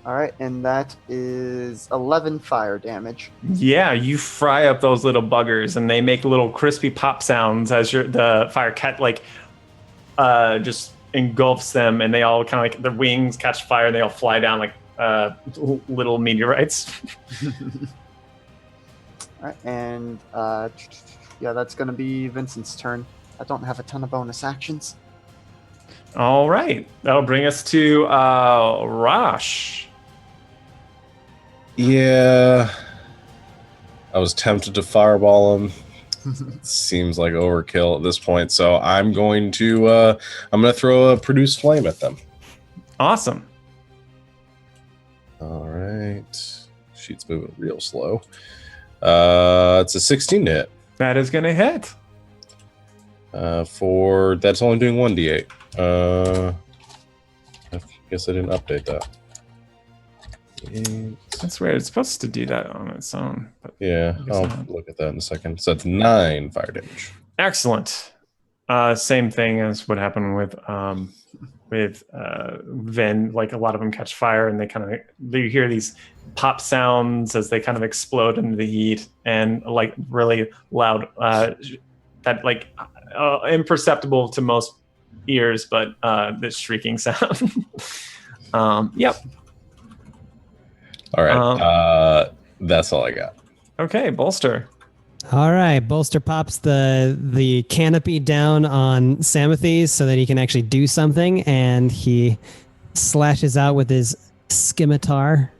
All right, and that is 11 fire damage. Yeah, you fry up those little buggers, and they make little crispy pop sounds as the fire just engulfs them, and they all kind of like their wings catch fire, and they all fly down like little meteorites. All right, and yeah, that's gonna be Vincent's turn. I don't have a ton of bonus actions. All right. That'll bring us to Rosh. Yeah. I was tempted to fireball him. Seems like overkill at this point, so I'm going to throw a produce flame at them. Awesome. All right. Sheet's moving real slow. It's a 16 to hit. That is going to hit. That's only doing 1d8. I guess I didn't update that. That's weird. It's supposed to do that on its own. But yeah, I'll look at that in a second. So it's 9 fire damage. Excellent. Same thing as what happened with Vin. Like a lot of them catch fire, and you hear these pop sounds as they kind of explode into the heat, and like really loud. That like imperceptible to most ears, but this shrieking sound. Yep. All right. That's all I got. Okay, Bolster. All right, Bolster pops the canopy down on Samathes so that he can actually do something, and he slashes out with his scimitar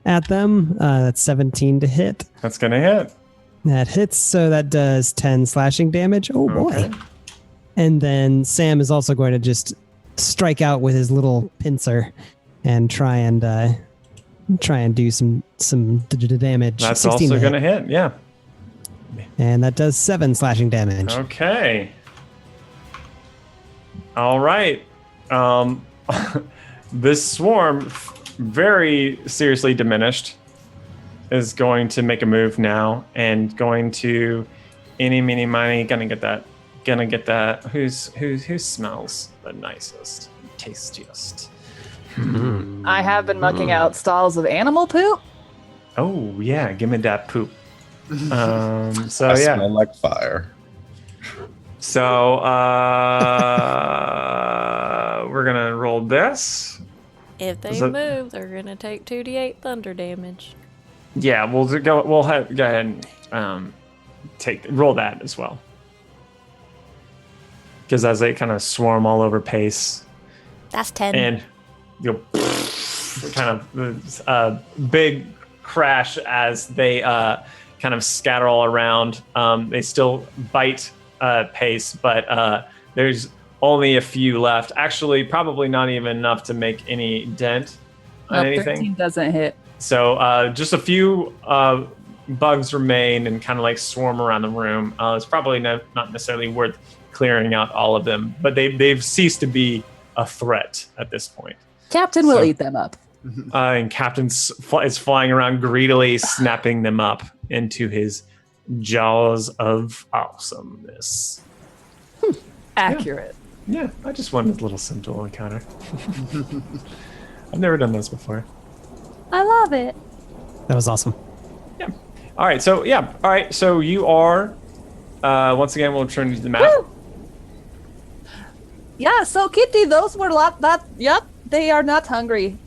at them. That's 17 to hit. That's gonna hit. That hits, so that does 10 slashing damage. Oh boy. Okay. And then Sam is also going to just strike out with his little pincer and try and do some damage. That's also going to hit, yeah. And that does 7 slashing damage. Okay. All right. This swarm, very seriously diminished, is going to make a move now and going to eeny, meeny, miny, gonna get that. Who smells the nicest, tastiest? I have been mucking out stalls of animal poop. Oh yeah, give me that poop. I smell like fire. So we're gonna roll this. If they move, they're gonna take 2d8 thunder damage. Yeah, we'll go. We'll go ahead and roll that as well. Because as they kind of swarm all over Pace, that's 10. And you'll kind of big crash as they kind of scatter all around. They still bite Pace, but there's only a few left. Actually, probably not even enough to make any dent on anything. 13 doesn't hit. So just a few bugs remain and kind of like swarm around the room. It's probably not necessarily worth clearing out all of them, but they've ceased to be a threat at this point. Captain will eat them up. And Captain is flying around greedily, snapping them up into his jaws of awesomeness. Accurate. Yeah, I just wanted a little simple encounter. I've never done this before. I love it. That was awesome. Yeah. All right. So you are. Once again, we'll turn to the map. Woo! Yeah, so Kitty, those were yep, they are not hungry.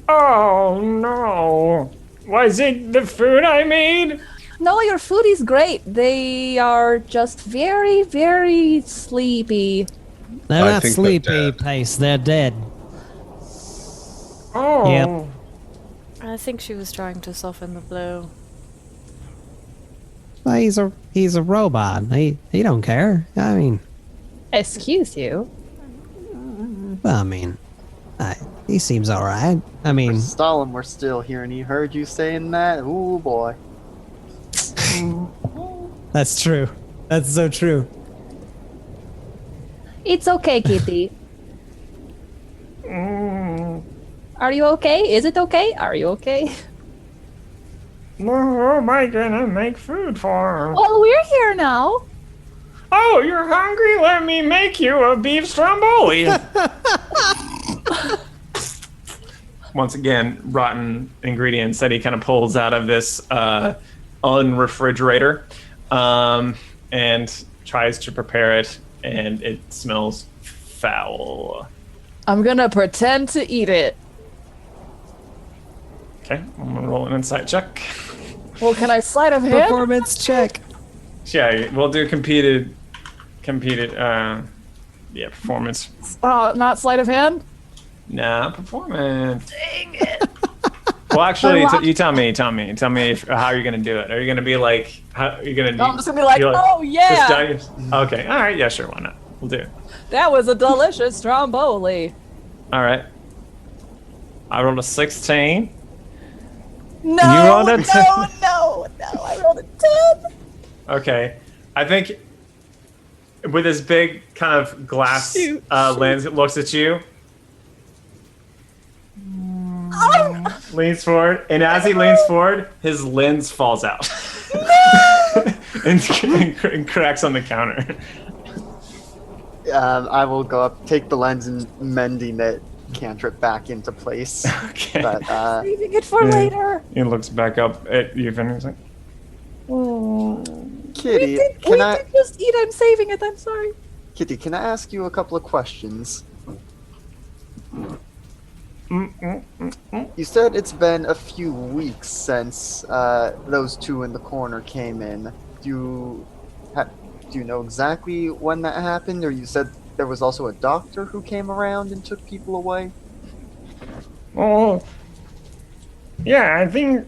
Oh no. Was it the food I made? No, your food is great. They are just very, very sleepy. They're I not think they're sleepy, dead. Pace. They're dead. Oh. Yep. I think she was trying to soften the blow. Well, he's a robot. He don't care. I mean, Excuse you? well, I mean, he seems all right. I mean, Stalin, we're still here, and he heard you saying that. Ooh boy. that's true. That's so true. It's okay, Kitty. Are you okay? Is it okay? Are you okay? Who am I gonna make food for? Well, we're here now. Oh, you're hungry? Let me make you a beef stromboli. Once again, rotten ingredients that he kind of pulls out of this unrefrigerator and tries to prepare it, and it smells foul. I'm gonna pretend to eat it. Okay, I'm gonna roll an insight check. Well, can I sleight of hand? Performance check. Yeah, we'll do competed, performance. Not sleight of hand? Nah, performance. Dang it. Well, actually, you tell me how you're gonna do it. Are you gonna be like, how are you gonna? No, I'm just gonna be like, oh yeah. Okay, all right, yeah, sure, why not? We'll do it. That was a delicious stromboli. All right. I rolled a 16. No, You rolled a 10. no, I rolled a 10. Okay, I think with his big kind of glass lens, it looks at you. Leans forward, and as he leans forward, his lens falls out and cracks on the counter. I will go up, take the lens, and mending it cantrip back into place. Okay. But Saving it for later. He looks back up at you, and he's like, Kitty, we did just eat. I'm saving it. I'm sorry. Kitty, can I ask you a couple of questions? You said it's been a few weeks since those two in the corner came in. Do you know exactly when that happened, or you said there was also a doctor who came around and took people away? oh, yeah, I think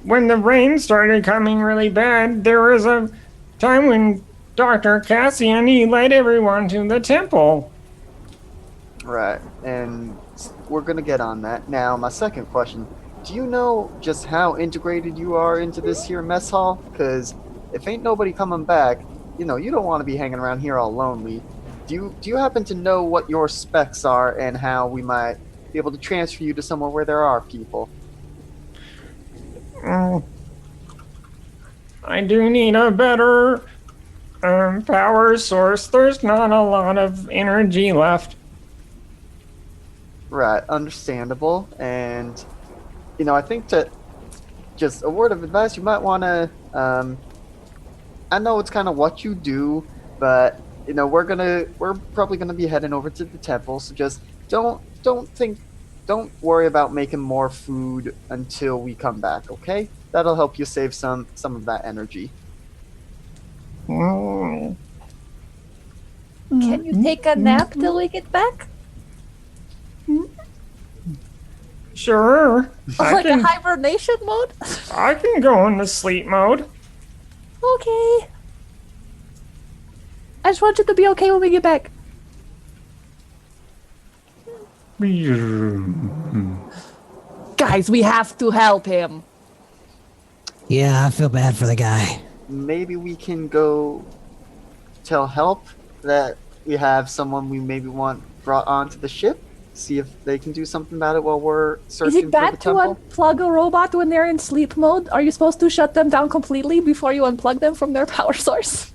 when the rain started coming really bad, there was a time when Dr. Cassian, he led everyone to the temple. Right, and we're gonna get on that. Now, my second question, do you know just how integrated you are into this here mess hall? Because if ain't nobody coming back, you don't want to be hanging around here all lonely. Do you happen to know what your specs are and how we might be able to transfer you to somewhere where there are people? I do need a better power source. There's not a lot of energy left. Right, understandable. And, I think to just a word of advice, you might want to, I know it's kind of what you do, but, we're probably going to be heading over to the temple. So just don't worry about making more food until we come back, okay? That'll help you save some of that energy. Can you take a nap till we get back? Sure. Like a hibernation mode? I can go into sleep mode. Okay. I just want you to be okay when we get back. Guys, we have to help him. Yeah, I feel bad for the guy. Maybe we can go tell help that we have someone we maybe want brought onto the ship. See if they can do something about it while we're Is searching it bad for the to temple. unplug a robot when they're in sleep mode? Are you supposed to shut them down completely before you unplug them from their power source?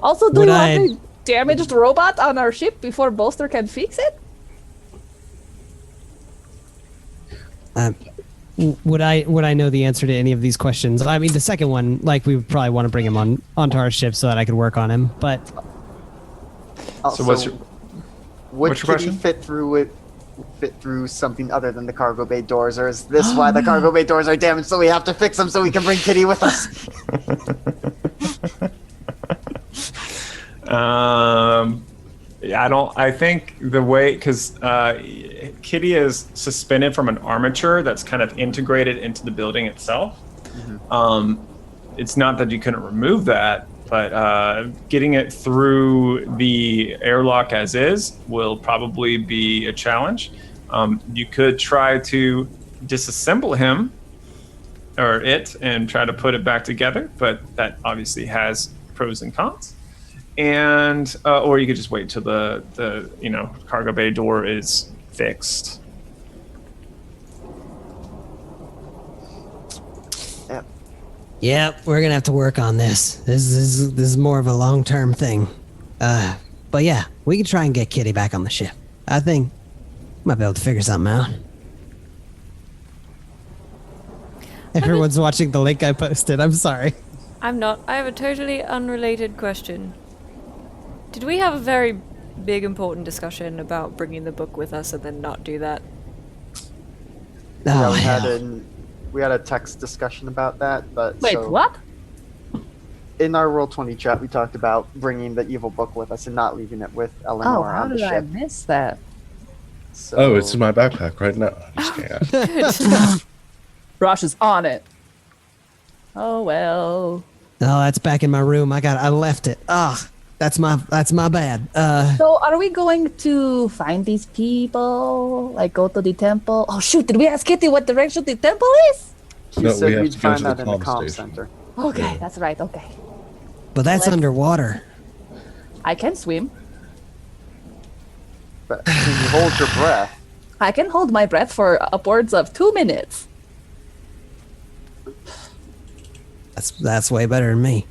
Also, do Would you I- want a damaged robot on our ship before Bolster can fix it? would I know the answer to any of these questions? I mean, the second one, like, we would probably want to bring him onto our ship so that I could work on him. But Also, So what's your would what's your Kitty question? fit through something other than the cargo bay doors, or is this why the cargo bay doors are damaged? So we have to fix them so we can bring Kitty with us. Yeah, I think the way, because Kitty is suspended from an armature that's kind of integrated into the building itself. It's not that you couldn't remove that, but getting it through the airlock as is will probably be a challenge. You could try to disassemble him or it and try to put it back together, but that obviously has pros and cons. And or you could just wait till the cargo bay door is fixed. Yep, we're gonna have to work on this. This is more of a long-term thing. But yeah, we can try and get Kitty back on the ship. I think we might be able to figure something out. Everyone's watching the link I posted. I'm sorry. I'm not. I have a totally unrelated question. Did we have a very big, important discussion about bringing the book with us and then not do that? Yeah, Oh, hell. we had a text discussion about that, but Wait, so what? in our Roll20 chat, we talked about bringing the evil book with us and not leaving it with Eleanor Oh, how on the did I ship. miss that? So, Oh, it's in my backpack right now. I'm just kidding. Rosh is on it. Oh well. Oh, that's back in my room. I left it. Ah, that's my bad. So are we going to find these people? Like go to the temple? Oh shoot, did we ask Kitty what direction the temple is? she No, we said have we'd to go find to that the in the comm comm station. center. Okay, that's right, okay. But that's underwater. I can swim. But can you hold your breath? I can hold my breath for upwards of 2 minutes. That's way better than me.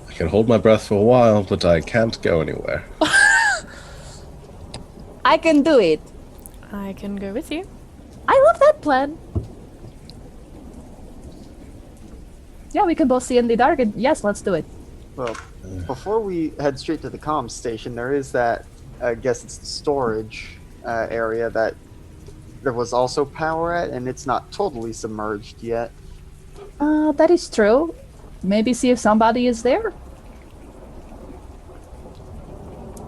I can hold my breath for a while, but I can't go anywhere. I can do it. I can go with you. I love that plan. Yeah, we can both see in the dark. And yes, let's do it. Well, before we head straight to the comm station, there is that, I guess it's the storage area that there was also power at, and it's not totally submerged yet. That is true. Maybe see if somebody is there.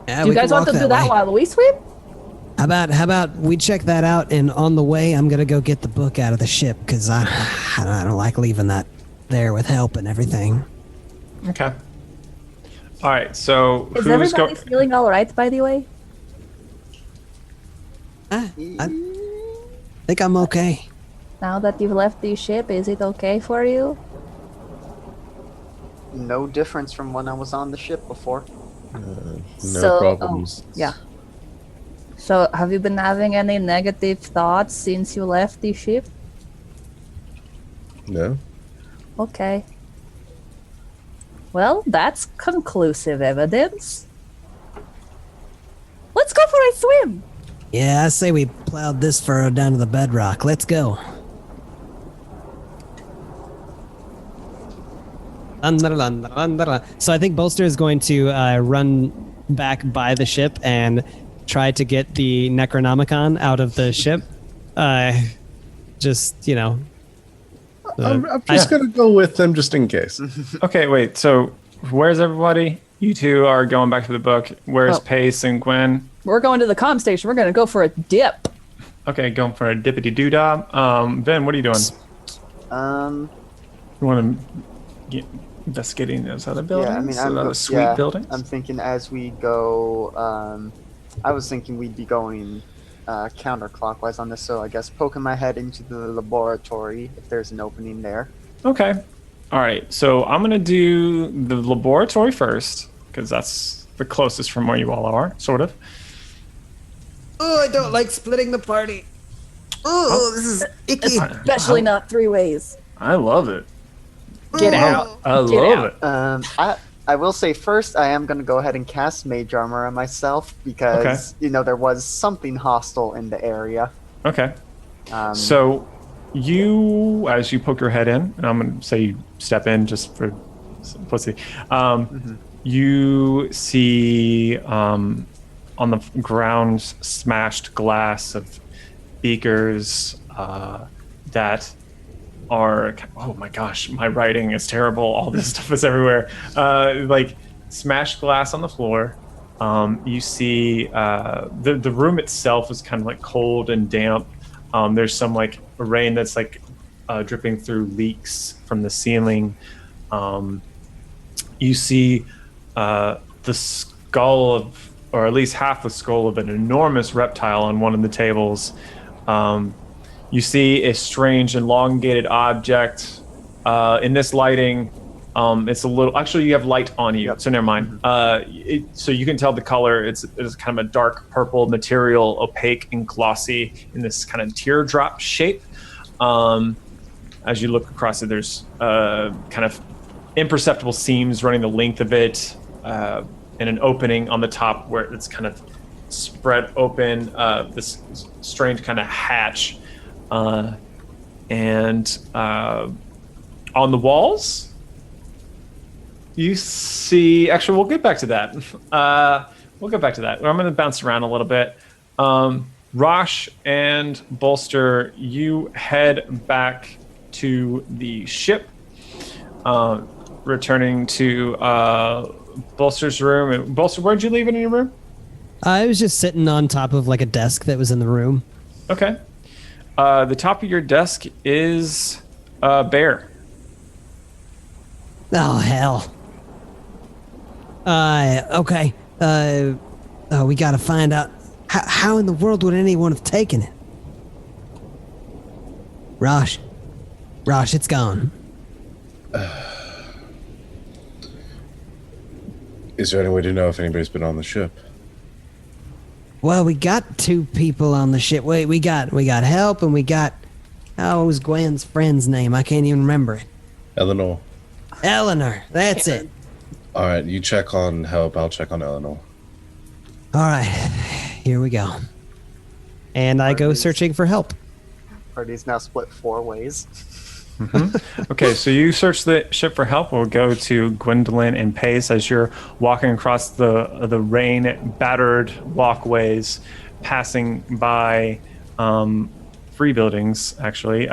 Yeah, Do you we can guys want walk to do that way. while we swim? How about we check that out, and on the way, I'm gonna go get the book out of the ship because I don't like leaving that there with help and everything. Okay. All right. So Is who's everybody going? feeling all right, by the way? I think I'm okay. Now that you've left the ship, is it okay for you? No difference from when I was on the ship before. No problems. Yeah. So, have you been having any negative thoughts since you left the ship? No. Okay. Well, that's conclusive evidence. Let's go for a swim! Yeah, I say we plowed this furrow down to the bedrock. Let's go. So I think Bolster is going to run back by the ship and try to get the Necronomicon out of the ship. Just, you know. I'm just gonna go with them just in case. Okay, wait. So where's everybody? You two are going back to the book. Where's Well- Pace and Gwen? We're going to the comm station. We're going to go for a dip. Okay, going for a dippity doo dah. Ben, what are you doing? You want to get investigating those other buildings? Yeah, I mean, those other sweet buildings? I'm thinking as we go. I was thinking we'd be going counterclockwise on this, so I guess poking my head into the laboratory if there's an opening there. Okay. All right. So I'm going to do the laboratory first because that's the closest from where you all are, sort of. Oh, I don't like splitting the party. Oh, this is icky. Especially not 3 ways. I love it. Get out. I Get love out. it. I will say first, I am going to go ahead and cast Mage Armor on myself because, you know, there was something hostile in the area. Okay. So You, as you poke your head in, and I'm going to say you step in just for simplicity, you see on the ground smashed glass of beakers that are, oh my gosh, my writing is terrible. All this stuff is everywhere. Like smashed glass on the floor. You see the room itself is kind of like cold and damp. There's some like rain that's like dripping through leaks from the ceiling. You see the skull of, or at least half the skull of an enormous reptile on one of the tables. You see a strange elongated object. In this lighting, it's a little, actually you have light on you, so never mind. So you can tell the color, it's kind of a dark purple material, opaque and glossy in this kind of teardrop shape. As you look across it, there's kind of imperceptible seams running the length of it, and an opening on the top where it's kind of spread open, this strange kind of hatch. And on the walls, you see, actually, we'll get back to that. I'm going to bounce around a little bit. Rosh and Bolster, you head back to the ship, returning to Bolster's room. And Bolster, where'd you leave it in your room? I was just sitting on top of like a desk that was in the room. Okay. The top of your desk is bare. Oh, hell. Okay. We gotta find out how in the world would anyone have taken it? Rosh, it's gone. Is there any way to know if anybody's been on the ship? Well, we got 2 people on the ship. Wait, we got help, and we got, what was Gwen's friend's name? I can't even remember it. Eleanor. Eleanor, that's it. All right, you check on help. I'll check on Eleanor. All right, here we go. And I go searching for help. Party's now split 4 ways. Okay, so you search the ship for help. We'll go to Gwendolyn and Pace as you're walking across the rain-battered walkways, passing by 3 buildings, actually.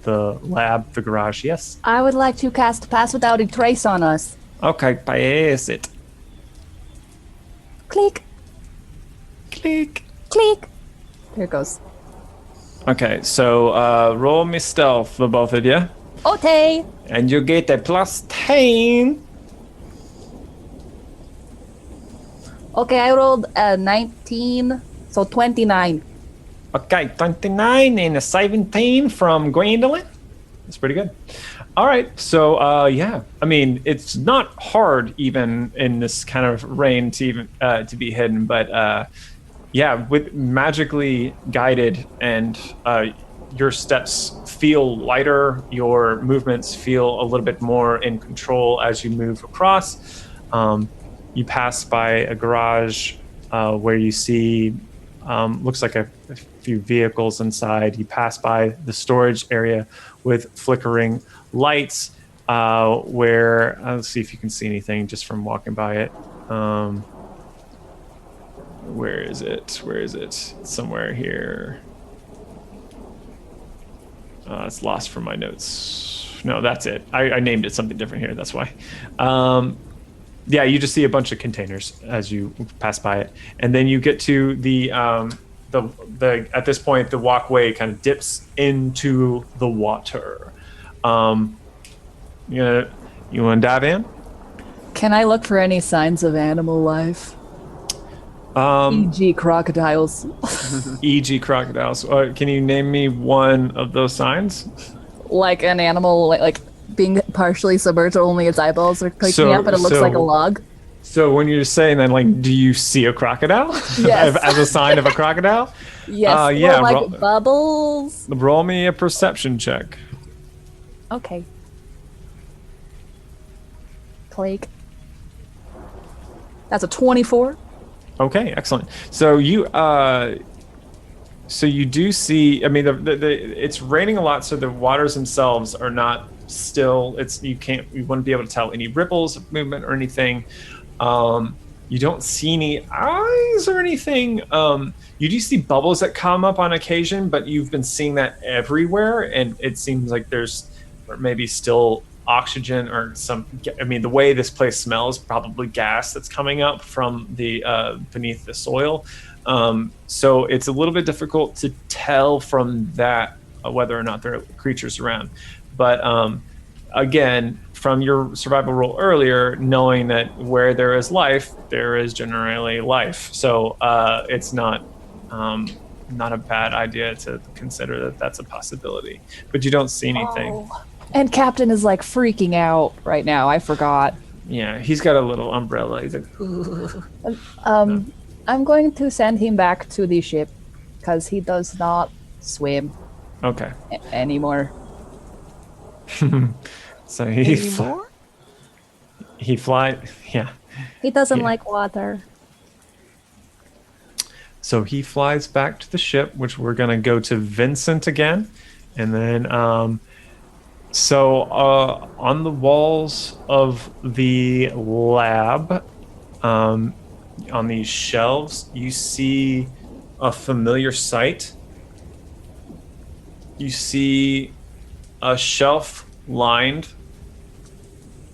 The lab, the garage, yes? I would like to cast Pass Without a Trace on us. Okay, pass it. Click, Click. click. There it goes. Okay, so roll me stealth for both of you. Okay. And you get a plus 10. Okay, I rolled a 19, so 29. Okay, 29 and a 17 from Gwendolyn. That's pretty good. All right, so yeah, I mean, it's not hard even in this kind of rain to even to be hidden, but yeah, with magically guided and your steps feel lighter, your movements feel a little bit more in control as you move across. You pass by a garage where you see looks like a few vehicles inside. You pass by the storage area with flickering lights where, let's see if you can see anything just from walking by it. Where is it? It's somewhere here. It's lost from my notes. No, that's it. I named it something different here. That's why. Yeah, you just see a bunch of containers as you pass by it, and then you get to the at this point the walkway kind of dips into the water. You want to dive in? Can I look for any signs of animal life? E.g. crocodiles. E.g. crocodiles. Can you name me one of those signs? Like an animal, like being partially submerged, only its eyeballs are poking up, but it looks like a log. So when you're saying that, like, do you see a crocodile? Yes. As a sign of a crocodile? Yes. Yeah. Or like bubbles. Roll me a perception check. Okay. Click. That's a 24. Okay, excellent. So you So you do see. I mean, it's raining a lot, so the waters themselves are not still. You wouldn't be able to tell any ripples of movement or anything. You don't see any eyes or anything. You do see bubbles that come up on occasion, but you've been seeing that everywhere, and it seems like there's maybe still oxygen or some. I mean, the way this place smells, probably gas that's coming up from the beneath the soil. So it's a little bit difficult to tell from that whether or not there are creatures around. But again, from your survival roll earlier, knowing that where there is life, there is generally life. So it's not a bad idea to consider that that's a possibility. But you don't see anything. Oh. And Captain is like freaking out right now. I forgot. Yeah, he's got a little umbrella. He's like, I'm going to send him back to the ship because he does not swim. Okay. Anymore. So he flies. Yeah. He doesn't like water. So he flies back to the ship, which we're gonna go to Vincent again, and then on the walls of the lab, on these shelves, you see a familiar sight. You see a shelf lined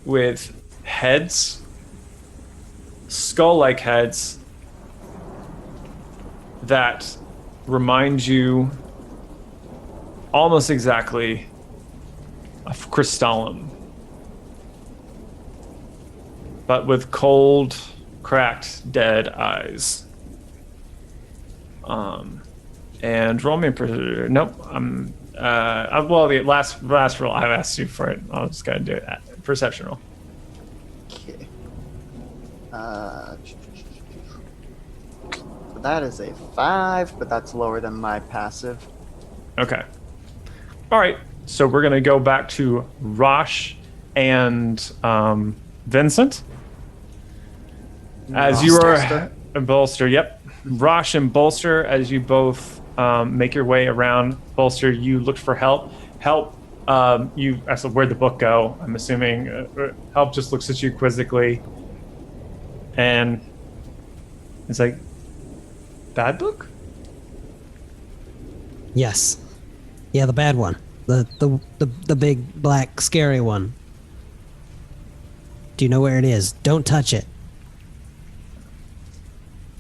with heads, skull-like heads that remind you almost exactly of Crystallum, but with cold, cracked, dead eyes. And roll me nope. Well, the last roll I asked you for it. I was just gonna do it. Perception roll. Okay. So that is a 5, but that's lower than my passive. Okay. All right. So we're gonna go back to Rosh and Vincent. As you are Bolster, yep. Rosh and Bolster, as you both make your way around. Bolster, you looked for help. You asked where'd the book go. I'm assuming Help just looks at you quizzically, and it's like, bad book? Yes. Yeah, the bad one. The big black scary one. Do you know where it is? Don't touch it.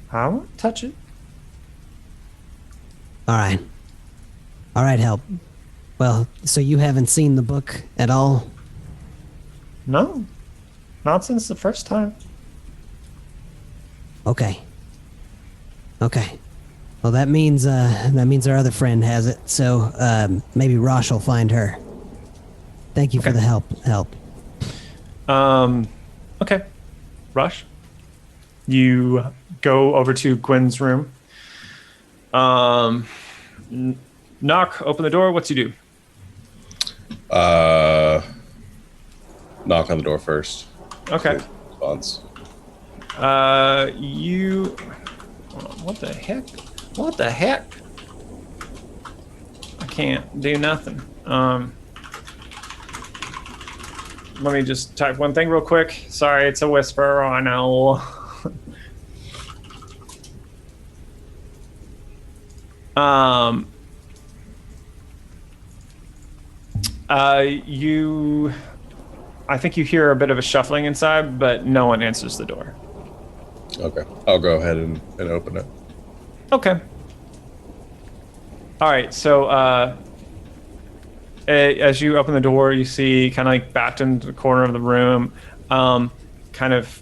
I won't touch it. All right, Help. Well, so you haven't seen the book at all? No, not since the first time. Okay. Well, that means our other friend has it. So maybe Rosh will find her. Thank you for the help. Okay. Rosh, you go over to Gwen's room. Knock. Open the door. What's you do? Knock on the door first. Okay. Response. You. What the heck? I can't do nothing. Let me just type one thing real quick. Sorry, it's a whisper. I know. I think you hear a bit of a shuffling inside, but no one answers the door. Okay, I'll go ahead and open it. Okay. All right, so as you open the door, you see kind of like backed into the corner of the room, kind of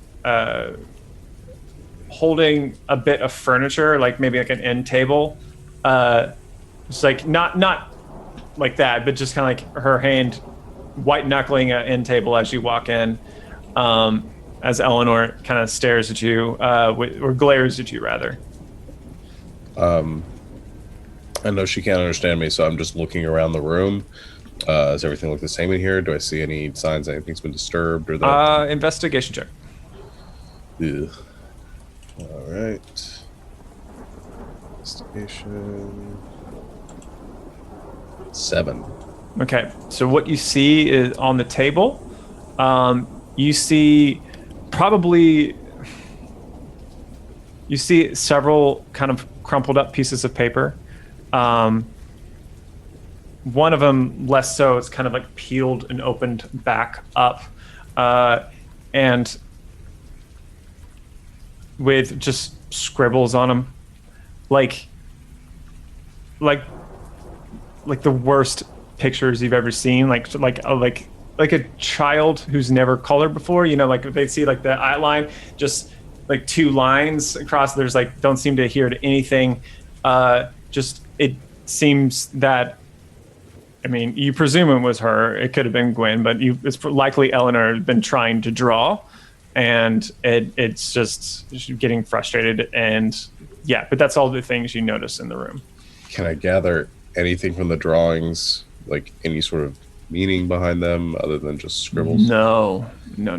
holding a bit of furniture, like maybe like an end table. It's like not like that, but just kind of like her hand white knuckling an end table as you walk in, as Eleanor kind of stares at you, or glares at you rather. I know she can't understand me, so I'm just looking around the room. Does everything look the same in here? Do I see any signs anything's been disturbed or that? Investigation check. Ugh. All right. Communication. 7. Okay, so what you see is on the table. You see several kind of crumpled up pieces of paper. One of them less so. It's kind of like peeled and opened back up, and with just scribbles on them, like the worst pictures you've ever seen, like a child who's never colored before, like they see like the outline, just like 2 lines across. There's like don't seem to adhere to anything. Just it seems that, I mean, you presume it was her. It could have been Gwen, but it's likely Eleanor had been trying to draw, and it's just getting frustrated. And yeah, but that's all the things you notice in the room. Can I gather anything from the drawings, like any sort of meaning behind them other than just scribbles? No. Yeah.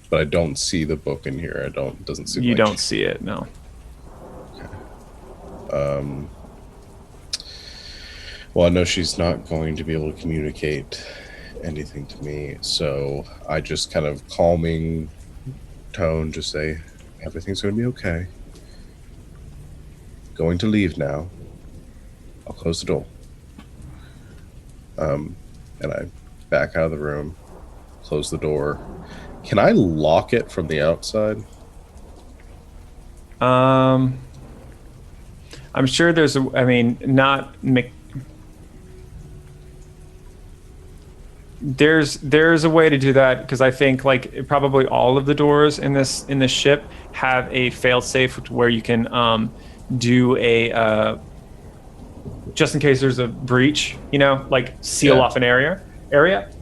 But I don't see the book in here. Doesn't seem. You don't see it, no. Okay. Well, I know she's not going to be able to communicate anything to me, so I just kind of calming tone just say, everything's going to be okay. Going to leave now. I'll close the door. And I back out of the room, close the door. Can I lock it from the outside? I'm sure there's there's a way to do that, because I think like probably all of the doors in this ship have a fail-safe where you can do a just in case there's a breach, like seal off an area.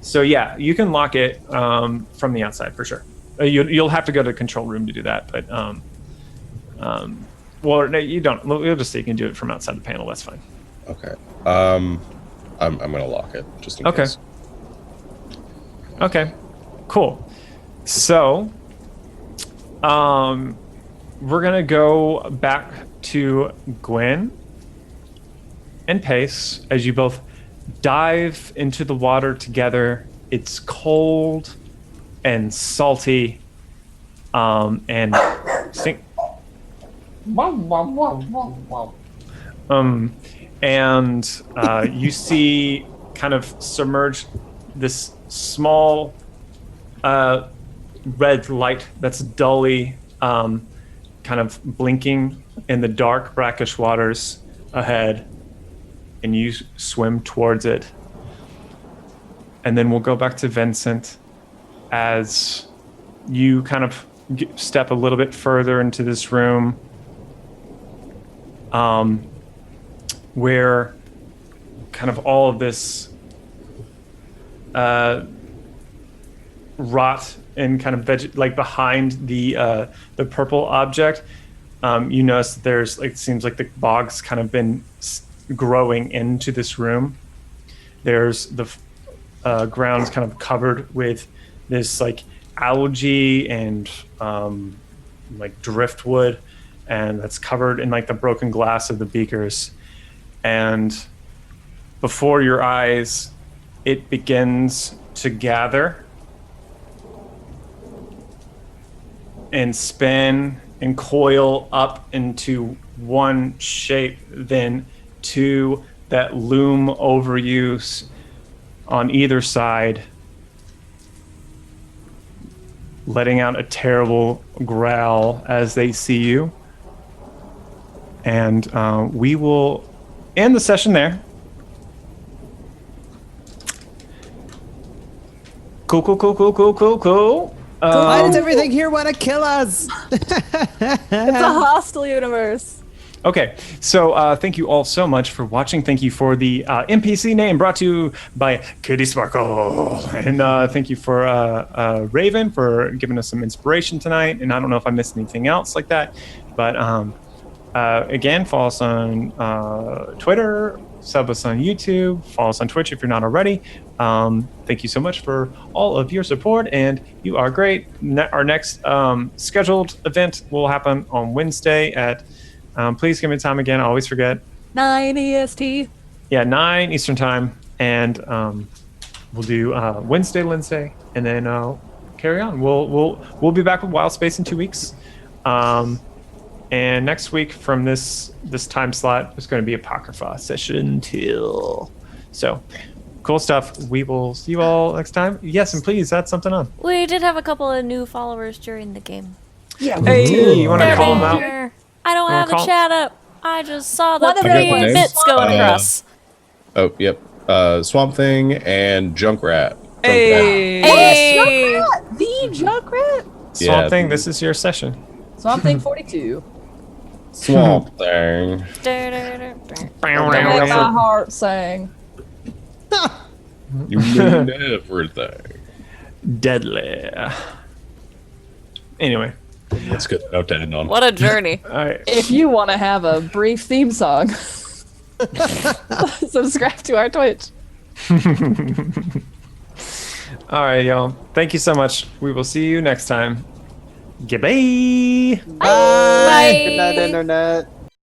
So yeah, you can lock it from the outside for sure. You'll have to go to the control room to do that, but well, no, you don't. We'll just say you can do it from outside the panel. That's fine. Okay. I'm gonna lock it just in case. Okay. Cool. So, we're gonna go back to Gwen and Pace as you both dive into the water together. It's cold and salty, and stink. And you see kind of submerged this small red light that's dully kind of blinking in the dark brackish waters ahead, and you swim towards it. And then we'll go back to Vincent as you kind of step a little bit further into this room, where kind of all of this rot and kind of like behind the purple object. You notice that there's like, it seems like the bog's kind of been growing into this room. There's the ground's kind of covered with this like algae and like driftwood, and that's covered in like the broken glass of the beakers. And before your eyes, it begins to gather and spin and coil up into one shape, then two that loom over you on either side, letting out a terrible growl as they see you. And we will end the session there. Cool. Why does everything here want to kill us? It's a hostile universe. Okay, so thank you all so much for watching. Thank you for the NPC name brought to you by Kitty Sparkle. And thank you for Raven for giving us some inspiration tonight. And I don't know if I missed anything else like that. But again, follow us on Twitter, sub us on YouTube, follow us on Twitch if you're not already. Thank you so much for all of your support, and you are great. Our next scheduled event will happen on Wednesday at, please give me time again, I always forget. 9 EST. Yeah, 9 Eastern time, and we'll do Wednesday, and then carry on. We'll be back with Wildspace in 2 weeks. And next week from this time slot is going to be Apocrypha session till. So, cool stuff. We will see you all next time. Yes, and please add something on. We did have a couple of new followers during the game. Yeah. Hey, you want to They're call them down out? here. I don't Wanna have the call- chat up. I just saw the One of them 3 was- bits going across. Oh, yep. Swamp Thing and Junkrat. Hey, Hey! The Junkrat. Swamp Yeah. Thing, this is your session. Swamp Thing 42. Swamp Thing. Make my heart sing. You mean everything. Deadly. Anyway, That's good note to end on. What a journey. all right. If you want to have a brief theme song, subscribe to our Twitch. All right, y'all. Thank you so much. We will see you next time. Goodbye. Bye. Good night, Internet.